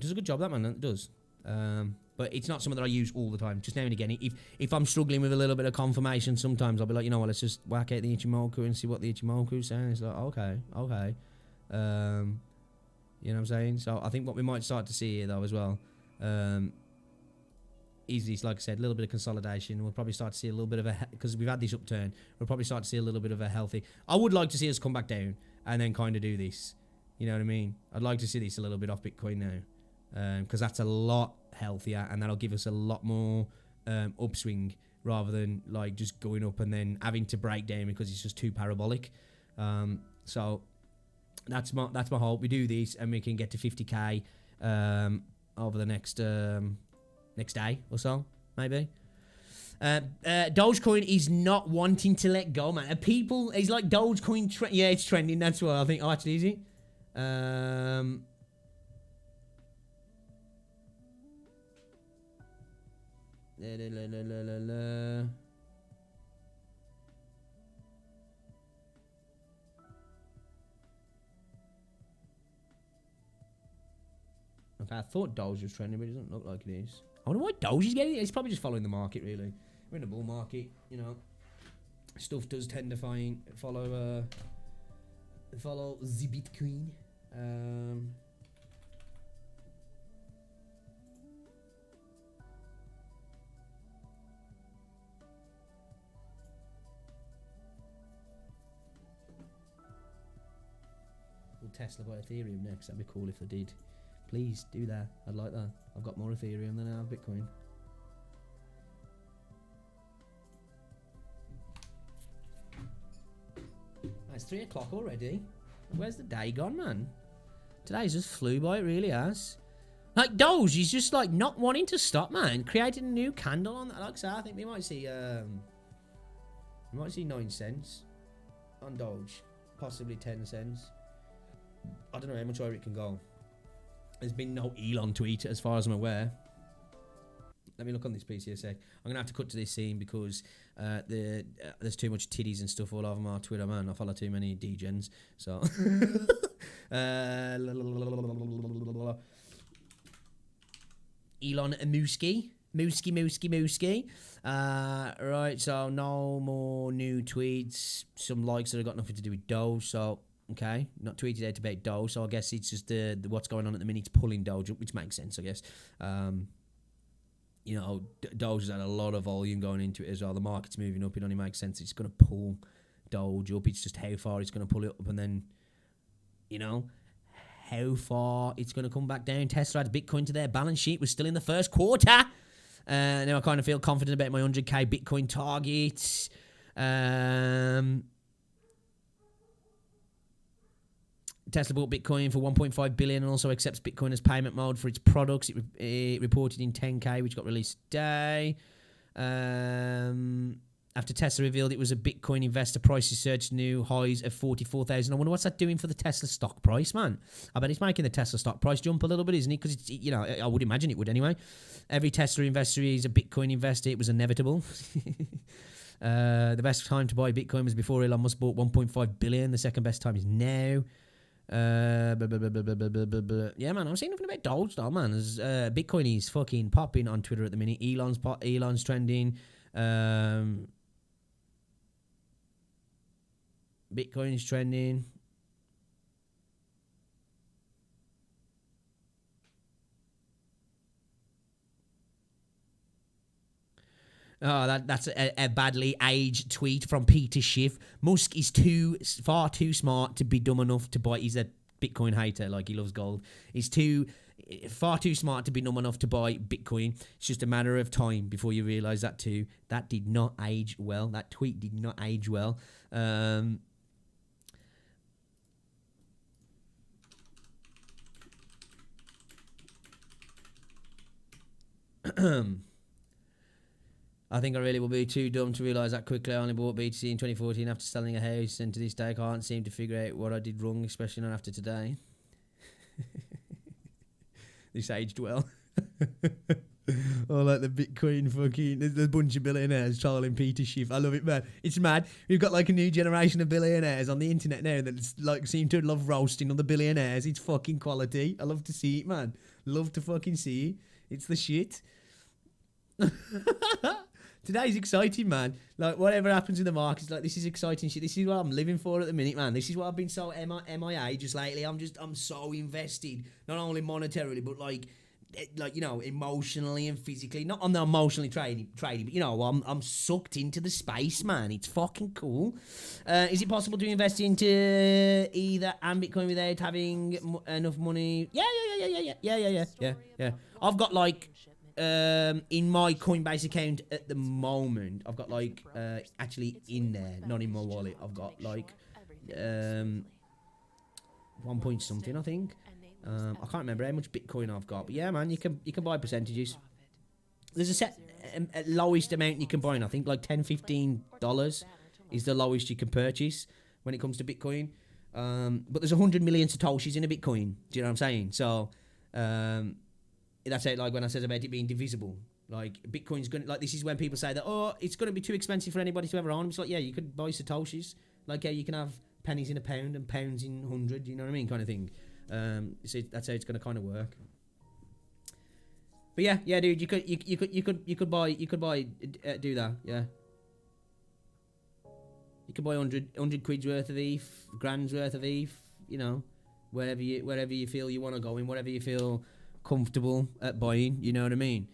does a good job, that man. It does. But it's not something that I use all the time. Just now and again, if I'm struggling with a little bit of confirmation, sometimes I'll be like, let's just whack out the Ichimoku and see what the Ichimoku's saying. It's like, okay. You know what I'm saying? So I think what we might start to see here, though, as well, is this, like I said, a little bit of consolidation. We'll probably start to see a little bit of because we've had this upturn, we'll probably start to see a little bit of a healthy. I would like to see us come back down and then kind of do this. You know what I mean? I'd like to see this a little bit off Bitcoin now. Because that's a lot healthier and that'll give us a lot more upswing rather than like just going up and then having to break down because it's just too parabolic. So that's my hope. We do this and we can get to 50k over the next day or so, maybe. Dogecoin is not wanting to let go, man. People, it's like Dogecoin. Yeah, it's trending. That's what I think. Oh, actually, is it? Okay, I thought Doge was trending, but it doesn't look like it is. I wonder why Doge is getting it. It's probably just following the market, really. We're in a bull market, Stuff does tend to follow the Bitcoin. Tesla by Ethereum next. That'd be cool if they did. Please do that. I'd like that. I've got more Ethereum than I have Bitcoin. It's 3 o'clock already. Where's the day gone, man? Today's just flew by, it really has. Like, Doge, he's just, like, not wanting to stop, man. Creating a new candle on that. Like I say, I think we might see 9 cents on Doge. Possibly 10 cents. I don't know how much higher it can go. There's been no Elon tweet, as far as I'm aware. Let me look on this PC a sec. I'm going to have to cut to this scene because there's too much titties and stuff all over my Twitter, man. I follow too many degens. So... Elon Mooski. Mooski. Right, so no more new tweets. Some likes that have got nothing to do with Doge. So, okay, not tweeted out about Doge. So I guess it's just the what's going on at the minute. It's pulling Doge up, which makes sense, I guess. You know, Doge has had a lot of volume going into it as well. The market's moving up. It only makes sense. It's going to pull Doge up. It's just how far it's going to pull it up, and then, you know, how far it's going to come back down. Tesla had Bitcoin to their balance sheet. We're still in the first quarter. Now I kind of feel confident about my 100k Bitcoin target. Tesla bought Bitcoin for 1.5 billion and also accepts Bitcoin as payment mode for its products. It reported in 10k, which got released today. After Tesla revealed it was a Bitcoin investor, prices surged new highs of 44,000. I wonder what's that doing for the Tesla stock price, man. I bet it's making the Tesla stock price jump a little bit, isn't it? Because, you know, I would imagine it would anyway. Every Tesla investor is a Bitcoin investor. It was inevitable. The best time to buy Bitcoin was before Elon Musk bought 1.5 billion. The second best time is now. Yeah, man, I'm saying nothing about Doge, though, man. Bitcoin is fucking popping on Twitter at the minute. Elon's trending. Bitcoin is trending. Oh, that's a badly aged tweet from Peter Schiff. Musk is far too smart to be dumb enough to buy. He's a Bitcoin hater, like he loves gold. He's far too smart to be dumb enough to buy Bitcoin. It's just a matter of time before you realise that too. That did not age well. That tweet did not age well. I think I really will be too dumb to realise that quickly. I only bought BTC in 2014 after selling a house, and to this day I can't seem to figure out what I did wrong, especially not after today. This aged well. Oh, like the Bitcoin fucking... There's a bunch of billionaires trolling Peter Schiff. I love it, man. It's mad. We've got like a new generation of billionaires on the internet now that like seem to love roasting other billionaires. It's fucking quality. I love to see it, man. Love to fucking see it. It's the shit. Today's exciting, man. Like, whatever happens in the markets, like, this is exciting shit. This is what I'm living for at the minute, man. This is what I've been so MIA just lately. I'm so invested, not only monetarily, but like, you know, emotionally and physically. Not I'm not emotionally trading, but you know, I'm sucked into the space, man. It's fucking cool. Is it possible to invest into either and Bitcoin without having enough money? Yeah. I've got like. In my Coinbase account at the moment, I've got like actually in there, not in my wallet. I've got like 1 point something, I think. I can't remember how much Bitcoin I've got, but yeah, man, you can buy percentages. There's a set lowest amount you can buy, and I think like $10-15 is the lowest you can purchase when it comes to Bitcoin. But there's 100 million satoshis in a Bitcoin. Do you know what I'm saying? So. That's it, like when I said about it being divisible. Like, Bitcoin's going to... Like, this is when people say that, oh, it's going to be too expensive for anybody to ever own. It's like, yeah, you could buy satoshis. Like, yeah, you can have pennies in a pound and pounds in 100, you know what I mean? Kind of thing. So that's how it's going to kind of work. But yeah, dude, you could buy, do that, yeah. You could buy 100 quid's worth of ETH, grand's worth of ETH, you know, wherever you feel you want to go in, whatever you feel comfortable at buying, you know what I mean?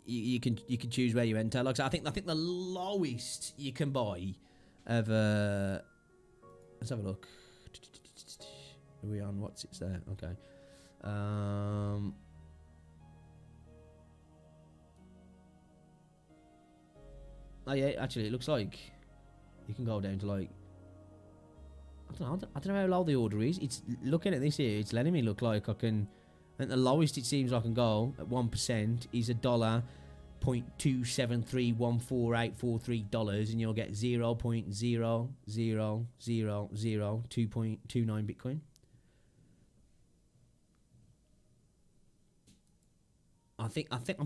You can choose where you enter. Like, so I think the lowest you can buy of let's have a look. Are we on? What's it there? Okay. Oh yeah, actually, it looks like you can go down to like I don't know how low the order is. It's looking at this here. It's letting me look like I can. And the lowest it seems I can go at 1% is $1.27314843, and you'll get 0.00002.29 Bitcoin. I'm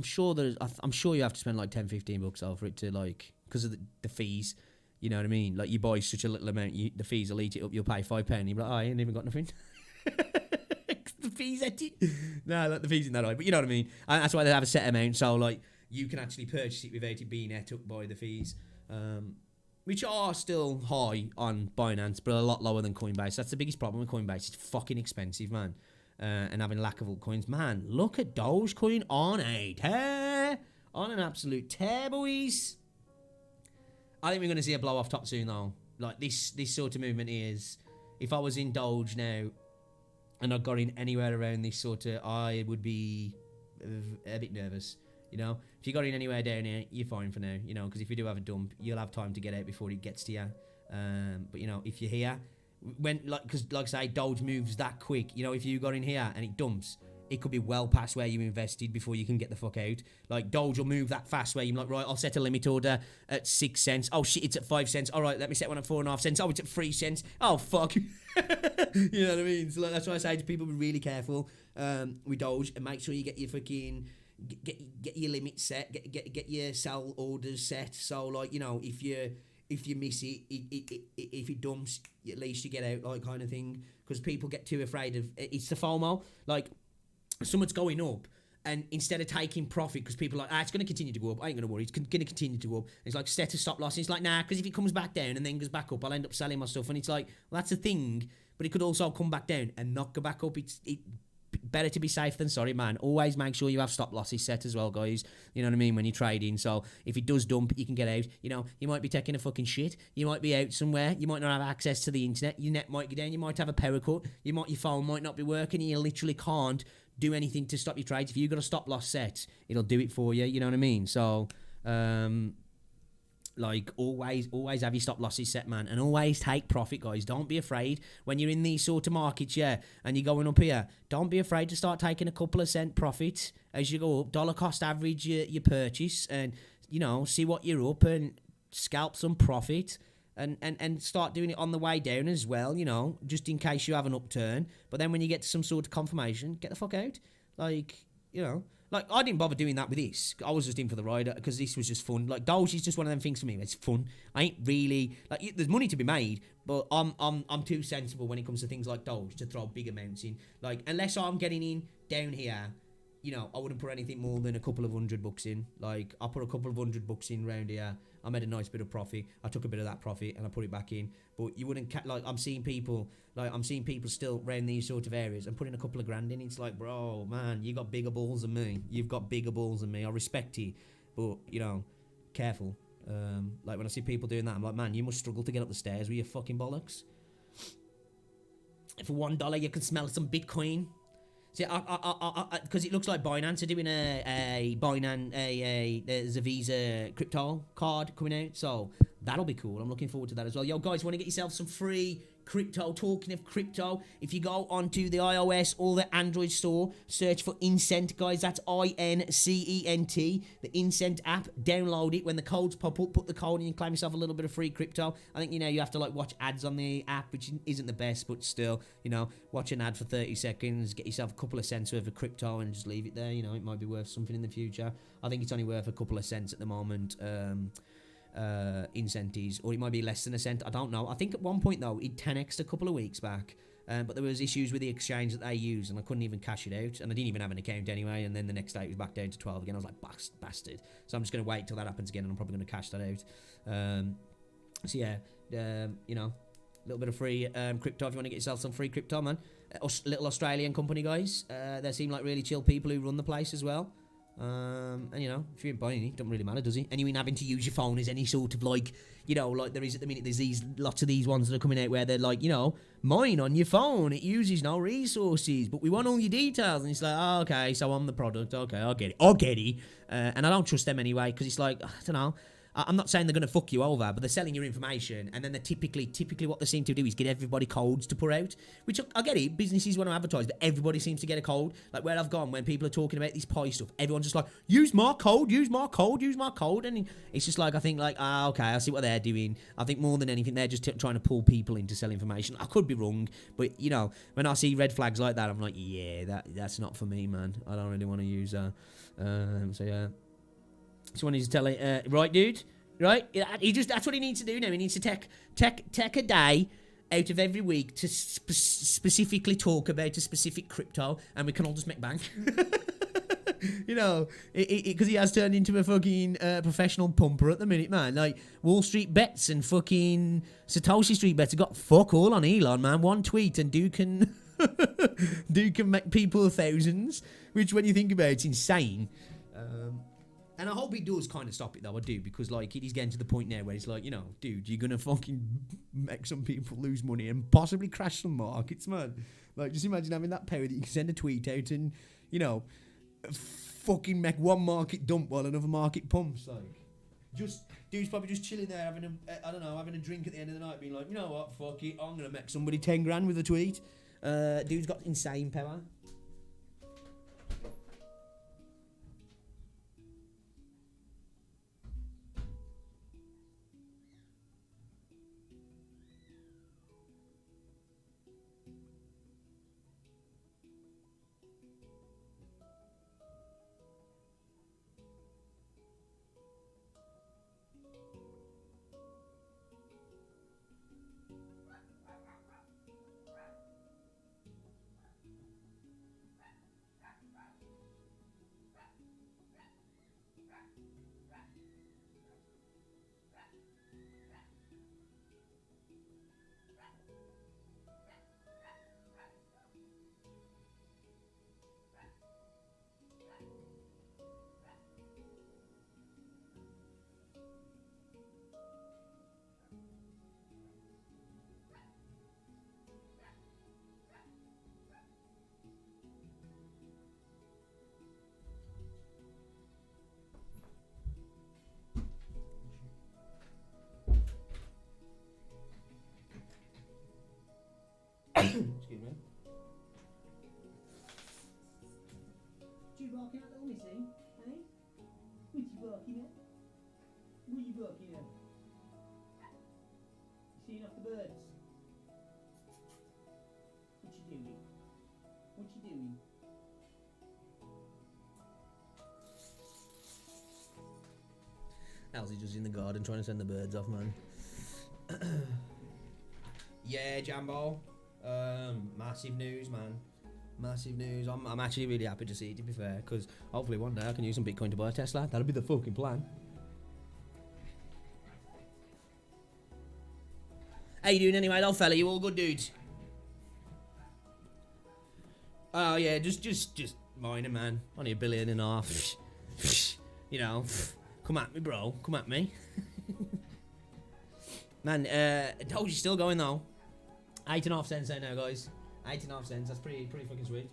sure I'm sure you have to spend like 10-15 bucks for it to like, because of the fees. You know what I mean? Like you buy such a little amount, the fees will eat it up. You'll pay £5. You'll be like, oh, I ain't even got nothing. The fees at it. No, like the fees in that high, but you know what I mean. And that's why they have a set amount, so like you can actually purchase it without it being ate up by the fees, which are still high on Binance, but a lot lower than Coinbase. That's the biggest problem with Coinbase. It's fucking expensive, man. And having lack of altcoins, man. Look at Dogecoin on a tear, on an absolute tear, boys. I think we're going to see a blow off top soon, though. Like this sort of movement is. If I was in Doge now, and I got in anywhere around this sort of, I would be a bit nervous. You know, if you got in anywhere down here, you're fine for now. You know, because if you do have a dump, you'll have time to get out before it gets to you. But you know, if you're here, because like I say, Doge moves that quick. You know, if you got in here and it dumps, it could be well past where you invested before you can get the fuck out. Like Doge will move that fast where you're like, right, I'll set a limit order at 6 cents. Oh shit, it's at 5 cents. All right, let me set one at 4.5 cents. Oh, it's at 3 cents. Oh fuck. You know what I mean? So like, that's why I say to people, be really careful with Doge and make sure you get your fucking get your limit set, get your sell orders set. So like, you know, if you miss it, if it dumps, at least you get out, like kind of thing. Because people get too afraid of it's the FOMO. Like someone's going up, and instead of taking profit, because people are like, it's going to continue to go up, I ain't going to worry, it's going to continue to go up. And it's like, set a stop loss. And it's like, nah, because if it comes back down and then goes back up, I'll end up selling my stuff. And it's like, well, that's a thing, but it could also come back down and not go back up. It's better to be safe than sorry, man. Always make sure you have stop losses set as well, guys. You know what I mean? When you're trading. So if it does dump, you can get out. You know, you might be taking a fucking shit. You might be out somewhere. You might not have access to the internet. Your net might go down. You might have a power cut. Your phone might not be working. And you literally can't do anything to stop your trades. If you've got a stop loss set, it'll do it for you. You know what I mean? So, like always have your stop losses set, man, and always take profit, guys. Don't be afraid when you're in these sort of markets, yeah, and you're going up here. Don't be afraid to start taking a couple of cent profit as you go up. Dollar cost average your purchase, and you know, see what you're up and scalp some profit. And start doing it on the way down as well, you know, just in case you have an upturn. But then when you get to some sort of confirmation, get the fuck out. Like, you know, like I didn't bother doing that with this. I was just in for the ride because this was just fun. Like Doge is just one of them things for me. It's fun. I ain't really like. There's money to be made, but I'm too sensible when it comes to things like Doge to throw big amounts in. Like unless I'm getting in down here, you know, I wouldn't put anything more than a couple of $100 in. Like I put a couple of $100 in round here. I made a nice bit of profit. I took a bit of that profit and I put it back in. But you wouldn't like I'm seeing people still around these sort of areas and putting a couple of grand in. It's like, bro, man, you got bigger balls than me. You've got bigger balls than me. I respect you, but you know, careful. Like when I see people doing that, I'm like, man, you must struggle to get up the stairs with your fucking bollocks. For $1, you can smell some Bitcoin. See, because it looks like Binance are doing there's a Visa crypto card coming out, so that'll be cool. I'm looking forward to that as well. Yo, guys, want to get yourself some free crypto? Talking of crypto, if you go onto the iOS or the Android store, search for Incent, guys. That's INCENT, the Incent app. Download it. When the codes pop up, put the code in and claim yourself a little bit of free crypto. I think, you know, you have to like watch ads on the app, which isn't the best, but still, you know, watch an ad for 30 seconds, get yourself a couple of cents worth of crypto and just leave it there. You know, it might be worth something in the future. I think it's only worth a couple of cents at the moment. Incentives, or it might be less than a cent. I don't know. I think at one point though it 10x'd a couple of weeks back, but there was issues with the exchange that they use, and I couldn't even cash it out, and I didn't even have an account anyway. And then the next day it was back down to 12 again. I was like, bastard. So I'm just gonna wait till that happens again, and I'm probably gonna cash that out. So yeah, you know, a little bit of free crypto if you want to get yourself some free crypto, man. Little Australian company, guys. They seem like really chill people who run the place as well. And you know, if you ain't buying any, it doesn't really matter, does it? And you ain't having to use your phone as any sort of like, you know, like there is at the minute. There's these lots of these ones that are coming out where they're like, you know, mine on your phone, it uses no resources, but we want all your details. And it's like, oh, okay, so I'm the product. Okay, I'll get it. And I don't trust them anyway because it's like, I don't know. I'm not saying they're going to fuck you over, but they're selling your information, and then they're typically what they seem to do is get everybody codes to put out, which I get it, businesses want to advertise, but everybody seems to get a code. Like where I've gone, when people are talking about this pie stuff, everyone's just like, use my code, and it's just like, I think like, okay, I see what they're doing. I think more than anything, they're just trying to pull people in to sell information. I could be wrong, but you know, when I see red flags like that, I'm like, yeah, that's not for me, man. I don't really want to use that. So yeah. Someone needs to tell it, right, dude? Right? That's what he needs to do now. He needs to take a day out of every week to specifically talk about a specific crypto, and we can all just make bank. You know, because he has turned into a fucking professional pumper at the minute, man. Like, Wall Street bets and fucking Satoshi Street bets have got fuck all on Elon, man. One tweet and dude can make people thousands, which when you think about it, it's insane. And I hope he does kind of stop it, though. I do, because, like, he's getting to the point now where he's like, you know, dude, you're going to fucking make some people lose money and possibly crash some markets, man. Like, just imagine having that power that you can send a tweet out and, you know, fucking make one market dump while another market pumps. Like, dude's probably just chilling there having a drink at the end of the night, being like, you know what, fuck it, I'm going to make somebody 10 grand with a tweet. Dude's got insane power. Excuse me. You barking at the missing, eh? What you barking at? What you barking at? You seeing off the birds? What you doing? What you doing? How's he just in the garden trying to send the birds off, man? Yeah, Jambo. Massive news, man. Massive news. I'm actually really happy to see it, to be fair, because hopefully one day I can use some Bitcoin to buy a Tesla. That'll be the fucking plan. How you doing anyway, old fella? You all good, dudes? Oh yeah, just minor, man. Only $1.5 billion. You know, come at me, bro. Come at me. Man, Doge's still going though. 8.5 cents there now, guys. 8.5 cents. That's pretty fucking sweet.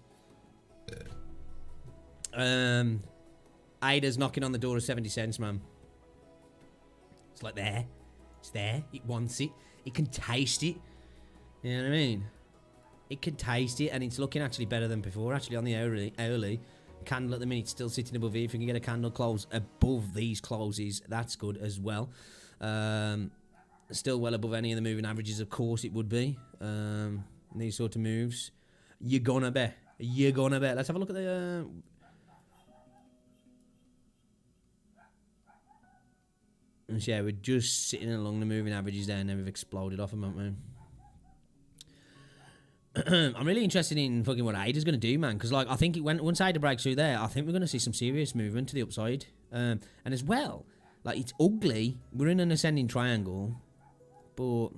Ada's knocking on the door of 70 cents, man. It's like there. It's there. It wants it. It can taste it. You know what I mean? It can taste it, and it's looking actually better than before. Actually, on the early candle at the minute, still sitting above here. If you can get a candle close above these closes, that's good as well. Still well above any of the moving averages, of course it would be. These sort of moves. You're gonna bet. Let's have a look at the... And yeah, we're just sitting along the moving averages there, and then we've exploded off them, haven't we? I'm really interested in fucking what Ada's going to do, man. Because, like, I think once Ada breaks through there, I think we're going to see some serious movement to the upside. And as well, like, it's ugly. We're in an ascending triangle. But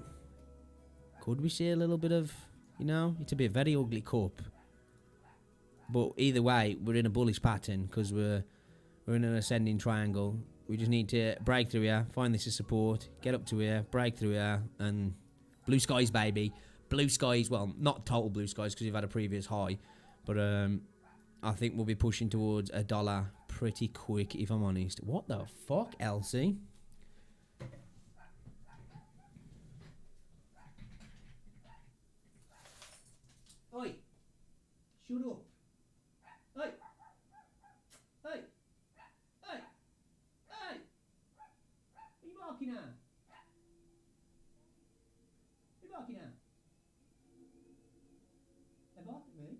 could we see a little bit of, you know, it'd be a very ugly cup. But either way, we're in a bullish pattern because we're We're in an ascending triangle. We just need to break through here, find this as support, get up to here, break through here, and blue skies, baby. Blue skies. Well, not total blue skies because we've had a previous high, but I think we'll be pushing towards $1 pretty quick, if I'm honest. What the fuck, Elsie? Oi! Shut up! Oi! Hey! Hey! Hey! Are you barking at? Are you barking at? They barked at me.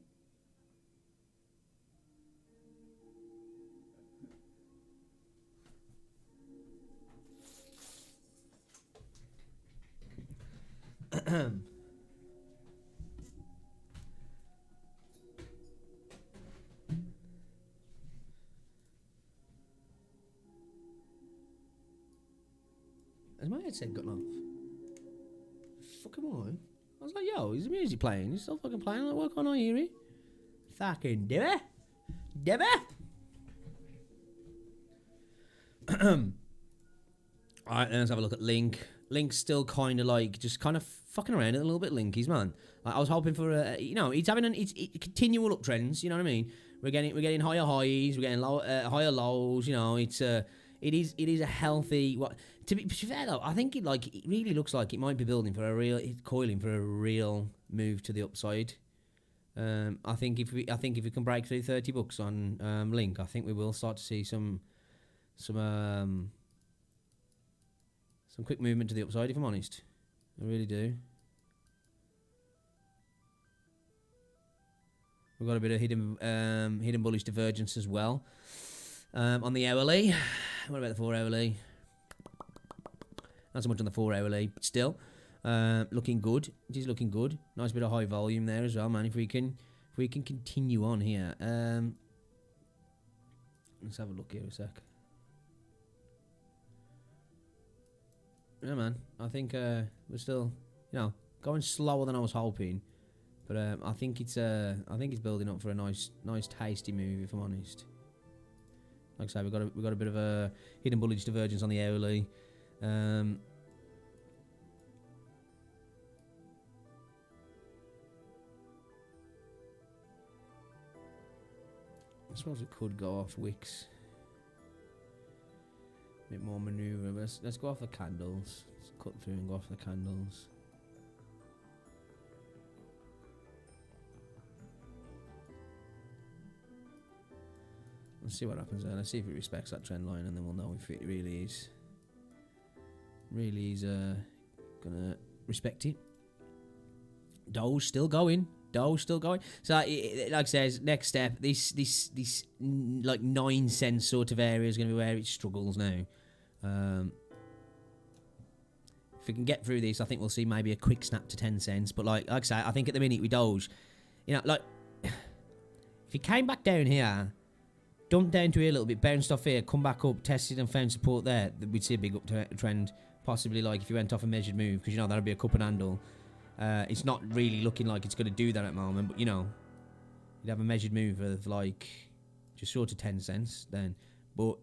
Has my headset gotten off? Fuck am I? I was like, yo, is the music playing? He's still fucking playing. I'm like, what can't I hear it? Fucking do it. Do it. Alright, let's have a look at Link. Link's still kind of like, just kind of fucking around a little bit Linkies, man. Like, I was hoping for a, you know, it's having it's continual uptrends, you know what I mean? We're getting higher highs, we're getting higher lows, you know, it is a healthy, to be fair though, I think it really looks like it might be building for a real, it's coiling for a real move to the upside. I think if we can break through $30 on Link, I think we will start to see some quick movement to the upside, if I'm honest. I really do. We've got a bit of hidden bullish divergence as well. On the hourly. What about the 4 hourly? Not so much on the 4 hourly, but still. Looking good. It is looking good. Nice bit of high volume there as well, man. If we can continue on here. Let's have a look here a sec. Yeah, man. I think we're still, you know, going slower than I was hoping, but I think it's building up for a nice tasty move, if I'm honest. Like I say, we've got a bit of a hidden bullish divergence on the hourly. I suppose it could go off wicks. A bit more maneuver. Let's go off the candles. Let's cut through and go off the candles. Let's see what happens there. Let's see if it respects that trend line, and then we'll know if it really is gonna respect it. Doge still going. So, like I says, next step, this like 9 cent sort of area is going to be where it struggles now. If we can get through this, I think we'll see maybe a quick snap to 10 cents. But like I say, I think at the minute with Doge, you know, like if he came back down here, dumped down to here a little bit, bounced off here, come back up, tested and found support there, we'd see a big uptrend. Possibly like if you went off a measured move, because you know that'll be a cup and handle. It's not really looking like it's going to do that at the moment, but you know, you'd have a measured move of like just short of 10 cents then. But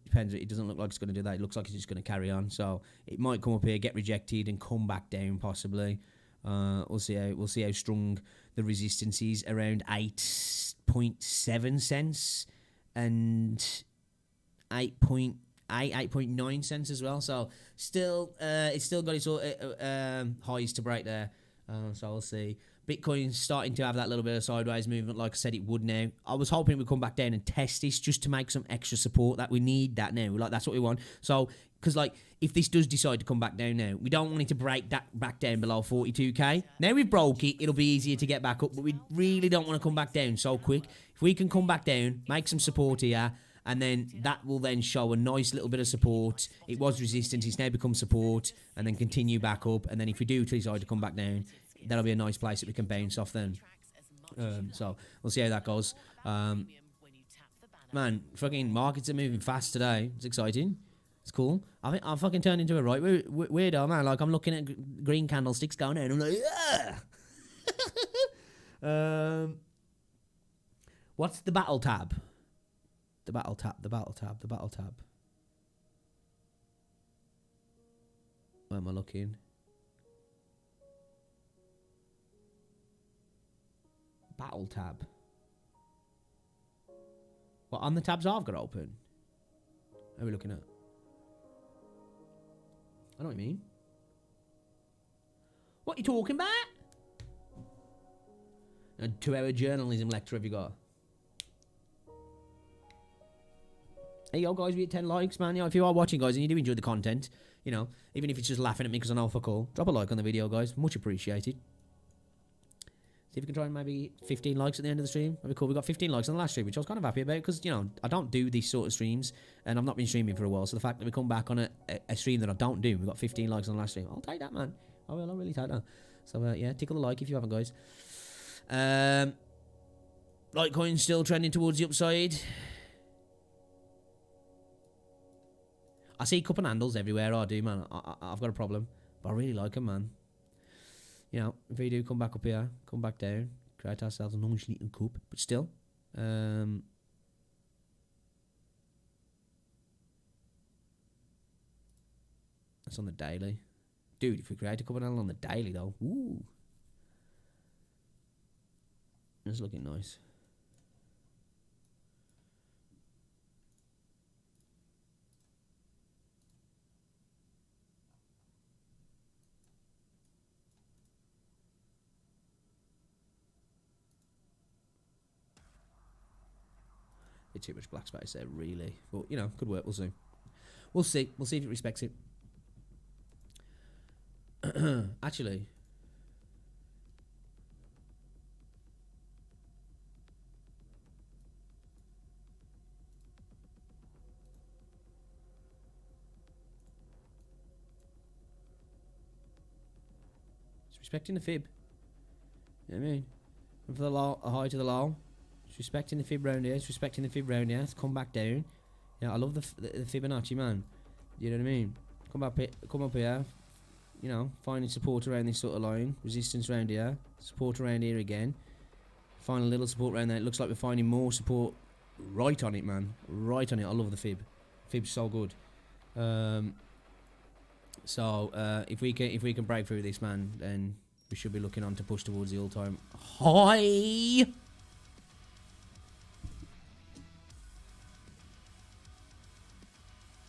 depends. It doesn't look like it's going to do that. It looks like it's just going to carry on. So it might come up here, get rejected, and come back down possibly. We'll see how strong the resistance is around 8.7 cents and 8.9 cents as well. So still, it's still got its highs to break there. So we'll see. Bitcoin's starting to have that little bit of sideways movement, like I said it would now. I was hoping it would come back down and test this just to make some extra support. That we need that now. Like that's what we want. So because like if this does decide to come back down now, we don't want it to break that back down below 42k. Now we've broke it, it'll be easier to get back up, but we really don't want to come back down so quick. If we can come back down, make some support here, and then that will then show a nice little bit of support. It was resistance, it's now become support, and then continue back up. And then if we do decide to come back down, that'll be a nice place that we can bounce off then. So we'll see how that goes. Man, fucking markets are moving fast today. It's exciting. It's cool. I think I've fucking turned into a right weirdo, man. Like I'm looking at green candlesticks going out and I'm like, yeah. What's the battle tab? The battle tab. The battle tab. The battle tab. Where am I looking? Battle tab. What, on the tabs I've got open? What are we looking at? I know what you mean. What are you talking about? A 2-hour journalism lecture have you got? Hey, yo, guys, we hit 10 likes, man. You know, if you are watching, guys, and you do enjoy the content, you know, even if it's just laughing at me because I know fuck all, drop a like on the video, guys. Much appreciated. See if we can try and maybe 15 likes at the end of the stream. That'd be cool. We got 15 likes on the last stream, which I was kind of happy about because, you know, I don't do these sort of streams and I've not been streaming for a while. So the fact that we come back on a stream that I don't do, we got 15 likes on the last stream. I'll take that, man. I will. I'll really take that. So, yeah, tickle the like if you haven't, guys. Litecoin still trending towards the upside. I see cup and handles everywhere. I do, man. I've got a problem. But I really like them, man. You know, if we do come back up here, come back down, create ourselves a nice little cup, but still, that's on the daily. Dude, if we create a cup and handle on the daily, though, ooh. It's looking nice. Bit too much black space there, really. But, you know, could work. We'll see. We'll see. We'll see if it respects it. Actually. It's respecting the fib. You know what I mean? And for the low, a high to the low. It's respecting the fib round here. It's respecting the fib round here. It's come back down. Yeah, I love the Fibonacci, man. You know what I mean? Come up here. You know, finding support around this sort of line. Resistance around here. Support around here again. Find a little support around there. It looks like we're finding more support right on it, man. Right on it. I love the fib. Fib's so good. If we can break through this, man, then we should be looking on to push towards the all-time high.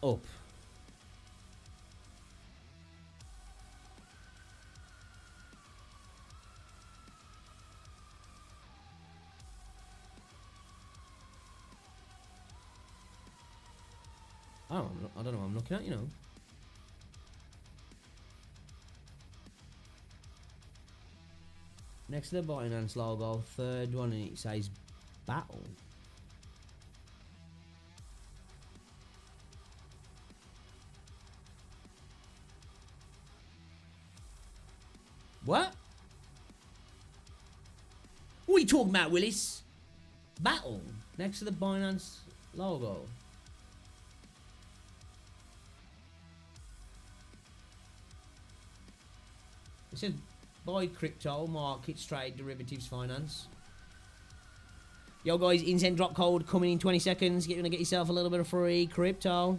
Up. Oh, I don't know what I'm looking at, you know. Next to the Binance logo, third one, and it says battle. What? What are you talking about, Willis? Battle. Next to the Binance logo. It says buy crypto, markets, trade, derivatives, finance. Yo guys, instant drop code coming in 20 seconds. You're gonna get yourself a little bit of free crypto.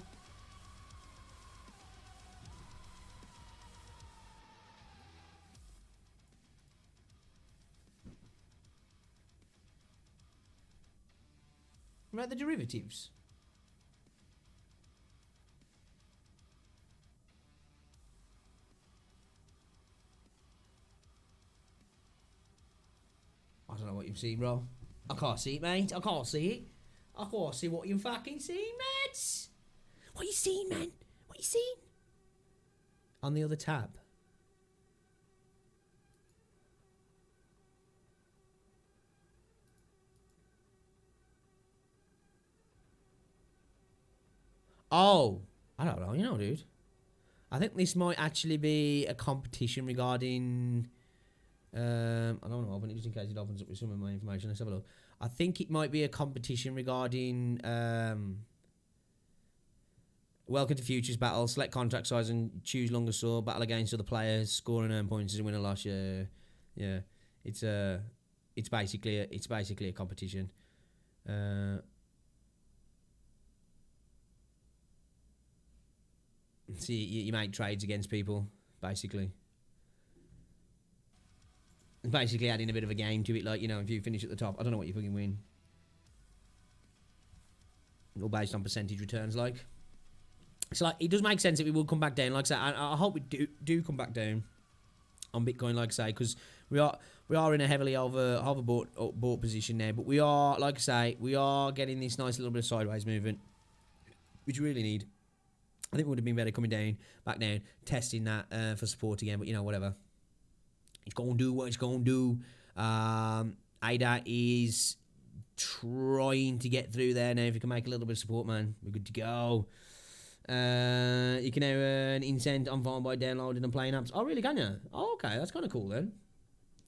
About the derivatives. I don't know what you've seen, bro. I can't see it, mate. I can't see it. I can't see what you fucking seen, mate. What you seen, man? What you seen? On the other tab. Oh, I don't know, you know, dude. I think this might actually be a competition regarding... I don't want to open it just in case it opens up with some of my information. Let's have a look. I think it might be a competition regarding... welcome to Futures Battle. Select contract size and choose longer saw. Battle against other players. Score and earn points as a win or loss. Yeah. It's basically a competition. So you make trades against people, basically. Basically adding a bit of a game to it, like, you know, if you finish at the top, I don't know what you fucking win. All based on percentage returns, like. It's like, it does make sense that we will come back down, like I say. I hope we do come back down on Bitcoin, like I say, because we are in a heavily overbought position now, but we are, like I say, we are getting this nice little bit of sideways movement, which we really need. I think it would have been better coming down, back down, testing that for support again, but, you know, whatever. It's going to do what it's going to do. ADA is trying to get through there now. If you can make a little bit of support, man, we're good to go. You can now earn incent on phone by downloading and playing apps. Oh, really, can you? Oh, okay, that's kind of cool then.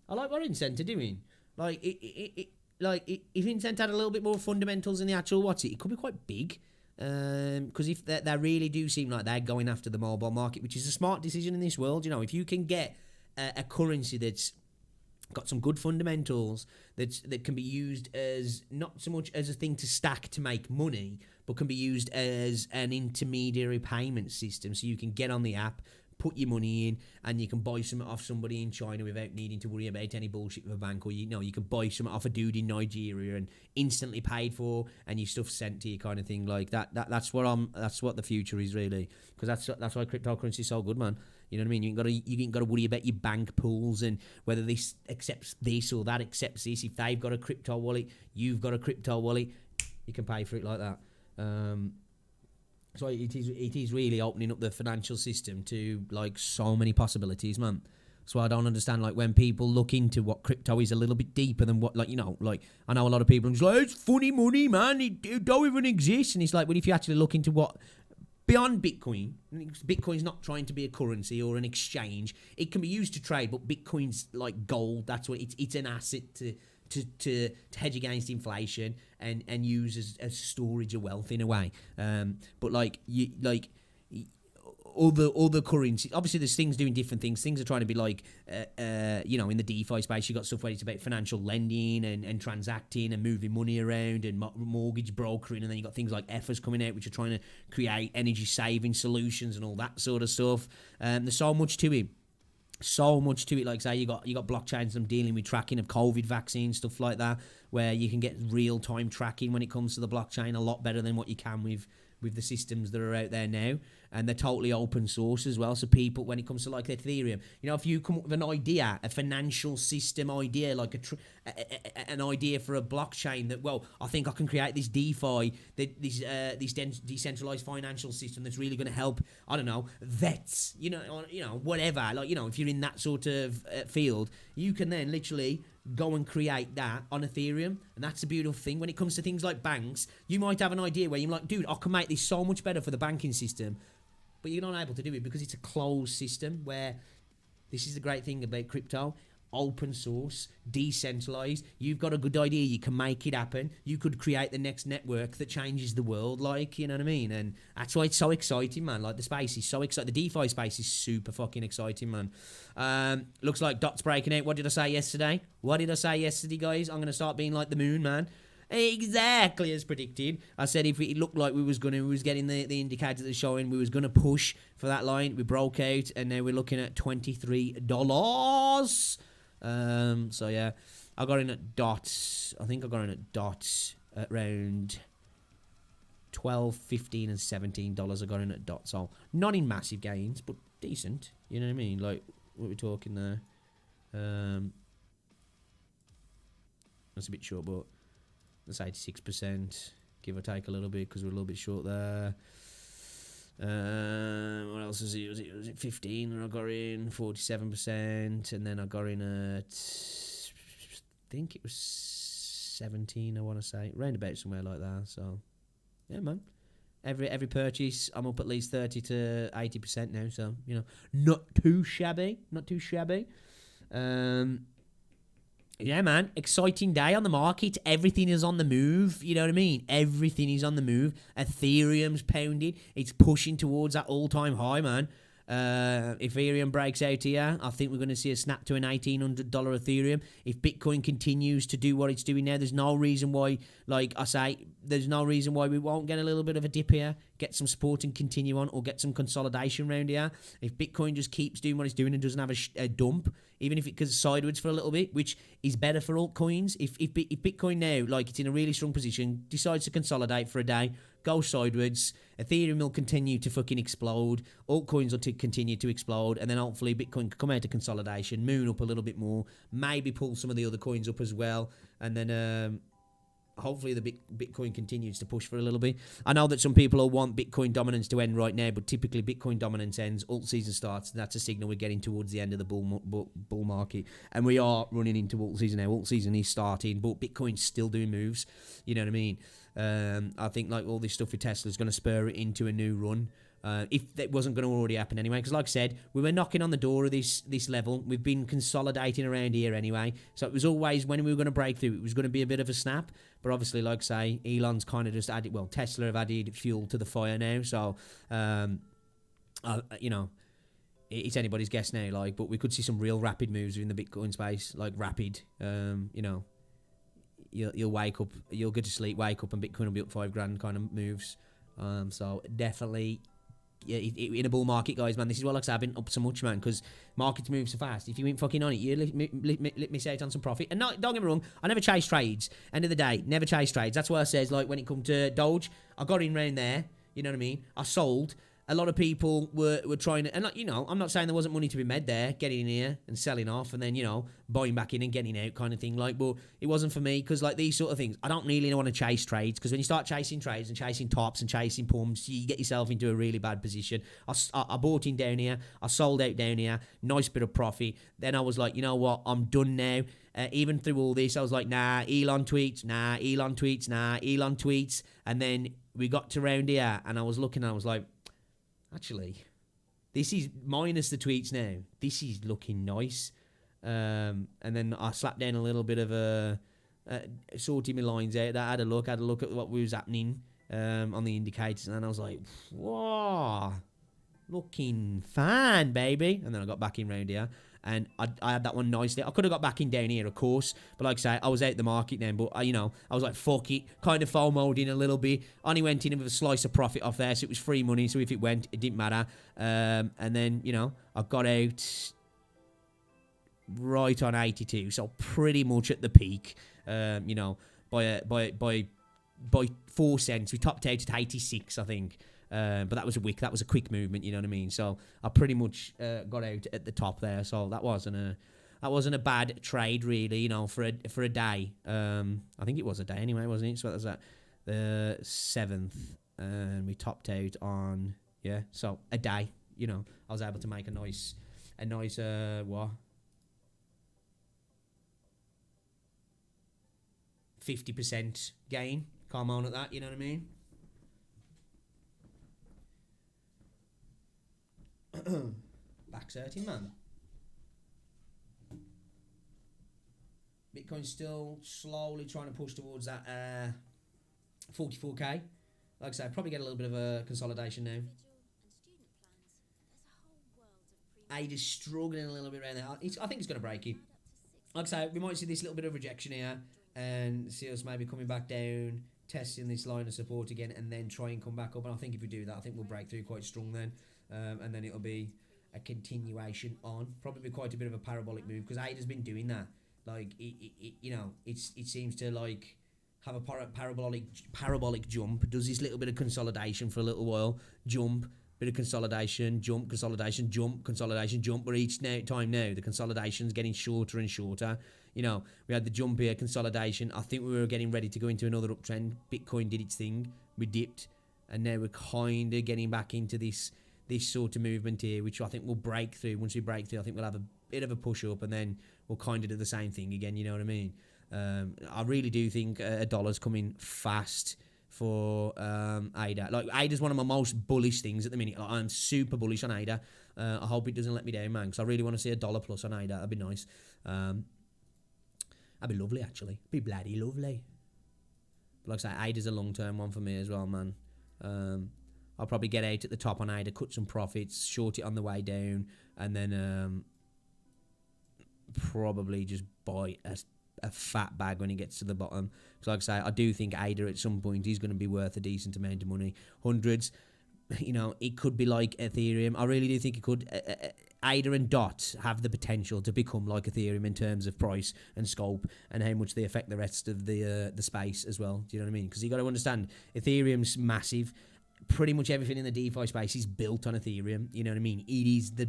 I like what incent are doing. Like, if incent had a little bit more fundamentals in the actual it could be quite big. Because if they really do seem like they're going after the mobile market, which is a smart decision in this world. You know, if you can get a currency that's got some good fundamentals that can be used as not so much as a thing to stack to make money, but can be used as an intermediary payment system, so you can get on the app, put your money in, and you can buy something off somebody in China without needing to worry about any bullshit with a bank, or you can buy something off a dude in Nigeria and instantly paid for, and your stuff sent to you, kind of thing. Like that's what the future is, really, because that's why cryptocurrency is so good, man. You know what I mean? You ain't got to worry about your bank pools and whether this accepts this or that accepts this. If they've got a crypto wallet, you've got a crypto wallet. You can pay for it like that. So it is really opening up the financial system to, like, so many possibilities, man. So I don't understand, like, when people look into what crypto is a little bit deeper than what, like, you know, like, I know a lot of people are just like, it's funny money, man, it don't even exist. And it's like, well, if you actually look into what, beyond Bitcoin, Bitcoin's not trying to be a currency or an exchange. It can be used to trade, but Bitcoin's like gold. That's what it's an asset to hedge against inflation and use as storage of wealth in a way. But other currencies, obviously there's things doing different things. Things are trying to be like, in the DeFi space, you got stuff where it's about financial lending and transacting and moving money around and mortgage brokering. And then you got things like EFAs coming out, which are trying to create energy saving solutions and all that sort of stuff. There's so much to it. So much to it. Like, say, you got blockchains that are dealing with tracking of COVID vaccines, stuff like that, where you can get real time tracking when it comes to the blockchain a lot better than what you can with the systems that are out there now. And they're totally open source as well. So people, when it comes to like Ethereum, you know, if you come up with an idea, a financial system idea, like an idea for a blockchain that, well, I think I can create this DeFi, this decentralized financial system that's really going to help, I don't know, vets, whatever. Like, you know, if you're in that sort of field, you can then literally go and create that on Ethereum. And that's a beautiful thing. When it comes to things like banks, you might have an idea where you're like, dude, I can make this so much better for the banking system. But you're not able to do it because it's a closed system, where this is the great thing about crypto. Open source, decentralized. You've got a good idea, you can make it happen. You could create the next network that changes the world, like, you know what I mean? And that's why it's so exciting, man. Like, the space is so exciting. The DeFi space is super fucking exciting, man. Looks like Dot's breaking out. What did I say yesterday, guys? I'm going to start being like the moon, man. Exactly as predicted. I said if it looked like we was getting the indicators that are showing we was going to push for that line, we broke out, and now we're looking at $23. So yeah, I got in at dots. I think I got in at dots at around $12, $15, and $17. I got in at dots. So not in massive gains, but decent. You know what I mean? Like, what we're talking there. That's a bit short, but that's 86%, give or take a little bit, because we're a little bit short there. What else is it? Was it 15? And I got in 47%, and then I got in at, I think it was 17. I want to say round about somewhere like that. So, yeah, man. Every purchase, I'm up at least 30 to 80% now. So, not too shabby. Yeah, man. Exciting day on the market. Everything is on the move. You know what I mean? Everything is on the move. Ethereum's pounding. It's pushing towards that all-time high, man. Ethereum breaks out here, I think we're going to see a snap to an $1,800 Ethereum. If Bitcoin continues to do what it's doing now, there's no reason why, like I say, there's no reason why we won't get a little bit of a dip here, get some support and continue on, or get some consolidation around here. If Bitcoin just keeps doing what it's doing and doesn't have a dump, even if it goes sideways for a little bit, which is better for altcoins. If Bitcoin now, like it's in a really strong position, decides to consolidate for a day, go sideways, Ethereum will continue to fucking explode, altcoins will continue to explode, and then hopefully Bitcoin can come out of consolidation, moon up a little bit more, maybe pull some of the other coins up as well, and then hopefully the Bitcoin continues to push for a little bit. I know that some people will want Bitcoin dominance to end right now, but typically Bitcoin dominance ends, alt season starts, and that's a signal we're getting towards the end of the bull market. And we are running into alt season now. Alt season is starting, but Bitcoin's still doing moves. You know what I mean? I think like all this stuff with Tesla is going to spur it into a new run. If that wasn't going to already happen anyway, because like I said, we were knocking on the door of this level. We've been consolidating around here anyway, so it was always when we were going to break through, it was going to be a bit of a snap. But obviously, like I say, Elon's kind of just added, well, Tesla have added fuel to the fire now, so you know, it's anybody's guess now. Like, but we could see some real rapid moves in the Bitcoin space, like rapid. You know, you'll wake up, you'll go to sleep, wake up, and Bitcoin will be up $5,000 kind of moves. So definitely. Yeah, in a bull market, guys, man, this is what like I've been up so much, man, because markets move so fast. If you ain't fucking on it, you let me say it on some profit. And no, don't get me wrong, I never chase trades. End of the day, never chase trades. That's why I says, like, when it come to Doge, I got in round there, you know what I mean? I sold. A lot of people were trying to, and like, you know, I'm not saying there wasn't money to be made there, getting in here and selling off and then, you know, buying back in and getting out kind of thing. Like, but it wasn't for me because, like, these sort of things, I don't really want to chase trades because when you start chasing trades and chasing tops and chasing pumps, you get yourself into a really bad position. I bought in down here, I sold out down here, nice bit of profit. Then I was like, you know what, I'm done now. Even through all this, I was like, nah, Elon tweets, nah, Elon tweets, nah, Elon tweets. And then we got to round here and I was looking and I was like, actually, this is minus the tweets now. This is looking nice. And then I slapped down a little bit of a sorting my lines out. I had a look at what was happening on the indicators, and I was like, whoa, looking fine, baby. And then I got back in round here. And I had that one nicely. I could have got back in down here, of course. But like I say, I was out the market then. But, you know, I was like, fuck it. Kind of FOMO'd in a little bit. Only went in with a slice of profit off there. So it was free money. So if it went, it didn't matter. And then, you know, I got out right on 82. So pretty much at the peak, you know, by 4 cents. We topped out at 86, I think. But that was a quick movement, you know what I mean? So I pretty much got out at the top there. So that wasn't a bad trade really, you know, for a day. I think it was a day anyway, wasn't it? So that was the 7th, and we topped out on so a day. You know, I was able to make a nice 50% gain. Come on at that, you know what I mean? Back 13, man. Bitcoin's still slowly trying to push towards that 44k. Like I said, probably get a little bit of a consolidation now. ADA's struggling a little bit around there. I think it's going to break it. Like I say, we might see this little bit of rejection here and see us maybe coming back down, testing this line of support again, and then try and come back up. And I think if we do that, I think we'll break through quite strong then. And then it'll be a continuation on. Probably quite a bit of a parabolic move because ADA's been doing that. Like, you know, it seems to, like, have a parabolic jump. Does this little bit of consolidation for a little while. Jump, bit of consolidation, jump, consolidation, jump, consolidation, jump. But each time now, the consolidation's getting shorter and shorter. You know, we had the jump here, consolidation. I think we were getting ready to go into another uptrend. Bitcoin did its thing. We dipped. And now we're kind of getting back into this sort of movement here, which I think will break through. Once we break through, I think we'll have a bit of a push up, and then we'll kind of do the same thing again, you know what I mean? I really do think a dollar's coming fast for ADA. Like, ADA's one of my most bullish things at the minute. Like, I'm super bullish on ADA. I hope it doesn't let me down, man, because I really want to see a dollar plus on ADA. That'd be nice. That'd be lovely, actually. Be bloody lovely. But like I say, ADA's a long-term one for me as well, man. I'll probably get out at the top on ADA, cut some profits, short it on the way down, and then probably just buy a fat bag when it gets to the bottom. Because like I say, I do think ADA at some point is going to be worth a decent amount of money. Hundreds, you know, it could be like Ethereum. I really do think it could. ADA and DOT have the potential to become like Ethereum in terms of price and scope and how much they affect the rest of the space as well. Do you know what I mean? Because you got to understand, Ethereum's massive. Pretty much everything in the DeFi space is built on Ethereum. You know what I mean? It is the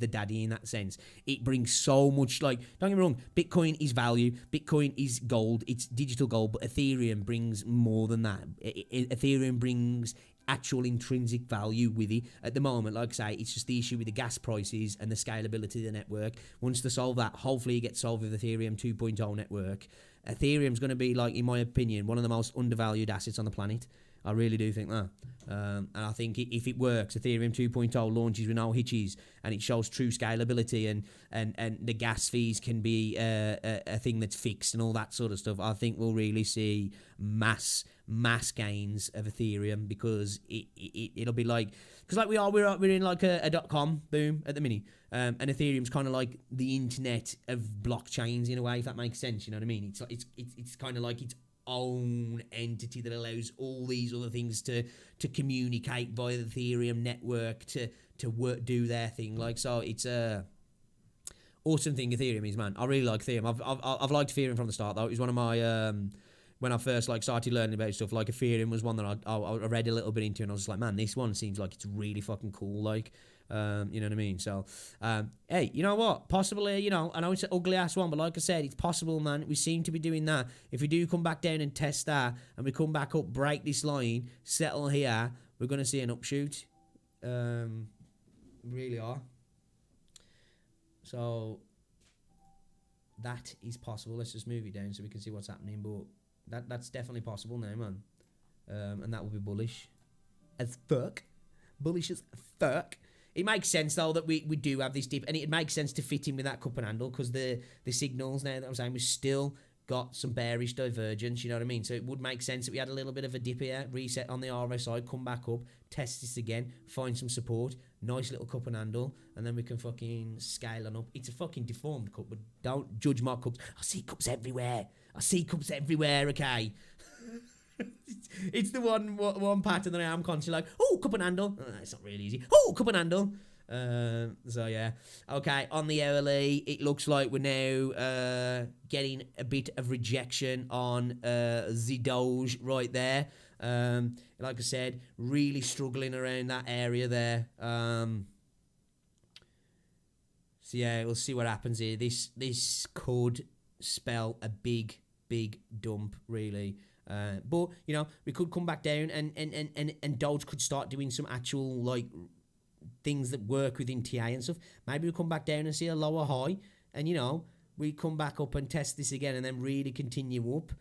daddy in that sense. It brings so much, like, don't get me wrong, Bitcoin is value, Bitcoin is gold, it's digital gold, but Ethereum brings more than that. Ethereum brings actual intrinsic value with it. At the moment, like I say, it's just the issue with the gas prices and the scalability of the network. Once they solve that, hopefully it gets solved with Ethereum 2.0 network. Ethereum's going to be, like, in my opinion, one of the most undervalued assets on the planet. I really do think that. And I think if it works, Ethereum 2.0 launches with no hitches and it shows true scalability and the gas fees can be a thing that's fixed and all that sort of stuff, I think we'll really see mass gains of Ethereum because it'll be like... Because like we're in like a .com boom at the minute. And Ethereum's kind of like the internet of blockchains in a way, if that makes sense. You know what I mean? It's kind of like its own entity that allows all these other things to communicate via the Ethereum network to do their thing. Like, so it's a awesome thing Ethereum is, man. I really like Ethereum. I've liked Ethereum from the start though. It was one of my when I first like started learning about stuff, like Ethereum was one that I read a little bit into and I was just like, man, this one seems like it's really fucking cool. Like, you know what I mean? So, hey, you know what? Possibly, you know, I know it's an ugly ass one, but like I said, it's possible, man. We seem to be doing that. If we do come back down and test that, and we come back up, break this line, settle here, we're going to see an upshoot. Really are. So, that is possible. Let's just move it down so we can see what's happening. But that's definitely possible now, man. And that will be bullish as fuck. Bullish as fuck. It makes sense, though, that we do have this dip, and it makes sense to fit in with that cup and handle, because the signals now that I'm saying, we've still got some bearish divergence, you know what I mean? So it would make sense that we had a little bit of a dip here, reset on the RSI, come back up, test this again, find some support, nice little cup and handle, and then we can fucking scale on up. It's a fucking deformed cup, but don't judge my cups. I see cups everywhere, okay? It's the one pattern that I am constantly like, oh, cup and handle. It's not really easy. Oh, cup and handle. So yeah. Okay, on the hourly, it looks like we're now getting a bit of rejection on the Doge right there. Like I said, really struggling around that area there. So yeah, we'll see what happens here. This could spell a big dump, really. But, you know, we could come back down and Doge could start doing some actual, like, things that work within TA and stuff. Maybe we come back down and see a lower high and, you know, we come back up and test this again and then really continue up.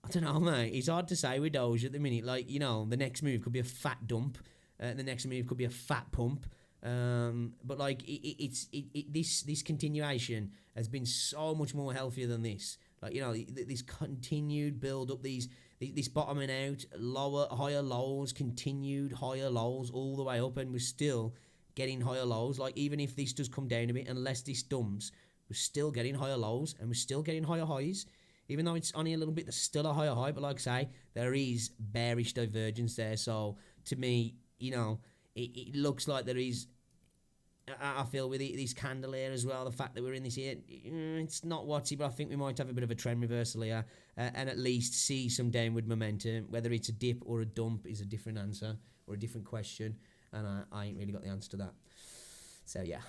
I don't know, mate. It's hard to say with Doge at the minute. Like, you know, the next move could be a fat dump. The next move could be a fat pump. But, like, this continuation has been so much more healthier than this. Like, you know, this continued build up, this bottoming out, higher lows, continued higher lows all the way up, and we're still getting higher lows. Like, even if this does come down a bit, unless this dumps, we're still getting higher lows, and we're still getting higher highs. Even though it's only a little bit, there's still a higher high, but like I say, there is bearish divergence there. So, to me, you know, it looks like there is... I feel with this candle here as well, the fact that we're in this here, it's not watsy, but I think we might have a bit of a trend reversal here and at least see some downward momentum. Whether it's a dip or a dump is a different answer or a different question, and I ain't really got the answer to that. So yeah.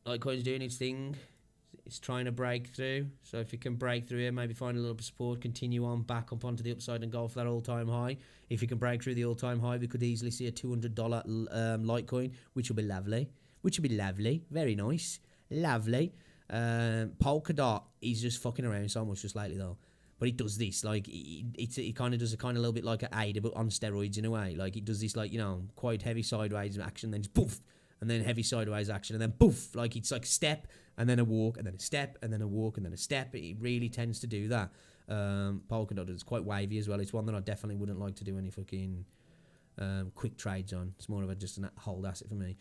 Litecoin's doing its thing. It's trying to break through. So if it can break through here, maybe find a little bit of support, continue on back up onto the upside and go for that all-time high. If you can break through the all-time high, we could easily see a $200 Litecoin, which will be lovely. Very nice. Lovely. Polkadot is just fucking around so much just lately, though. But it does this, like, it kind of does a kind of little bit like an ADA, but on steroids in a way. Like, it does this, like, you know, quite heavy sideways action, then just poof, and then heavy sideways action, and then poof, like it's like a step, and then a walk, and then a step, and then a walk, and then a step. It really tends to do that. Polka dot is quite wavy as well. It's one that I definitely wouldn't like to do any fucking quick trades on. It's more of just a hold asset for me.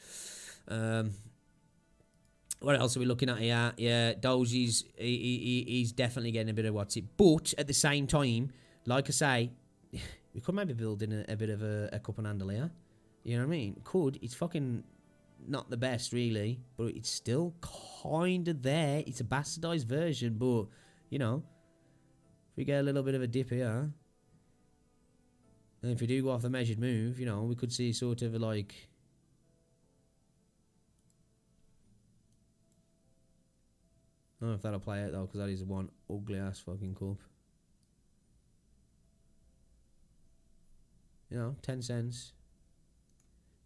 What else are we looking at here? Yeah, Doge's he's definitely getting a bit of what's it. But at the same time, like I say, we could maybe build in a bit of a cup and handle here. You know what I mean? Could. It's fucking not the best, really, but it's still kind of there. It's a bastardized version, but, you know, if we get a little bit of a dip here, and if we do go off the measured move, you know, we could see sort of like... I don't know if that'll play out, though, because that is one ugly-ass fucking cup. You know, 10 cents.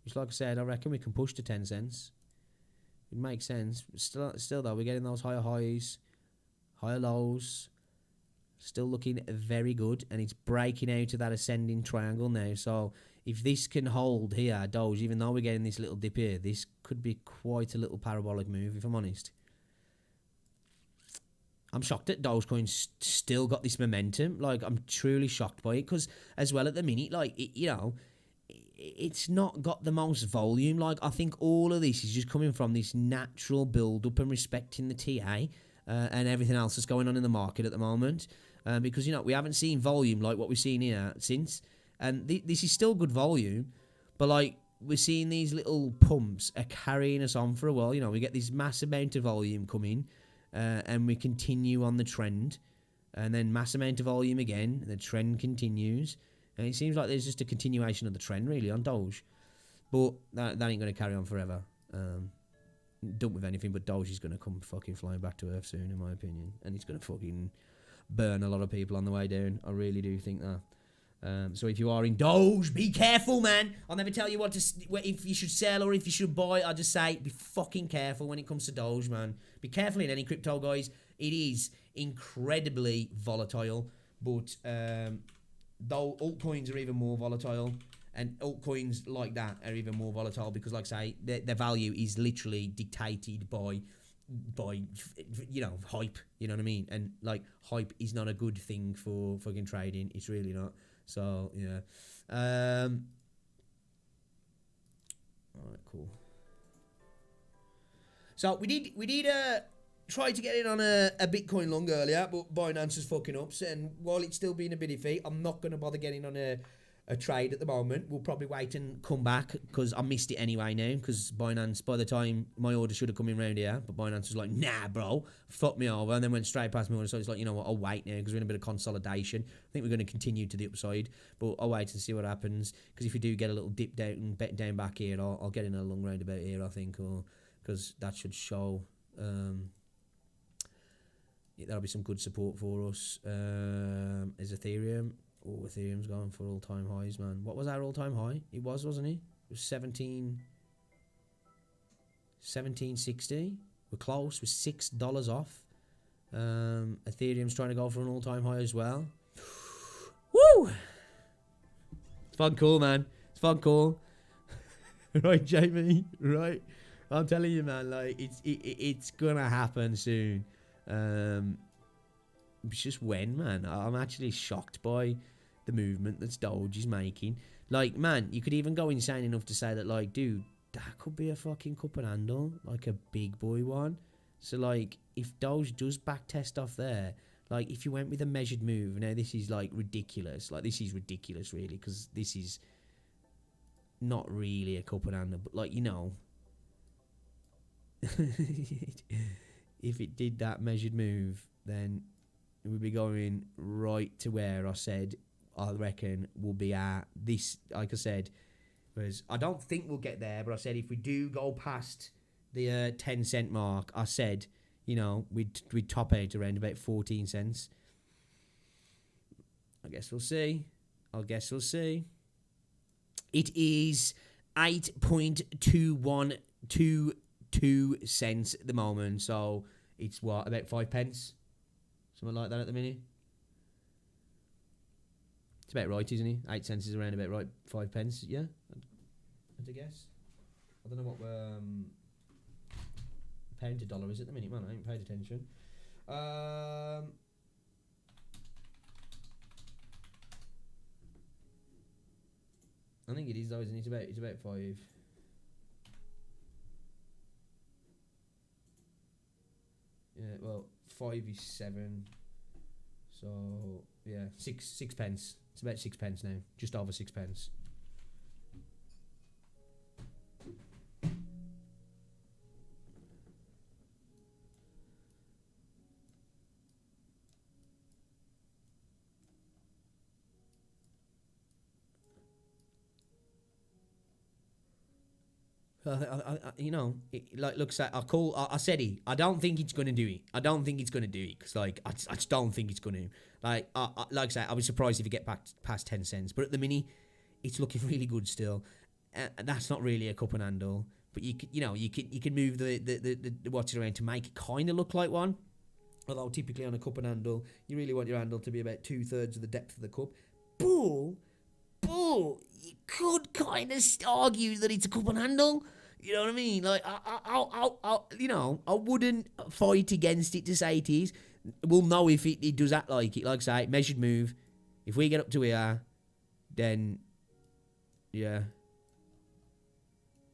Just like I said, I reckon we can push to 10 cents. It makes sense. Still though, we're getting those higher highs, higher lows. Still looking very good, and it's breaking out of that ascending triangle now. So if this can hold here, Doge, even though we're getting this little dip here, this could be quite a little parabolic move, if I'm honest. I'm shocked that Dogecoin's still got this momentum. Like, I'm truly shocked by it, because as well at the minute, like, you know, it's not got the most volume. Like, I think all of this is just coming from this natural build-up and respecting the TA and everything else that's going on in the market at the moment. Because, you know, we haven't seen volume like what we've seen here since. And this is still good volume, but, like, we're seeing these little pumps are carrying us on for a while. You know, we get this massive amount of volume coming, and we continue on the trend, and then mass amount of volume again, and the trend continues, and it seems like there's just a continuation of the trend really on Doge, but that ain't going to carry on forever. Don't with anything, but Doge is going to come fucking flying back to earth soon, in my opinion, and it's going to fucking burn a lot of people on the way down. I really do think that. So if you are in Doge, be careful, man. I'll never tell you if you should sell or if you should buy. I'll just say be fucking careful when it comes to Doge, man. Be careful in any crypto, guys. It is incredibly volatile, but though altcoins are even more volatile, and altcoins like that are even more volatile because, like I say, their value is literally dictated by you know, hype. You know what I mean? And like, hype is not a good thing for fucking trading. It's really not. So yeah. All right, cool. So we did try to get in on a Bitcoin long earlier, but Binance is fucking up. And while it's still being a bit iffy, I'm not going to bother getting on a trade at the moment. We'll probably wait and come back because I missed it anyway now, because Binance, by the time my order should have come in round here, but Binance was like, nah, bro, fuck me over, and then went straight past my order. So it's like, you know what, I'll wait now because we're in a bit of consolidation. I think we're going to continue to the upside, but I'll wait and see what happens, because if we do get a little dip down back here, I'll get in a long roundabout here, I think, or because that should show that'll be some good support for us. Is Ethereum. Oh, Ethereum's going for all-time highs, man. What was our all-time high? It was, wasn't it? It was 1760. We're close. We're $6 off. Ethereum's trying to go for an all-time high as well. Woo! It's fun cool, man. It's fun cool. Right, Jamie? Right? I'm telling you, man, like, it's gonna happen soon. It's just when, man. I'm actually shocked by the movement that Doge is making. Like, man, you could even go insane enough to say that, like, dude, that could be a fucking cup and handle, like a big boy one. So, like, if Doge does back test off there, like, if you went with a measured move, now this is, like, ridiculous. Like, this is ridiculous, really, because this is not really a cup and handle, but, like, you know, if it did that measured move, then we'd be going right to where I said I reckon we'll be at. This, like I said, was I don't think we'll get there, but I said if we do go past the 10 cent mark, I said, you know, we'd top out around about 14 cents. I guess we'll see. It is 8.2122 cents at the moment, so it's what, about 5 pence? Something like that at the minute. It's about right, isn't it? 8 cents is around about right. 5 pence, yeah? I'd guess. I don't know what pound to dollar is at the minute, man. I ain't paid attention. I think it is though, isn't it? It's about 5. Yeah, well, 5 is 7. So yeah, 6 pence. It's about 6 pence now, just over 6 pence. You know, like looks like I said it. I don't think it's gonna do it. I don't think it's gonna do it because like I just don't think it's gonna. Like like I said, I was surprised if you get back past 10 cents. But at the minute, it's looking really good still. That's not really a cup and handle, but you can move the watch around to make it kind of look like one. Although typically on a cup and handle, you really want your handle to be about 2/3 of the depth of the cup. But you could kind of argue that it's a cup and handle. You know what I mean? Like, I wouldn't fight against it to say it is. We'll know if it does act like it. Like I say, measured move. If we get up to here, then, yeah.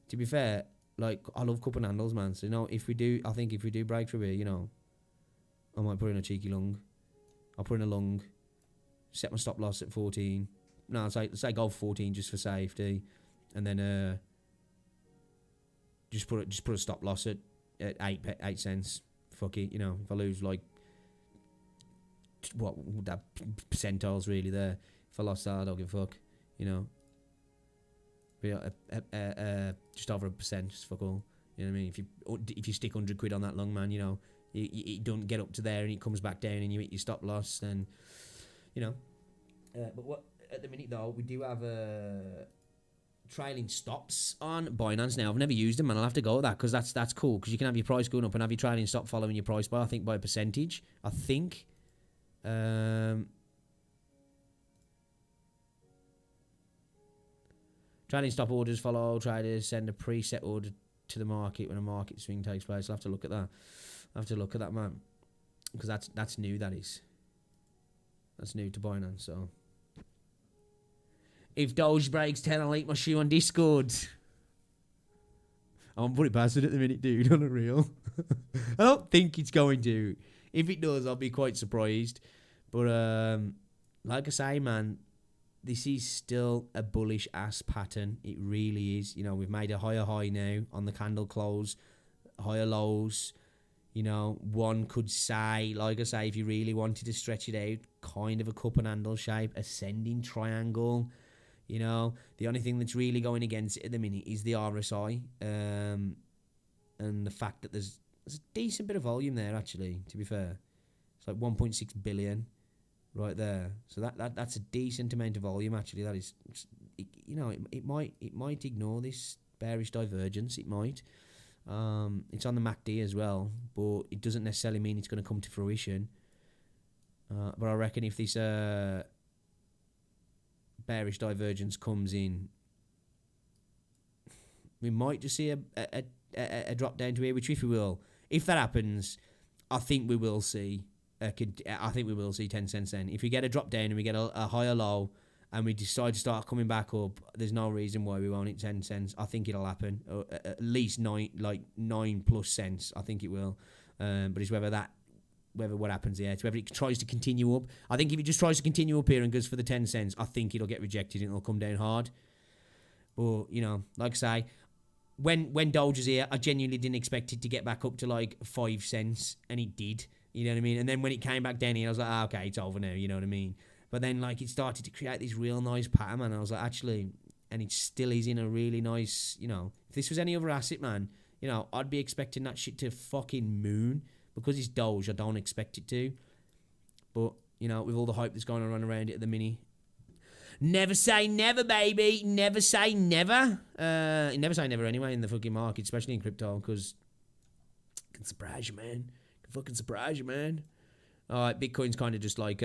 To be fair, like, I love cup and handles, man. So, I think if we do break through here, I might put in a cheeky lung. I'll put in a lung. Set my stop loss at 14. No, say go for 14 just for safety, and then just put a stop loss at 8 cents. Fuck it, if I lose like what would that percentiles really there? If I lost that, I don't give a fuck, But just over 1%, just fuck all. You know what I mean? If you stick 100 quid on that long man, you don't get up to there and it comes back down and you hit your stop loss, then but what? At the minute though, we do have trailing stops on Binance now. I've never used them, and I'll have to go with that because that's cool because you can have your price going up and have your trailing stop following your price by, I think, by a percentage. I think. Trailing stop orders follow traders send a preset order to the market when a market swing takes place. I'll have to look at that. Man, because that's new. That's new to Binance. So. If Doge breaks 10, I'll eat my shoe on Discord. I'm putting past it at the minute, dude. Unreal. I don't think it's going to. If it does, I'll be quite surprised. But like I say, man, this is still a bullish ass pattern. It really is. We've made a higher high now on the candle close, higher lows. One could say, like I say, if you really wanted to stretch it out, kind of a cup and handle shape, ascending triangle. The only thing that's really going against it at the minute is the RSI, and the fact that there's a decent bit of volume there, actually, to be fair. It's like 1.6 billion right there. So that's a decent amount of volume, actually. That is, it might ignore this bearish divergence. It might. It's on the MACD as well, but it doesn't necessarily mean it's going to come to fruition. But I reckon if this bearish divergence comes in, we might just see a drop down to here, which if that happens, I think we will see 10 cents then. If we get a drop down and we get a higher low and we decide to start coming back up, there's no reason why we won't hit 10 cents. I think it'll happen. At least 9 plus cents. I think it will. But it's whether what happens here, whether it tries to continue up. I think if it just tries to continue up here and goes for the 10 cents, I think it'll get rejected and it'll come down hard. But, like I say, when Doge was here, I genuinely didn't expect it to get back up to like 5 cents, and it did. You know what I mean? And then when it came back down here, I was like, okay, it's over now, you know what I mean? But then like it started to create this real nice pattern, and I was like, actually, and it still is in a really nice, if this was any other asset, man, I'd be expecting that shit to fucking moon. Because it's Doge, I don't expect it to. But, with all the hype that's going on around it at the minute. Never say never, baby. Never say never. Never say never anyway in the fucking market, especially in crypto, because it can surprise you, man. It can fucking surprise you, man. Alright, Bitcoin's kind of just like,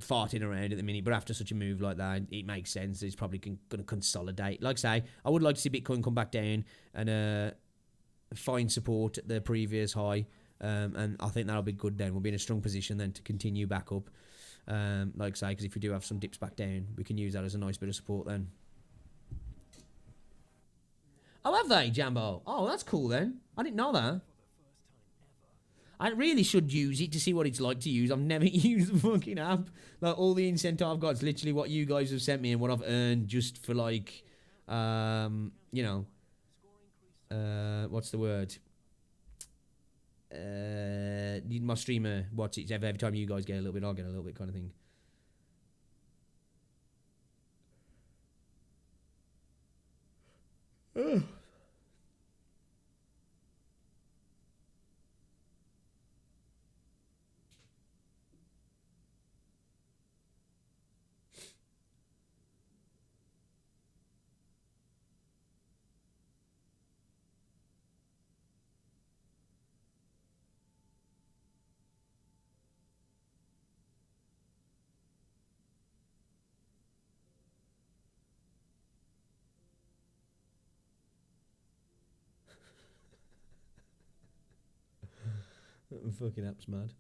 farting around at the minute, but after such a move like that, it makes sense. It's probably going to consolidate. Like I say, I would like to see Bitcoin come back down and find support at the previous high, and I think that'll be good then. We'll be in a strong position then to continue back up. Like I say, because if we do have some dips back down, we can use that as a nice bit of support then. Oh, have they, Jambo? Oh, that's cool then. I didn't know that. I really should use it to see what it's like to use. I've never used the fucking app. Like, all the incentive I've got is literally what you guys have sent me and what I've earned just for, like, you know, what's the word? My streamer, what's it? Every time you guys get a little bit, I'll get a little bit kind of thing. Ugh. Fucking app's mad.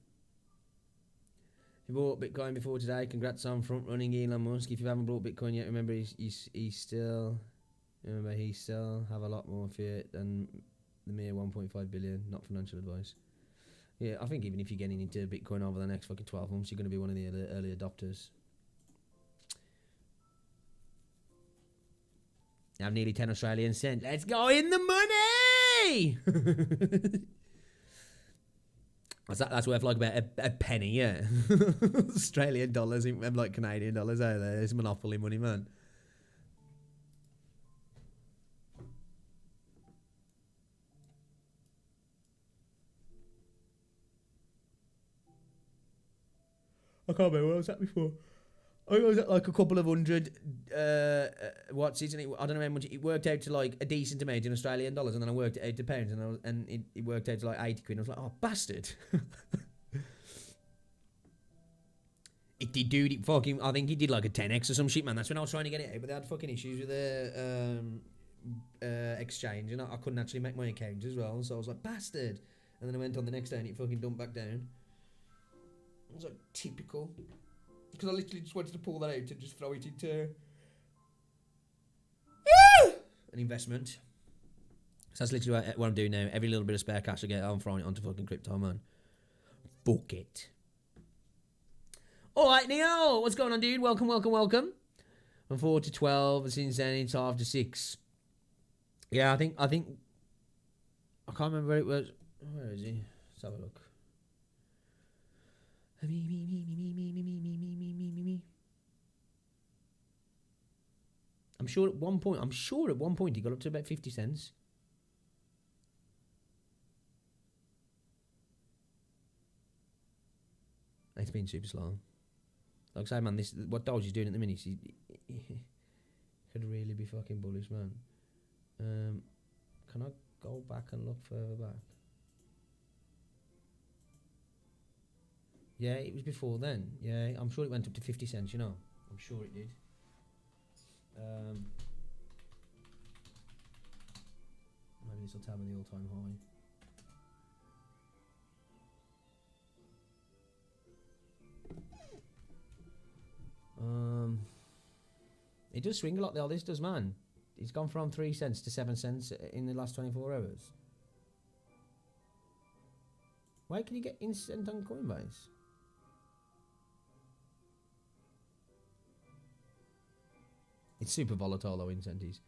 If you bought Bitcoin before today, congrats on front running Elon Musk. If you haven't bought Bitcoin yet, remember he still have a lot more fiat than the mere 1.5 billion. Not financial advice. Yeah, I think even if you're getting into Bitcoin over the next fucking 12 months, you're going to be one of the early adopters. I have nearly 10 Australian cents. Let's go in the money! That's worth like about a penny, yeah. Australian dollars, like Canadian dollars out there. It's monopoly money, man. I can't remember what I was at before. I was at like a couple of hundred. What's it? I don't know how much it worked out to, like a decent amount in Australian dollars, and then I worked it out to pounds, and it worked out to like 80 quid. And I was like, oh bastard! It did, dude. It fucking. I think he did like a 10x or some shit, man. That's when I was trying to get it out, but they had fucking issues with the exchange, and I couldn't actually make my account as well. So I was like, bastard! And then I went on the next day, and it fucking dumped back down. I was like, typical. Because I literally just wanted to pull that out and just throw it into an investment. So that's literally what I'm doing now. Every little bit of spare cash I get, I'm throwing it onto fucking crypto, man. Fuck it. Alright, Neo. What's going on, dude? Welcome. From 4 to 12. Since then, it's after 6. Yeah, I think... I can't remember where it was. Where is he? Let's have a look. I'm sure at one point he got up to about 50 cents. It's been super slow. Like I say, man, this what Doge is doing at the minute, he could really be fucking bullish, man. Can I go back and look further back? Yeah, it was before then. Yeah, I'm sure it went up to 50 cents, you know. I'm sure it did. Maybe this will tell me the all-time high. It does swing a lot, though. This does, man. It's gone from 3 cents to 7 cents in the last 24 hours. Why can you get instant on Coinbase? It's super volatile, though, incentives.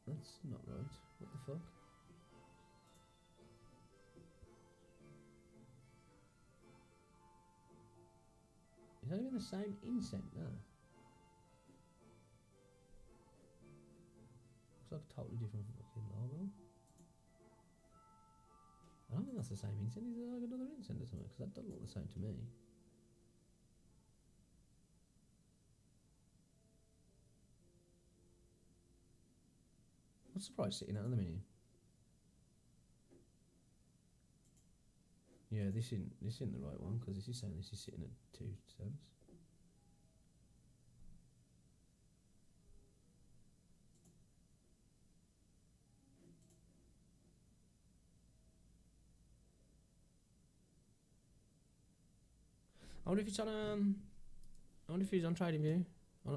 That's not right. What the fuck? Is that even the same incent now? looks like a totally different fucking logo. I don't think that's the same incense. Is it like another incense or something? Because that doesn't look the same to me. What's the price sitting at the minute? Yeah, this isn't the right one because this is saying this is sitting at 2 cents. I wonder if it's on I wonder if it's on TradingView.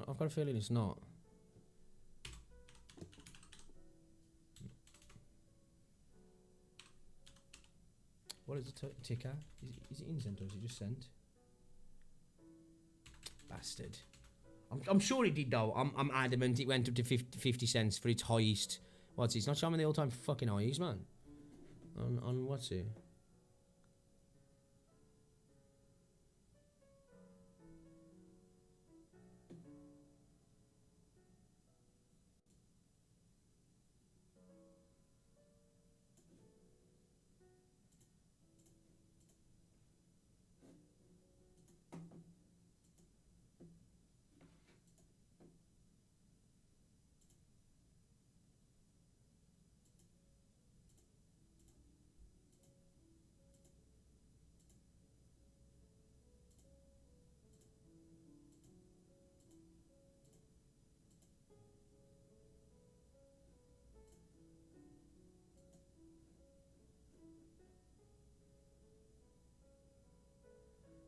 I've got a feeling it's not. What is the ticker? Is it in sent or is it just sent? Bastard. I'm sure it did though. I'm adamant it went up to 50 cents for its highest. What's it? It's not showing me the all-time fucking highest, man. On what's it?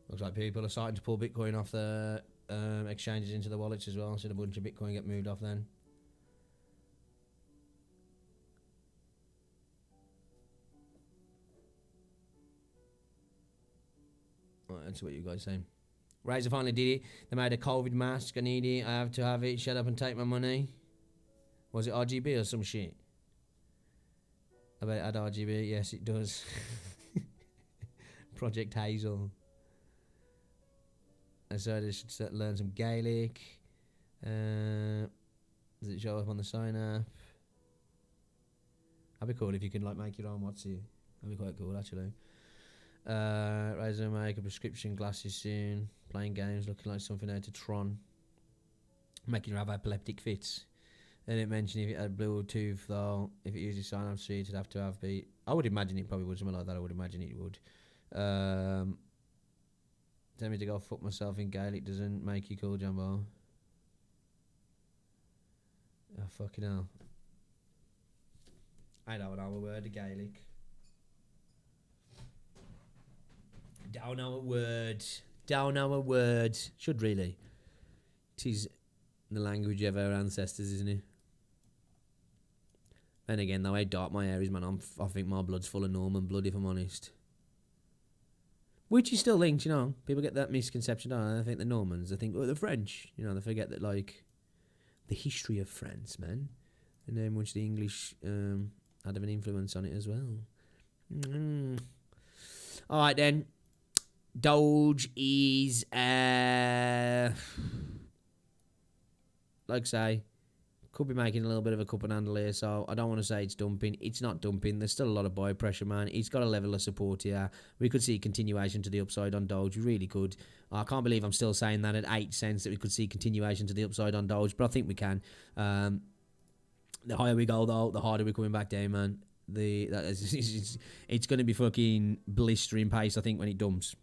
Looks like people are starting to pull Bitcoin off the exchanges into the wallets as well. So a bunch of Bitcoin get moved off then. Right, that's what you guys saying. Razer finally did it. They made a COVID mask. I need it. I have to have it. Shut up and take my money. Was it RGB or some shit? I bet it had RGB. Yes, it does. Project Hazel. I said I should learn some Gaelic. Does it show up on the sign up? That'd be cool if you could like make your own what's it. That'd be quite cool actually. Razer make a prescription glasses soon. Playing games looking like something out of Tron. Making you have epileptic fits. They didn't mention if it had Bluetooth though. If it uses sign up suite, it'd have to have beat. I would imagine it probably would, something like that. I would imagine it would. Tell me to go fuck myself in Gaelic doesn't make you cool, Jumbo. Oh, fucking hell. I don't know a word of Gaelic. Don't know a word. Don't know a word. Should really. It is the language of our ancestors, isn't it? And again, the way dark my hair is, man, I think my blood's full of Norman blood, if I'm honest. Which is still linked, you know. People get that misconception, don't they? I think the Normans, they think, oh, the French. You know, they forget that, like, the history of France, man. And how much the English had of an influence on it as well. All right, then. Doge is, like I say, could be making a little bit of a cup and handle here, so I don't want to say it's dumping. It's not dumping. There's still a lot of buy pressure, man. It's got a level of support here. We could see a continuation to the upside on Doge. We really could. I can't believe I'm still saying that at 8 cents that we could see continuation to the upside on Doge, but I think we can. The higher we go, though, the harder we're coming back down, man. It's going to be fucking blistering pace, I think, when it dumps.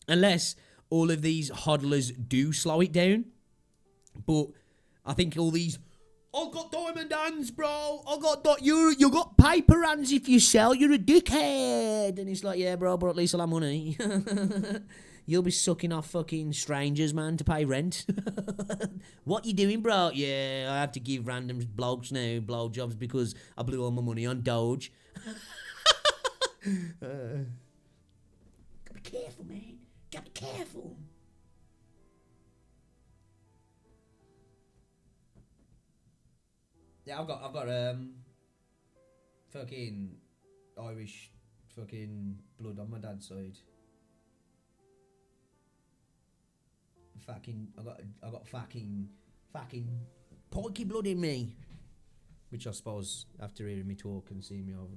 Unless all of these hodlers do slow it down. But I think all these, I've got diamond hands, bro. You got paper hands if you sell. You're a dickhead. And it's like, yeah, bro, but at least I'll have money. You'll be sucking off fucking strangers, man, to pay rent. What you doing, bro? Yeah, I have to give random blokes now blowjobs because I blew all my money on Doge. Gotta be careful, man. Gotta be careful. Yeah, I've got fucking Irish fucking blood on my dad's side. I got fucking porky blood in me. which I suppose after hearing me talk and seeing me over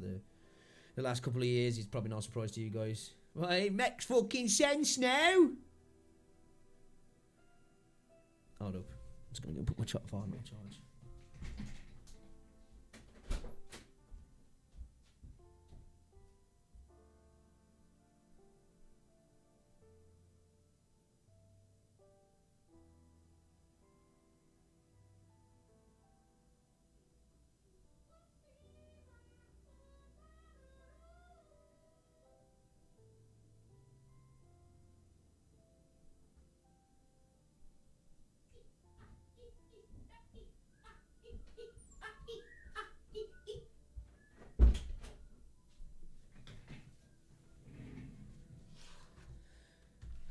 the last couple of years, is probably not a surprise to you guys. Well, it makes fucking sense now. Hold up. I'm just going to go put my phone on charge.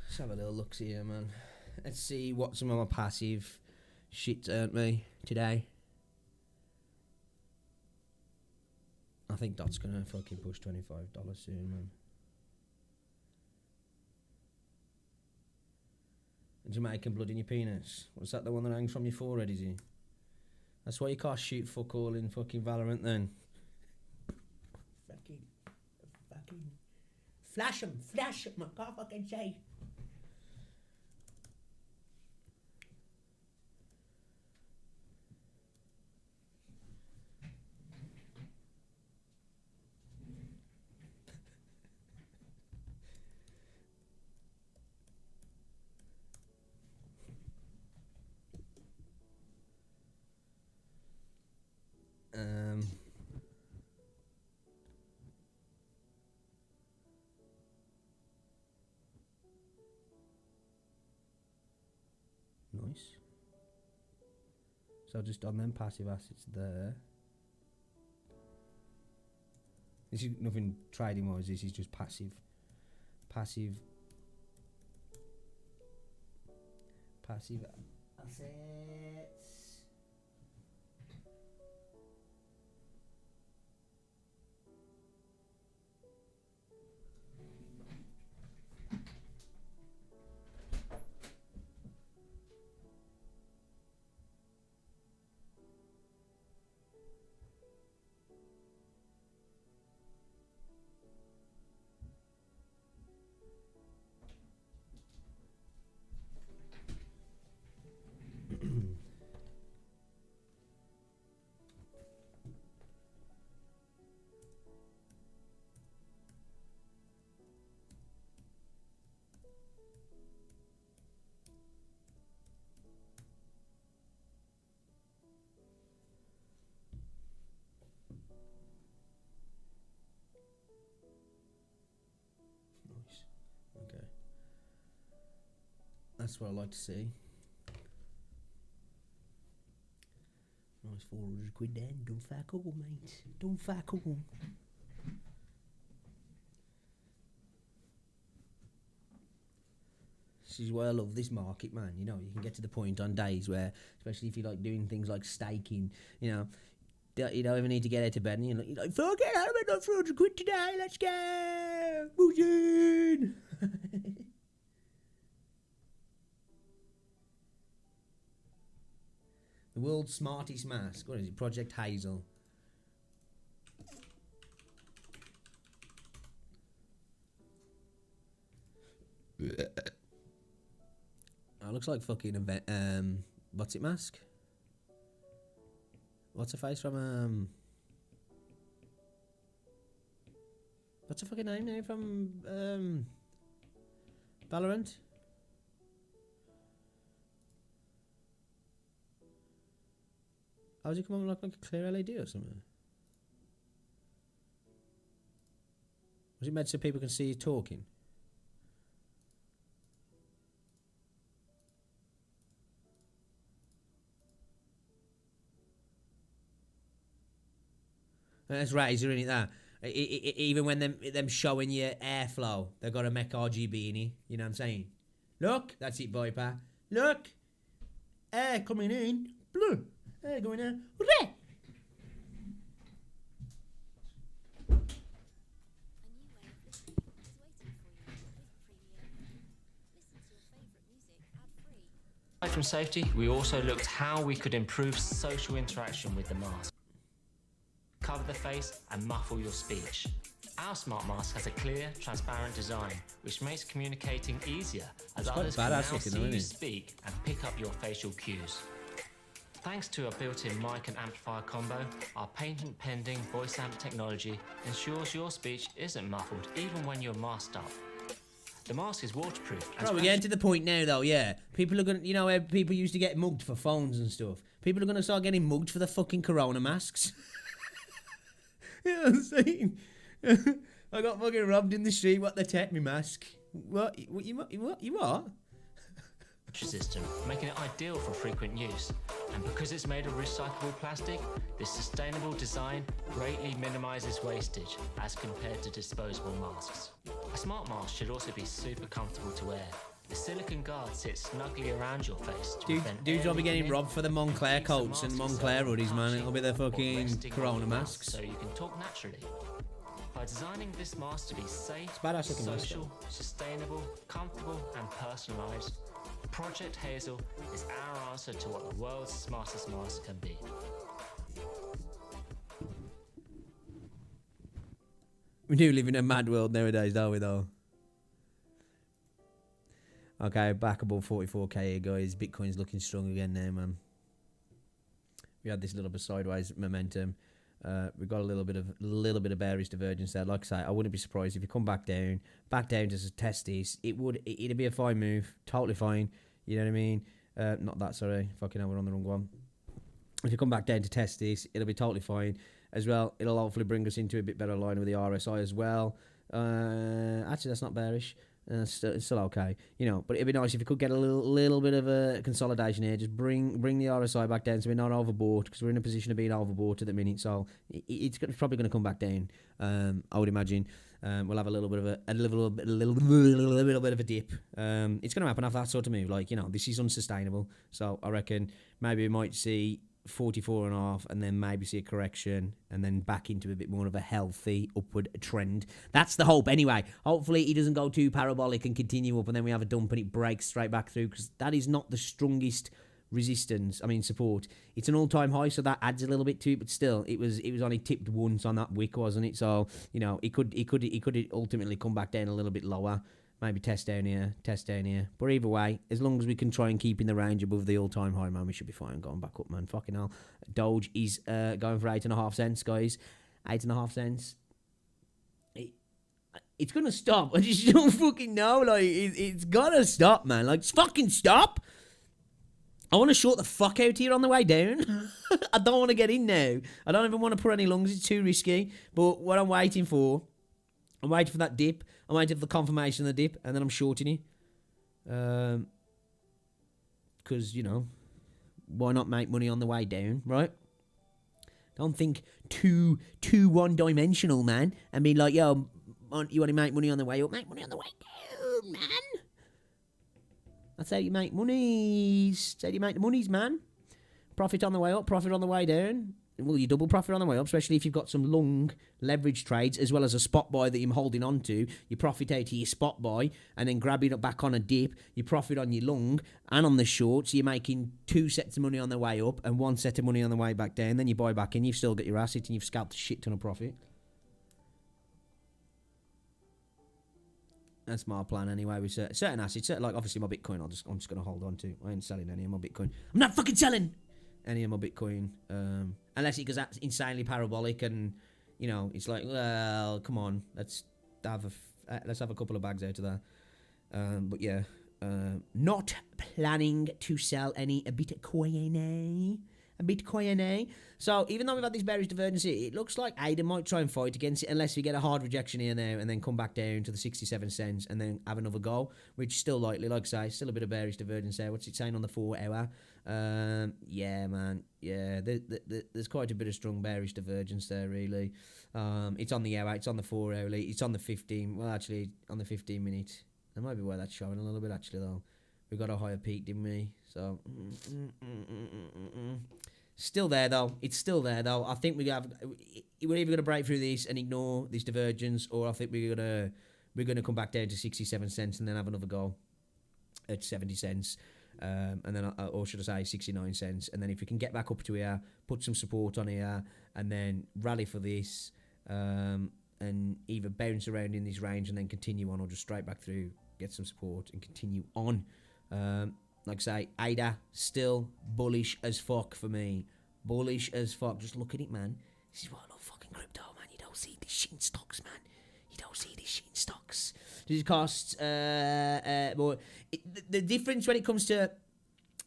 Let's have a little look here, man. Let's see what some of my passive shit earned me today. I think that's gonna fucking push $25 soon, man. Jamaican blood in your penis. What's that, the one that hangs from your forehead, is he? That's why you can't shoot fuck all in fucking Valorant then. Fucking flash him, I can't fucking say. Nice. So just on them passive assets there. This is nothing trading wise, this is just passive assets. Okay. That's what I like to see. Nice 400 quid then. Don't fuck all, mate. Don't fuck all. This is why I love this market, man. You know, you can get to the point on days where, especially if you like doing things like staking, you know, you don't even need to get out of bed and you're like fuck it, I made 400 quid today, let's go! Bullshit! The world's smartest mask. What is it? Project Hazel. That looks like fucking event. What's it mask? What's her face from what's her fucking name now from Valorant? How does it come on like a clear LED or something? Was it meant so people can see you talking? That's Razor, isn't it, that? Even when them showing you airflow, they've got to make RGB in it. You know what I'm saying? Look, that's it, Viper. Look, air coming in, blue. Air going out, red. Aside from safety, we also looked how we could improve social interaction with the mask. face and muffle your speech. Our smart mask has a clear, transparent design, which makes communicating easier as others can now see you speak and pick up your facial cues. Thanks to a built-in mic and amplifier combo, our patent-pending voice amp technology ensures your speech isn't muffled even when you're masked up. The mask is waterproof. Right, we're getting to the point now, though, yeah. People are going to, you know, where people used to get mugged for phones and stuff. People are going to start getting mugged for the fucking corona masks. You know what I'm saying? I got fucking robbed in the street. What, they take me mask? What? You what? System, making it ideal for frequent use. And because it's made of recyclable plastic, this sustainable design greatly minimizes wastage as compared to disposable masks. A smart mask should also be super comfortable to wear. The silicone guard sits snugly around your face. Dudes will be getting robbed for the Moncler coats and Moncler hoodies, man. It'll be their fucking corona masks. So you can talk naturally. By designing this mask to be safe, social, sustainable, comfortable, and personalized, Project Hazel is our answer to what the world's smartest mask can be. We do live in a mad world nowadays, don't we, though? Okay, back above 44k here, guys. Bitcoin's looking strong again now, man. We had this little bit sideways momentum. We've got a little bit of bearish divergence there. Like I say, I wouldn't be surprised if you come back down to test this. It'd be a fine move, totally fine. You know what I mean? Not that, sorry. Fucking hell, we're on the wrong one. If you come back down to test this, it'll be totally fine as well. It'll hopefully bring us into a bit better line with the RSI as well. Actually, that's not bearish. It's still okay, you know. But it'd be nice if you could get a little bit of a consolidation here. Just bring the RSI back down so we're not overbought, because we're in a position of being overbought at the minute. So it's probably going to come back down. I would imagine. We'll have a little bit of a little bit of a dip. It's going to happen after that sort of move. Like, you know, this is unsustainable. So I reckon maybe we might see 44.5 and then maybe see a correction and then back into a bit more of a healthy upward trend. That's the hope anyway. Hopefully it doesn't go too parabolic and continue up and then we have a dump and it breaks straight back through, because that is not the strongest support. It's an all-time high, so that adds a little bit to it, but still it was only tipped once on that wick, wasn't it? So, you know, it could ultimately come back down a little bit lower. Maybe test down here. But either way, as long as we can try and keep in the range above the all-time high, man, we should be fine going back up, man. Fucking hell. Doge is going for 8.5 cents, guys. 8.5 cents. It's going to stop. I just don't fucking know. Like, it's got to stop, man. Like, fucking stop. I want to short the fuck out here on the way down. I don't want to get in now. I don't even want to put any lungs. It's too risky. But what I'm waiting for that dip. I'm waiting for the confirmation of the dip, and then I'm shorting it. Because, you know, why not make money on the way down, right? Don't think too one-dimensional, man, and be like, yo, you want to make money on the way up? Make money on the way down, man. That's how you make money. That's how you make the monies, man. Profit on the way up, profit on the way down. Well, you double profit on the way up, especially if you've got some long leverage trades as well as a spot buy that you're holding on to. You profit out of your spot buy and then grab it back on a dip. You profit on your long and on the short. So you're making 2 sets of money on the way up and 1 set of money on the way back down. Then you buy back in, you've still got your asset and you've scalped a shit ton of profit. That's my plan anyway. With certain assets, like obviously my Bitcoin, I'm just going to hold on to. I ain't selling any of my Bitcoin. I'm not fucking selling any of my Bitcoin, unless it goes insanely parabolic and, you know, it's like, well, come on, let's have a couple of bags out of that. But yeah, not planning to sell any Bitcoin. So even though we've had this bearish divergence, it looks like ADA might try and fight against it unless we get a hard rejection here now and then come back down to the 67 cents and then have another go, which is still likely. Like I say, still a bit of bearish divergence there. What's it saying on the 4 hour? Yeah, man. Yeah, there's quite a bit of strong bearish divergence there, really. It's on the hour, it's on the 4 hour, it's on the 15. Well, actually, on the 15 minute. That might be where that's showing a little bit, actually, though. We got a higher peak, didn't we? So, still there, though. It's still there, though. I think we're either going to break through this and ignore this divergence, or I think we're gonna come back down to 67 cents and then have another go at 70 cents. and then, or should I say 69 cents. And then if we can get back up to here, put some support on here, and then rally for this, and either bounce around in this range and then continue on, or just straight back through, get some support and continue on. Like I say, ADA still bullish as fuck for me. Bullish as fuck. Just look at it, man. This is why I love fucking crypto, man. You don't see these shit in stocks, man. You don't see these shit in stocks. Does it cost more? The difference when it comes to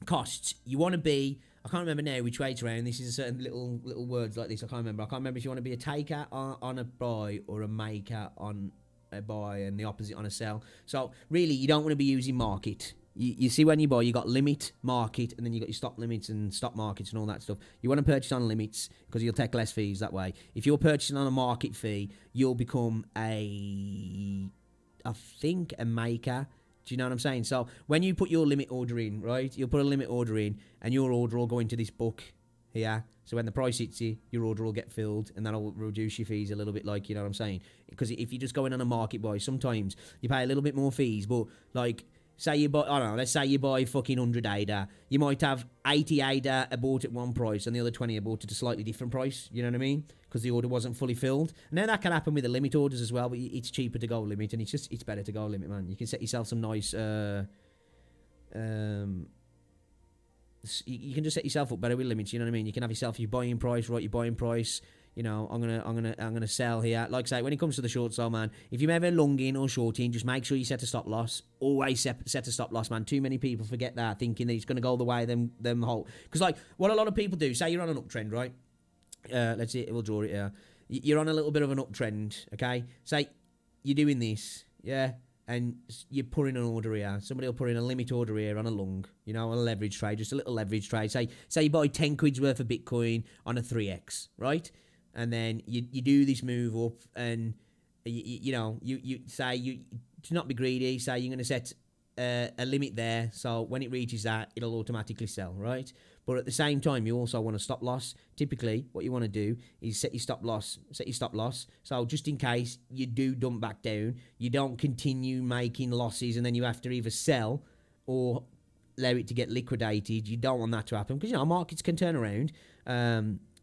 costs, you want to be, I can't remember now which way it's around. This is a certain little words like this. I can't remember if you want to be a taker on a buy or a maker on a buy, and the opposite on a sell. So really, you don't want to be using market. You see, when you buy, you got limit, market, and then you got your stop limits and stop markets and all that stuff. You want to purchase on limits because you'll take less fees that way. If you're purchasing on a market fee, you'll become a maker. Do you know what I'm saying? So when you put your limit order in, right, you'll put a limit order in, and your order will go into this book here. So when the price hits you, your order will get filled, and that'll reduce your fees a little bit, like, you know what I'm saying? Because if you just go in on a market buy, sometimes you pay a little bit more fees, but like, say you buy, I don't know, let's say you buy fucking 100 ADA. You might have 80 ADA bought at one price and the other 20 are bought at a slightly different price. You know what I mean? Because the order wasn't fully filled. And then that can happen with the limit orders as well, but it's cheaper to go limit, and it's better to go limit, man. You can set yourself some nice, you can just set yourself up better with limits. You know what I mean? You can have yourself your buying price, right? Your buying price. You know, I'm gonna sell here. Like I say, when it comes to the short sell, man, if you're ever longing or shorting, just make sure you set a stop loss. Always set a stop loss, man. Too many people forget that, thinking that it's gonna go the way them whole. Because like what a lot of people do, say you're on an uptrend, right? Let's see, we'll draw it here. You're on a little bit of an uptrend, okay? Say you're doing this, yeah, and you're putting an order here. Somebody will put in a limit order here on a long, you know, a leverage trade, just a little leverage trade. Say you buy 10 quid's worth of Bitcoin on a 3x, right? And then you do this move up, and you say to not be greedy, say you're going to set a limit there, so when it reaches that, it'll automatically sell, right? But at the same time, you also want a stop loss. Typically, what you want to do is set your stop loss. So just in case you do dump back down, you don't continue making losses, and then you have to either sell or allow it to get liquidated. You don't want that to happen, because markets can turn around.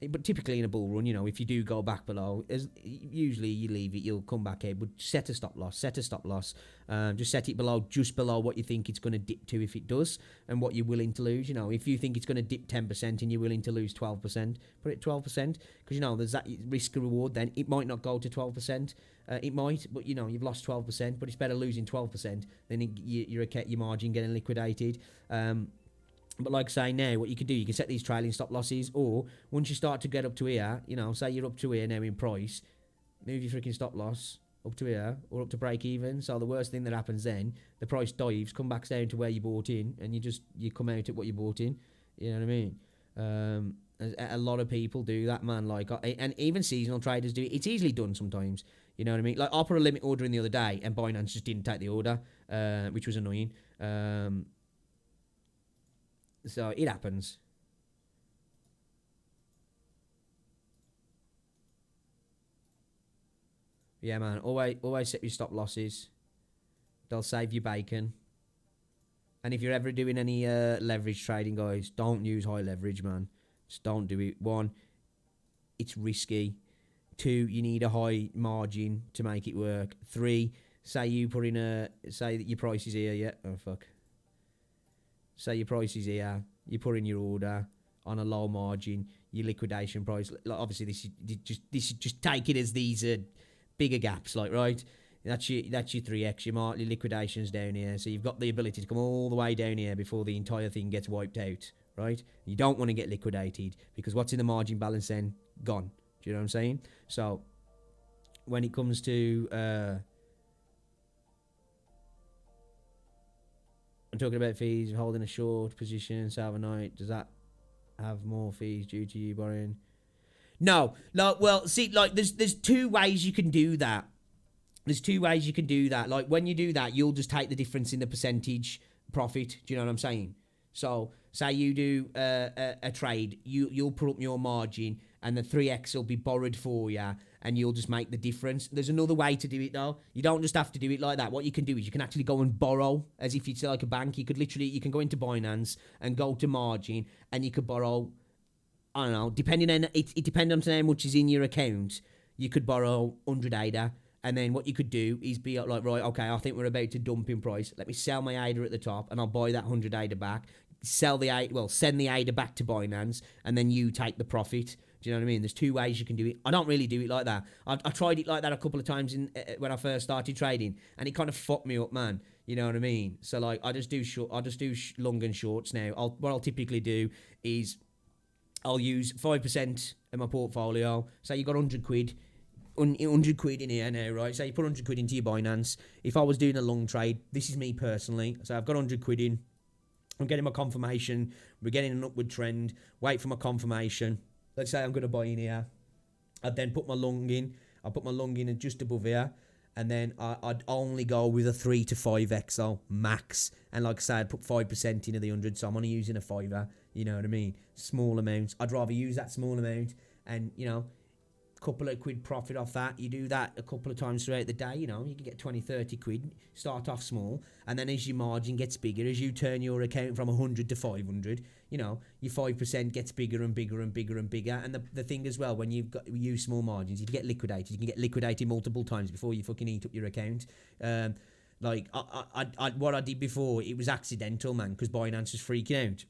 But typically in a bull run, if you do go back below, usually you leave it, you'll come back here. But set a stop loss. Just set it just below what you think it's going to dip to if it does, and what you're willing to lose. If you think it's going to dip 10% and you're willing to lose 12%, put it 12%, because there's that risk and reward. Then it might not go to 12%. It might, but you've lost 12%. But it's better losing 12% than your margin getting liquidated. But like I say, now what you can do, you can set these trailing stop losses, or once you start to get up to here, say you're up to here now in price, move your freaking stop loss up to here or up to break even. So the worst thing that happens then, the price dives, come back down to where you bought in, and you come out at what you bought in. You know what I mean? A lot of people do that, man. Like, and even seasonal traders do it. It's easily done sometimes. You know what I mean? Like, I put a limit order in the other day, and Binance just didn't take the order, which was annoying. So it happens. Yeah, man. Always set your stop losses. They'll save you bacon. And if you're ever doing any leverage trading, guys, don't use high leverage, man. Just don't do it. 1, it's risky. 2, you need a high margin to make it work. 3, say that your price is here. Yeah. Oh fuck. Say your price is here, you put in your order on a low margin, your liquidation price. Like, obviously, this is just take it as these bigger gaps, like, right? That's your 3x. Your liquidation's down here, so you've got the ability to come all the way down here before the entire thing gets wiped out, right? You don't want to get liquidated, because what's in the margin balance then? Gone. Do you know what I'm saying? So when it comes to I'm talking about fees, holding a short position, so overnight. Does that have more fees due to you borrowing? No. Well, see, like, there's 2 ways you can do that. Like, when you do that, you'll just take the difference in the percentage profit. Do you know what I'm saying? So, say you do a trade, you'll put up your margin, and the 3x will be borrowed for you, and you'll just make the difference. There's another way to do it, though. You don't just have to do it like that. What you can do is you can actually go and borrow, as if it's like a bank. You can go into Binance and go to margin, and you could borrow, I don't know, depending on, it depends on how much is in your account. You could borrow 100 ADA, and then what you could do is be like, right, okay, I think we're about to dump in price. Let me sell my ADA at the top, and I'll buy that 100 ADA back. Send the ADA back to Binance, and then you take the profit. Do you know what I mean? There's two ways you can do it. I don't really do it like that. I tried it like that a couple of times when I first started trading, and it kind of fucked me up, man. You know what I mean? So like, I just do long and shorts now. What I'll typically do is I'll use 5% in my portfolio. Say you got 100 quid. 100 quid in here now, right? So you put 100 quid into your Binance. If I was doing a long trade, this is me personally. So I've got 100 quid in. I'm getting my confirmation. We're getting an upward trend. Wait for my confirmation. Let's say I'm going to buy in here. I'd then put my long in. I'll put my long in just above here. And then I'd only go with a 3 to 5XO max. And like I said, I'd put 5% into the 100. So I'm only using a fiver. You know what I mean? Small amounts. I'd rather use that small amount and, you know, couple of quid profit off that. You do that a couple of times throughout the day, you know, you can get 20, 30 quid, start off small, and then as your margin gets bigger, as you turn your account from 100 to 500, you know, your 5% gets bigger and bigger and bigger and bigger. And the thing as well, when you use small margins, you can get liquidated. You can get liquidated multiple times before you fucking eat up your account. Like, what I did before, it was accidental, man, because Binance was freaking out.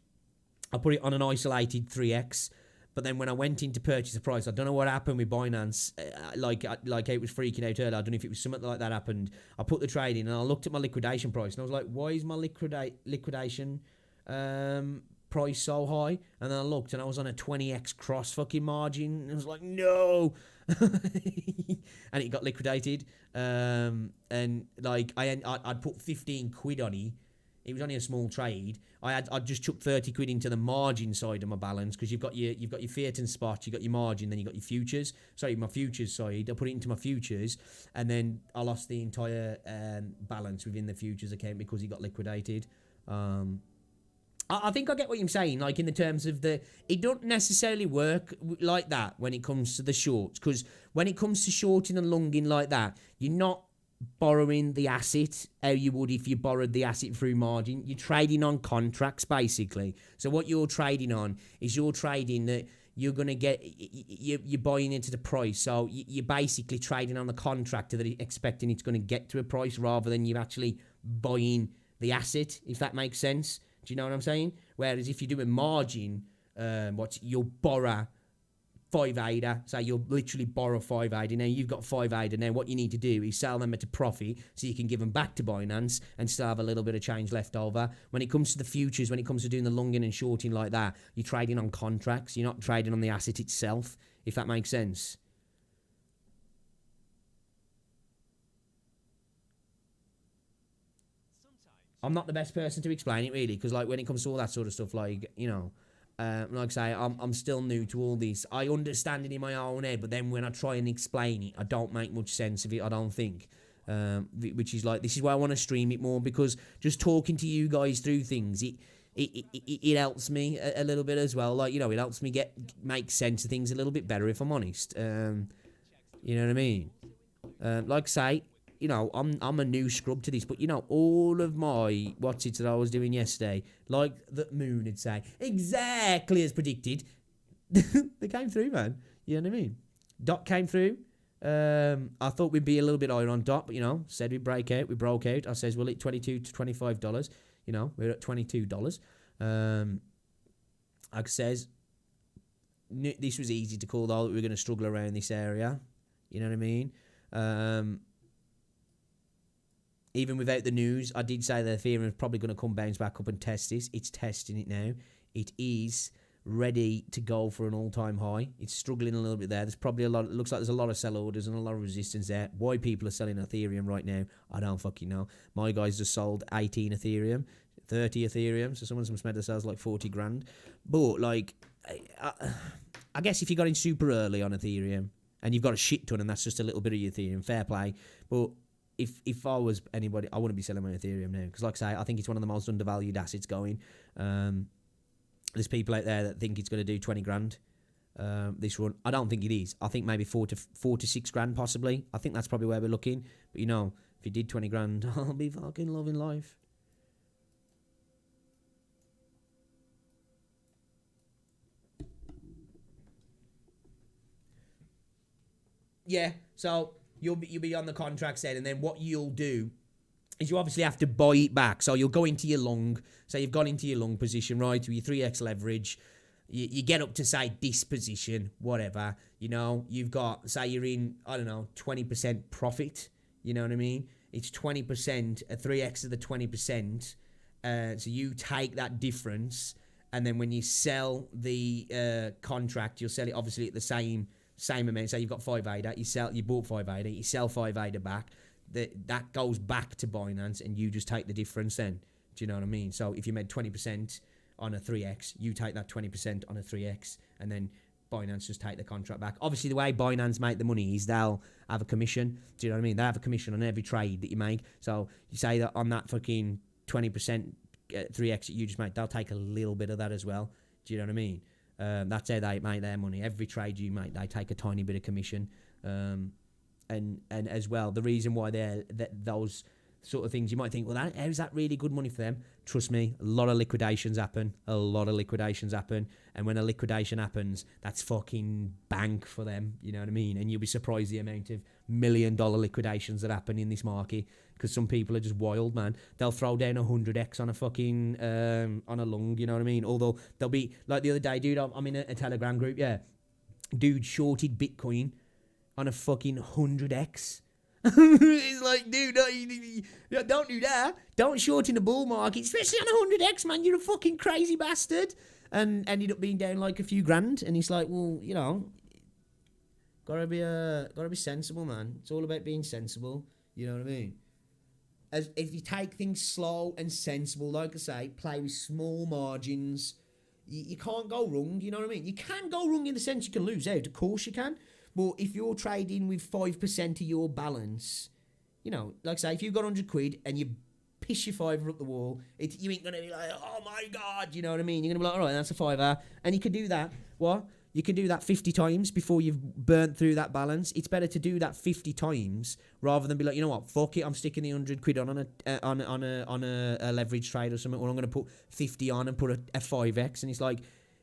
I put it on an isolated 3x, but then when I went in to purchase the price, I don't know what happened with Binance. Like it was freaking out earlier. I don't know if it was something like that happened. I put the trade in and I looked at my liquidation price and I was like, why is my liquidation price so high? And then I looked and I was on a 20x cross fucking margin. And I was like, no. And it got liquidated. And like I'd put 15 quid on it. It was only a small trade. I'd just chucked 30 quid into the margin side of my balance, because you've got your fiat and spot, you've got your margin, then you've got your futures. Sorry, my futures side. I put it into my futures, and then I lost the entire balance within the futures account because it got liquidated. I think I get what you're saying, like in the terms of it don't necessarily work like that when it comes to the shorts, because when it comes to shorting and longing like that, you're not borrowing the asset how you would if you borrowed the asset through margin. You're trading on contracts, basically. So what you're trading on is you're trading that you're going to get, you're buying into the price. So you're basically trading on the contract that expecting it's going to get to a price, rather than you actually buying the asset, if that makes sense. Do you know what I'm saying? Whereas if you do a margin, you'll borrow 5 ADA, so you'll literally borrow 5 ADA. Now you've got 5 ADA. Now what you need to do is sell them at a profit so you can give them back to Binance and still have a little bit of change left over. When it comes to the futures, when it comes to doing the longing and shorting like that, you're trading on contracts. You're not trading on the asset itself, if that makes sense. I'm not the best person to explain it, really, because like when it comes to all that sort of stuff, like, you know, like I say, I'm still new to all this. I understand it in my own head, but then when I try and explain it, I don't make much sense of it, I don't think. Which is like, this is why I want to stream it more, because just talking to you guys through things, it helps me a little bit as well. Like, you know, it helps me make sense of things a little bit better, if I'm honest. You know what I mean? Like I say, you know, I'm a new scrub to this, but, you know, all of my that I was doing yesterday, like the moon would say, exactly as predicted, they came through, man. You know what I mean? Dot came through. I thought we'd be a little bit higher on dot, but, you know, said we'd break out. We broke out. I says, well, at $22 to $25. You know, we're at $22. I says, this was easy to call, though, that we were going to struggle around this area. You know what I mean? Even without the news, I did say that Ethereum is probably going to bounce back up and test this. It's testing it now. It is ready to go for an all-time high. It's struggling a little bit there. There's probably a lot. It looks like there's a lot of sell orders and a lot of resistance there. Why people are selling Ethereum right now, I don't fucking know. My guys just sold 18 Ethereum, 30 Ethereum. So someone's made themselves like 40 grand. But like, I guess if you got in super early on Ethereum and you've got a shit ton and that's just a little bit of your Ethereum, fair play. But if I was anybody, I wouldn't be selling my Ethereum now, because like I say, I think it's one of the most undervalued assets going. There's people out there that think it's going to do 20 grand. this run. I don't think it is. I think maybe 4 to 6 grand possibly. I think that's probably where we're looking. But if you did 20 grand, I'll be fucking loving life. Yeah, so you'll be on the contract then, and then what you'll do is you obviously have to buy it back. So you'll go into your long, say you've gone into your long position, right, with your 3x leverage. You get up to, say, this position, whatever, you've got, say you're in, 20% profit, you know what I mean? It's 20%, a 3x of the 20%. So you take that difference, and then when you sell the contract, you'll sell it obviously at the same amount. Say you've got 5ADA, you bought 5ADA, you sell 5ADA back. That goes back to Binance, and you just take the difference then. Do you know what I mean? So if you made 20% on a 3x, you take that 20% on a 3x, and then Binance just take the contract back. Obviously, the way Binance make the money is they'll have a commission. Do you know what I mean? They have a commission on every trade that you make. So you say that on that fucking 20% 3x that you just make, they'll take a little bit of that as well. Do you know what I mean? That's how they make their money. Every trade you make, they take a tiny bit of commission. And as well, the reason why those sort of things, you might think, well, how's that really good money for them? Trust me, a lot of liquidations happen. And when a liquidation happens, that's fucking bank for them. You know what I mean? And you'll be surprised the amount of $1 million liquidations that happen in this market, because some people are just wild, man. They'll throw down 100x on a fucking on a lung. You know what I mean? Although they'll be like the other day, dude. I'm in a Telegram group. Yeah, dude shorted Bitcoin on a fucking 100x. It's like, dude, don't do that. Don't short in the bull market, especially on 100x, man. You're a fucking crazy bastard. And ended up being down like a few grand. And he's like, well, gotta be sensible, man. It's all about being sensible. You know what I mean? As if you take things slow and sensible, like I say, play with small margins, you can't go wrong. You know what I mean? You can go wrong in the sense you can lose out. Of course you can. But if you're trading with 5% of your balance, like I say, if you've got 100 quid and you piss your fiver up the wall, you ain't going to be like, oh my God, you know what I mean? You're going to be like, all right, that's a fiver. And you can do that. What? You can do that 50 times before you've burnt through that balance. It's better to do that 50 times rather than be like, you know what, fuck it, I'm sticking the 100 quid on a leverage trade or something, or I'm going to put 50 on and put a 5x. And it's like,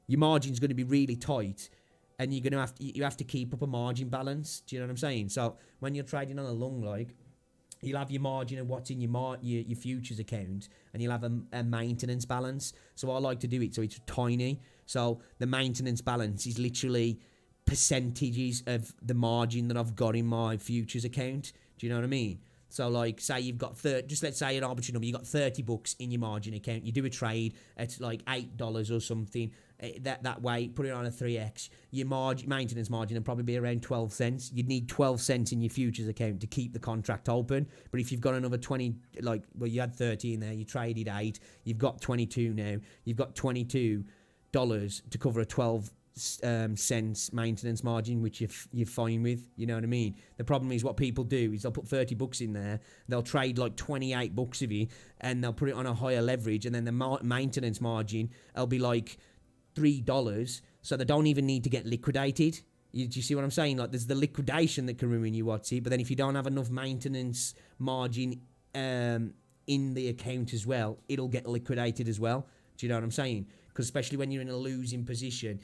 your margin's going to be really tight. And you're gonna have to keep up a margin balance. Do you know what I'm saying? So when you're trading on a long, you'll have your margin of what's in your futures account, and you'll have a maintenance balance. So I like to do it so it's tiny. So the maintenance balance is literally percentages of the margin that I've got in my futures account. Do you know what I mean? So say you've got just let's say an arbitrary number, you've got $30 in your margin account. You do a trade at like $8 or something. That way, put it on a 3x. Your maintenance margin would probably be around 12 cents. You'd need 12 cents in your futures account to keep the contract open. But if you've got another 20, you had 30 in there, you traded 8, you've got 22 now. You've got $22 to cover a 12 cents maintenance margin, which you're fine with. You know what I mean? The problem is what people do is they'll put $30 in there, they'll trade like $28 of it, and they'll put it on a higher leverage, and then the maintenance margin will be like $3, so they don't even need to get liquidated. Do you see what I'm saying? Like, there's the liquidation that can ruin you, but then if you don't have enough maintenance margin in the account as well, it'll get liquidated as well. Do you know what I'm saying? Because especially when you're in a losing position,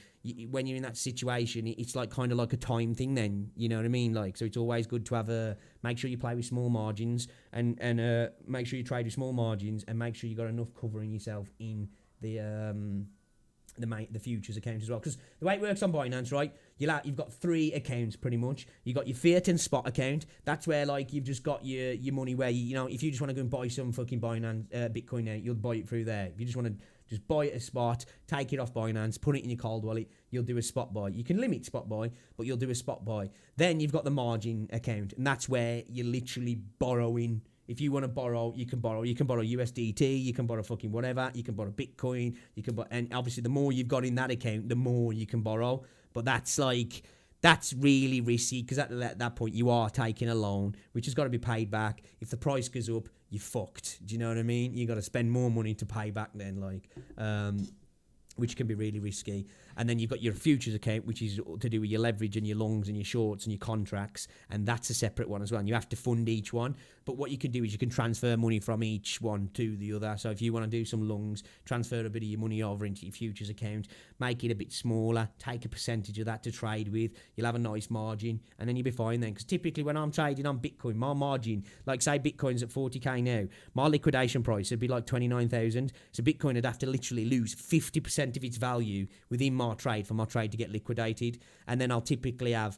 when you're in that situation, it's like kind of like a time thing then, you know what I mean? So it's always good to make sure you play with small margins and make sure you trade with small margins, and make sure you got enough covering yourself in the futures account as well. Because the way it works on Binance, right, you've got 3 accounts pretty much. You got your fiat and spot account. That's where you've just got your money where if you just want to go and buy some fucking Binance Bitcoin now, you'll buy it through there. If you just want to just buy it a spot, take it off Binance, put it in your cold wallet, you'll do a spot buy. You can limit spot buy, but you'll do a spot buy. Then you've got the margin account, and that's where you're literally borrowing. If you want to borrow, you can borrow. You can borrow USDT, you can borrow fucking whatever, you can borrow Bitcoin, and obviously the more you've got in that account, the more you can borrow. But that's really risky, because at that point you are taking a loan, which has got to be paid back. If the price goes up, you're fucked. Do you know what I mean? You got to spend more money to pay back then, which can be really risky. And then you've got your futures account, which is to do with your leverage and your longs and your shorts and your contracts. And that's a separate one as well. And you have to fund each one. But what you can do is you can transfer money from each one to the other. So if you want to do some longs, transfer a bit of your money over into your futures account, make it a bit smaller, take a percentage of that to trade with. You'll have a nice margin, and then you'll be fine then. Because typically when I'm trading on Bitcoin, my margin, like say Bitcoin's at 40k now, my liquidation price would be like 29,000. So Bitcoin would have to literally lose 50% of its value within my trade for my trade to get liquidated. And then I'll typically have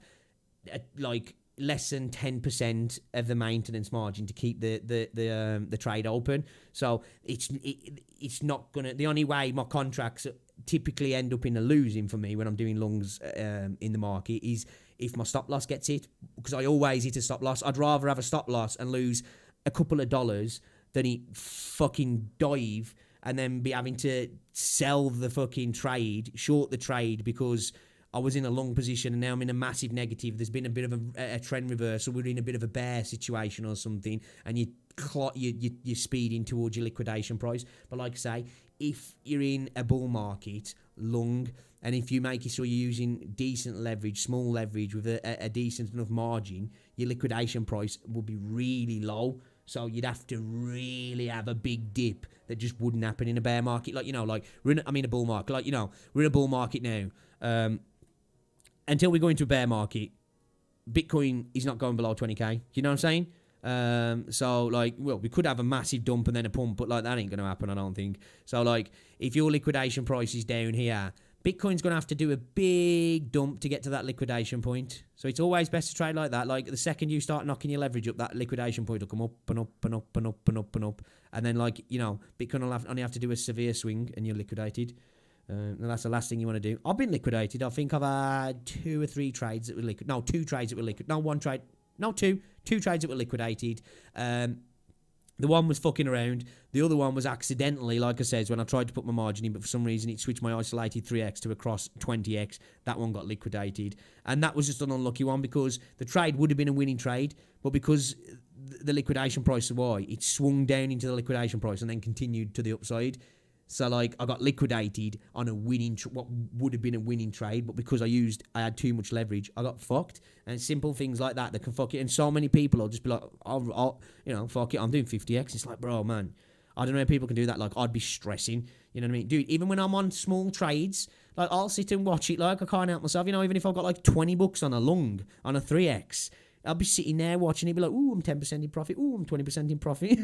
like less than 10% of the maintenance margin to keep the trade open. So it's not gonna. The only way my contracts typically end up in a losing for me when I'm doing longs in the market is if my stop loss gets hit, because I always hit a stop loss. I'd rather have a stop loss and lose a couple of dollars than it fucking dive and then be having to sell the fucking trade, short the trade because I was in a long position and now I'm in a massive negative. There's been a bit of a trend reversal. We're in a bit of a bear situation or something, and you're speeding towards your liquidation price. But like I say, if you're in a bull market, long, and if you make it so you're using decent leverage, small leverage with a decent enough margin, your liquidation price will be really low. So you'd have to really have a big dip that just wouldn't happen in a bear market. Like, we're in a bull market. Like, we're in a bull market now. Until we go into a bear market, Bitcoin is not going below 20k. You know what I'm saying? So, we could have a massive dump and then a pump, but, that ain't going to happen, I don't think. So, if your liquidation price is down here, Bitcoin's going to have to do a big dump to get to that liquidation point. So, it's always best to trade like that. The second you start knocking your leverage up, that liquidation point will come up and up and up and up and up and up. And then, Bitcoin will only have to do a severe swing and you're liquidated. And that's the last thing you want to do. I've been liquidated. I think I've had 2 or 3 trades that were liquid. No, 2 trades that were liquid. No, 1 trade. No, 2. 2 trades that were liquidated. The one was fucking around. The other one was accidentally, like I said, when I tried to put my margin in, but for some reason it switched my isolated 3x to a cross 20x. That one got liquidated. And that was just an unlucky one because the trade would have been a winning trade, but because the liquidation price was high, it swung down into the liquidation price and then continued to the upside. So, I got liquidated on a winning, what would have been a winning trade, but because I had too much leverage, I got fucked. And simple things like that can fuck it. And so many people will just be like, fuck it, I'm doing 50x. It's like, bro, man, I don't know how people can do that. I'd be stressing, you know what I mean? Dude, even when I'm on small trades, I'll sit and watch it, I can't help myself. Even if I've got, 20 bucks on a long, on a 3x, I'll be sitting there watching it, be like, ooh, I'm 10% in profit, ooh, I'm 20% in profit.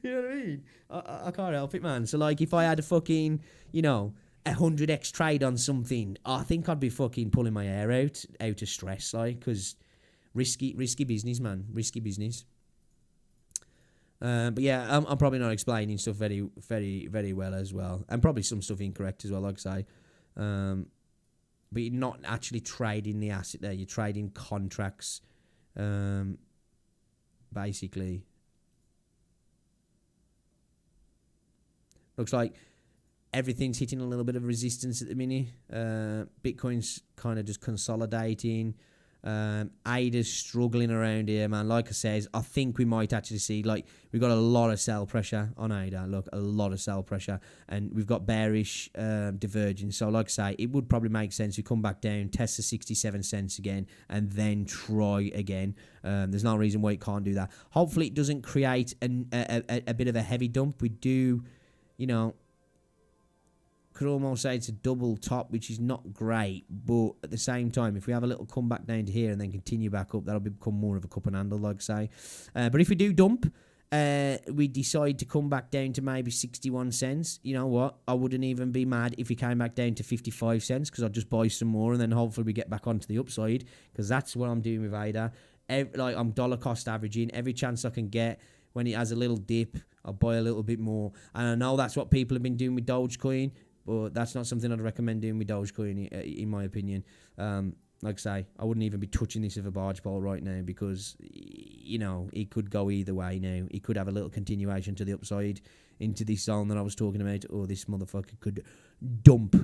You know what I mean? I can't help it, man. So, if I had a fucking, 100x trade on something, I think I'd be fucking pulling my hair out of stress, because risky business, man. Risky business. But yeah, I'm probably not explaining stuff very, very, very well as well. And probably some stuff incorrect as well, like I say. But you're not actually trading the asset there. You're trading contracts, basically. Looks like everything's hitting a little bit of resistance at the minute. Bitcoin's kind of just consolidating. ADA's struggling around here, man. Like I says, I think we might actually see, we've got a lot of sell pressure on ADA. Look, a lot of sell pressure. And we've got bearish divergence. So, like I say, it would probably make sense we come back down, test the 67 cents again, and then try again. There's no reason why it can't do that. Hopefully, it doesn't create a bit of a heavy dump. We do... could almost say it's a double top, which is not great, but at the same time, if we have a little comeback down to here and then continue back up, that'll become more of a cup and handle, like I say. But if we do dump, we decide to come back down to maybe 61 cents, you know what? I wouldn't even be mad if we came back down to 55 cents, because I'd just buy some more, and then hopefully we get back onto the upside, because that's what I'm doing with ADA. I'm dollar cost averaging every chance I can get. When it has a little dip, I'll buy a little bit more. And I know that's what people have been doing with Dogecoin, but that's not something I'd recommend doing with Dogecoin, in my opinion. Like I say, I wouldn't even be touching this with a barge pole right now because, it could go either way now. It could have a little continuation to the upside into this zone that I was talking about, or this motherfucker could dump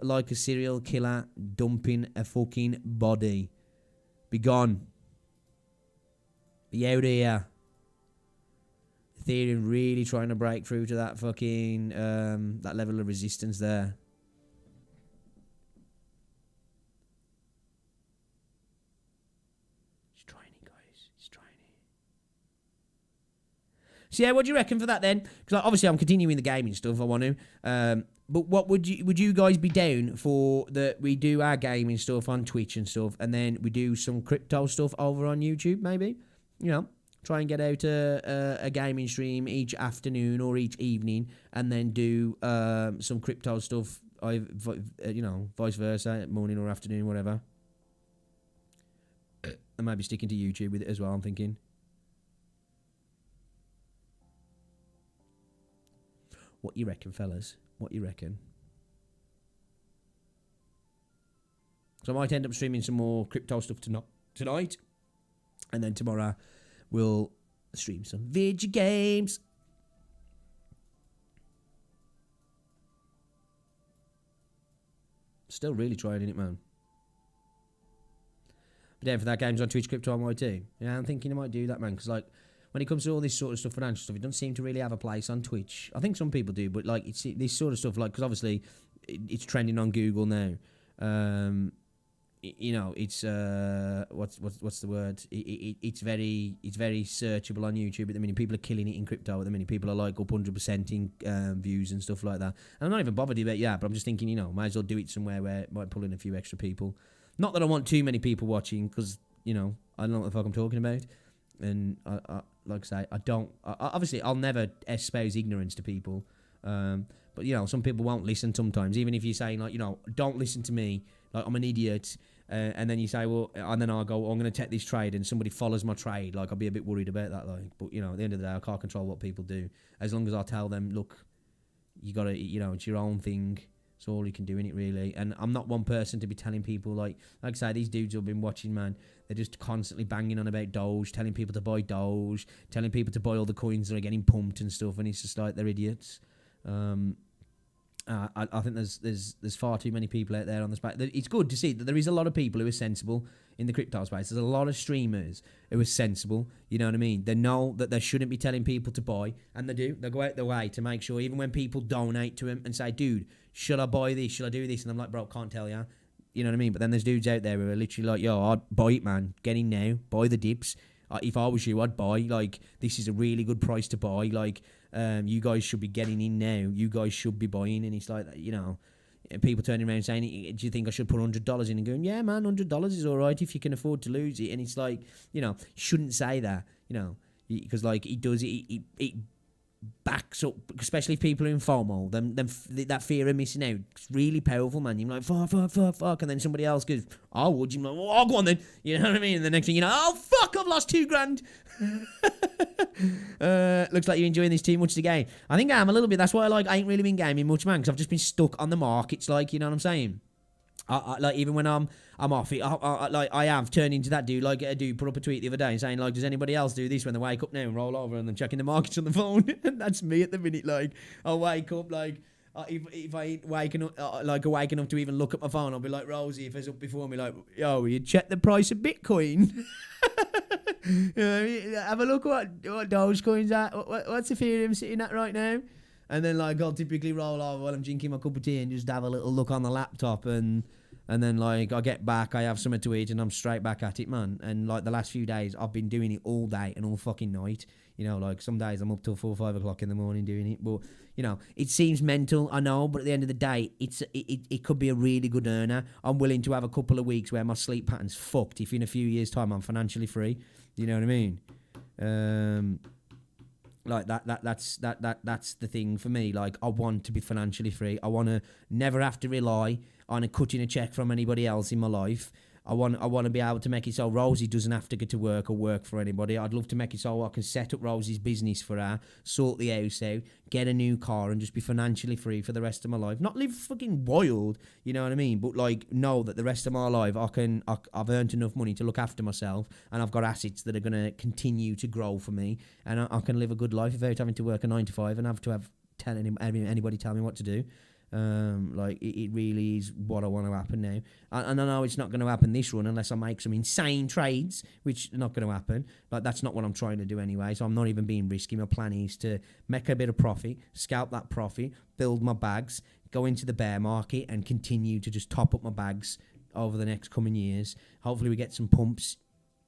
like a serial killer dumping a fucking body. Be gone. Be out of here. Ethereum really trying to break through to that fucking that level of resistance there. So yeah, what do you reckon for that then? Because like, obviously I'm continuing the gaming stuff. I want to. But what would you guys be down for that we do our gaming stuff on Twitch and stuff, and then we do some crypto stuff over on YouTube, maybe? You know, try and get out a gaming stream each afternoon or each evening, and then do some crypto stuff, vice versa, morning or afternoon, whatever. And maybe sticking to YouTube with it as well, I'm thinking. What you reckon, fellas? What you reckon? So I might end up streaming some more crypto stuff tonight. And then tomorrow we'll stream some video games. Still really trying it, man. But then for that games on Twitch crypto I might do. Yeah, I'm thinking I might do that, man. Because like, when it comes to all this sort of stuff, financial stuff, it doesn't seem to really have a place on Twitch. I think some people do, but like it's this sort of stuff, like because obviously it's trending on Google now. It's what's the word? It's very searchable on YouTube at the minute. People are killing it in crypto at the minute. People are like up 100% in views and stuff like that. And I'm not even bothered about that, but I'm just thinking, might as well do it somewhere where it might pull in a few extra people. Not that I want too many people watching, because I don't know what the fuck I'm talking about. And I like I say, I don't. Obviously, I'll never espouse ignorance to people. But some people won't listen sometimes. Even if you're saying like, don't listen to me, like I'm an idiot. And then you say, well, and then I'll go, I'm going to take this trade, and somebody follows my trade. Like I'll be a bit worried about that. Like, but at the end of the day, I can't control what people do. As long as I tell them, look, you got to, it's your own thing. It's all you can do in it, really. And I'm not one person to be telling people, like I say, these dudes who've been watching, man, they're just constantly banging on about Doge, telling people to buy Doge, telling people to buy all the coins that are getting pumped and stuff, and it's just like they're idiots. I think there's far too many people out there on the space. It's good to see that there is a lot of people who are sensible in the crypto space. There's a lot of streamers who are sensible. You know what I mean? They know that they shouldn't be telling people to buy, and they do. They go out their way to make sure, even when people donate to them and say, dude, should I buy this? Should I do this? And I'm like, bro, can't tell you. You know what I mean? But then there's dudes out there who are literally like, yo, I'd buy it, man. Get in now. Buy the dips. If I was you, I'd buy. Like, this is a really good price to buy. Like, you guys should be getting in now. You guys should be buying. And it's like, people turning around saying, do you think I should put $100 in? And going, yeah, man, $100 is all right if you can afford to lose it. And it's like, shouldn't say that, because like it does, it backs up, especially if people are in FOMO. That fear of missing out, it's really powerful, man. You're like, fuck, and then somebody else goes, I would. You're like, oh, go on then. You know what I mean? And the next thing oh, fuck, I've lost $2,000. Looks like you're enjoying this too much to game. I think I am a little bit. That's why I ain't really been gaming much, man, because I've just been stuck on the markets. Like, you know what I'm saying? I like, even when I'm off it, I have turned into that dude. Like a dude put up a tweet the other day saying, like, does anybody else do this when they wake up now and roll over and then checking the markets on the phone? And that's me at the minute. Like, I wake up, like, if I ain't waking up, awake enough to even look at my phone, I'll be like, Rosie, if it's up before me, like, yo, will you check the price of Bitcoin? Have a look at what Dogecoin's at. What's Ethereum sitting at right now? And then, like, I'll typically roll over while I'm drinking my cup of tea and just have a little look on the laptop, and then, like, I get back, I have something to eat, and I'm straight back at it, man. And, like, the last few days, I've been doing it all day and all fucking night. Like, some days I'm up till 4 or 5 o'clock in the morning doing it. But, it seems mental, I know, but at the end of the day, it could be a really good earner. I'm willing to have a couple of weeks where my sleep pattern's fucked if in a few years' time I'm financially free. You know what I mean? Like that's the thing for me. Like, I want to be financially free. I want to never have to rely on cutting a check from anybody else in my life. I want to be able to make it so Rosie doesn't have to go to work or work for anybody. I'd love to make it so I can set up Rosie's business for her, sort the house out, get a new car, and just be financially free for the rest of my life. Not live fucking wild, you know what I mean? But, like, know that the rest of my life I've earned enough money to look after myself, and I've got assets that are going to continue to grow for me, and I can live a good life without having to work a 9 to 5 and have to tell anybody tell me what to do. Like, it really is what I want to happen now. And I know it's not going to happen this run unless I make some insane trades, which are not going to happen. Like, that's not what I'm trying to do anyway, so I'm not even being risky. My plan is to make a bit of profit, scalp that profit, build my bags, go into the bear market, and continue to just top up my bags over the next coming years. Hopefully we get some pumps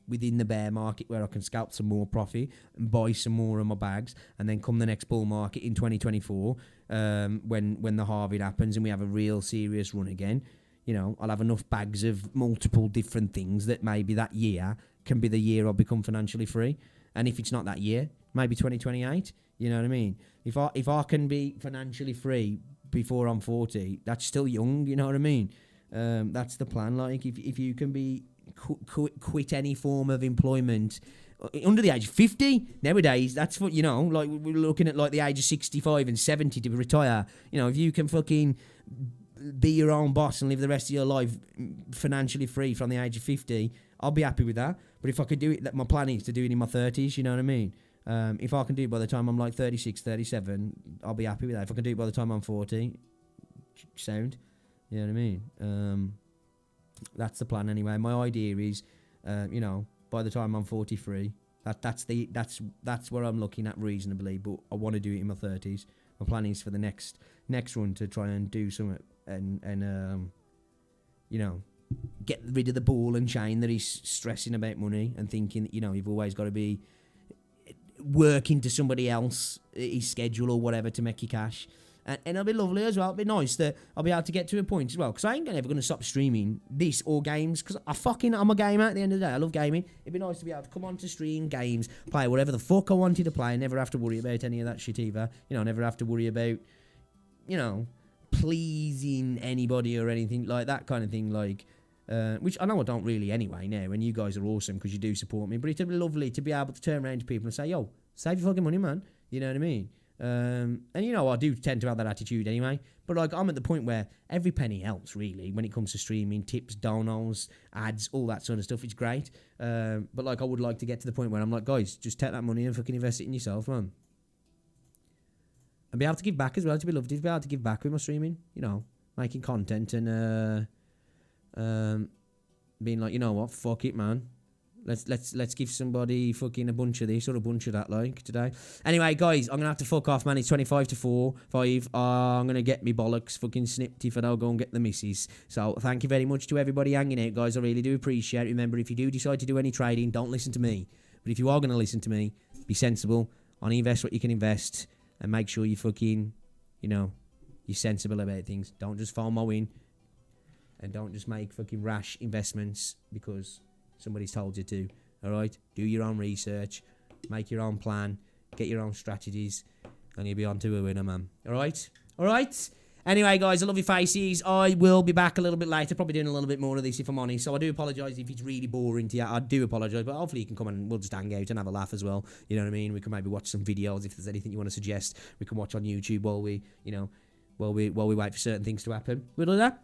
within the bear market where I can scalp some more profit and buy some more of my bags, and then come the next bull market in 2024, when the halving happens and we have a real serious run again, you know, I'll have enough bags of multiple different things that maybe that year can be the year I'll become financially free. And if it's not that year, maybe 2028. You know what I mean? If I can be financially free before I'm 40, that's still young. You know what I mean? That's the plan. Like if you can be quit any form of employment under the age of 50 nowadays, that's what, you know, like we're looking at like the age of 65 and 70 to retire. You know, if you can fucking be your own boss and live the rest of your life financially free from the age of 50, I'll be happy with that. But if I could do it, my plan is to do it in my 30s, you know what I mean? If I can do it by the time I'm like 36, 37, I'll be happy with that. If I can do it by the time I'm 40, sound, you know what I mean? That's the plan anyway. My idea is, you know, by the time I'm 43, that's where I'm looking at reasonably, but I want to do it in my 30s. My plan is for the next run to try and do something and you know, get rid of the ball and chain that is stressing about money and thinking that, you know, you've always got to be working to somebody else, his schedule or whatever, to make you cash. And it'll be lovely as well. It'll be nice that I'll be able to get to a point as well, because I ain't ever going to stop streaming this or games, because I'm a gamer at the end of the day. I love gaming. It'd be nice to be able to come on to stream games, play whatever the fuck I wanted to play, and never have to worry about any of that shit either. You know, never have to worry about, you know, pleasing anybody or anything like that kind of thing, like, which I know I don't really anyway now, and you guys are awesome because you do support me, but it'd be lovely to be able to turn around to people and say, yo, save your fucking money, man. You know what I mean? And you know, I do tend to have that attitude anyway, but like I'm at the point where every penny helps really when it comes to streaming, tips, donos, ads, all that sort of stuff. It's great, but like I would like to get to the point where I'm like, guys, just take that money and fucking invest it in yourself, man, and be able to give back as well. To be lovely to be able to give back with my streaming, you know, making content and being like, you know what, fuck it, man. Let's give somebody fucking a bunch of this or a bunch of that, like, today. Anyway, guys, I'm going to have to fuck off, man. It's 25 to 5. I'm going to get me bollocks fucking snipped if I don't go and get the missus. So, thank you very much to everybody hanging out, guys. I really do appreciate it. Remember, if you do decide to do any trading, don't listen to me. But if you are going to listen to me, be sensible. Only invest what you can invest. And make sure you fucking, you know, you're sensible about things. Don't just FOMO in. And don't just make fucking rash investments because somebody's told you to. Alright? Do your own research. Make your own plan. Get your own strategies. And you'll be on to a winner, man. Alright? Alright? Anyway, guys, I love your faces. I will be back a little bit later. Probably doing a little bit more of this if I'm honest. So I do apologise if it's really boring to you. I do apologise. But hopefully you can come and we'll just hang out and have a laugh as well. You know what I mean? We can maybe watch some videos. If there's anything you want to suggest, we can watch on YouTube while we, you know, while we wait for certain things to happen. We'll do that.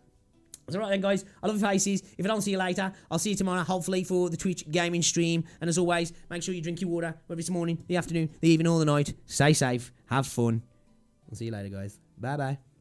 It's alright then, guys. I love your faces. If I don't see you later, I'll see you tomorrow, hopefully, for the Twitch gaming stream. And as always, make sure you drink your water, whether it's the morning, the afternoon, the evening, or the night. Stay safe. Have fun. I'll see you later, guys. Bye-bye.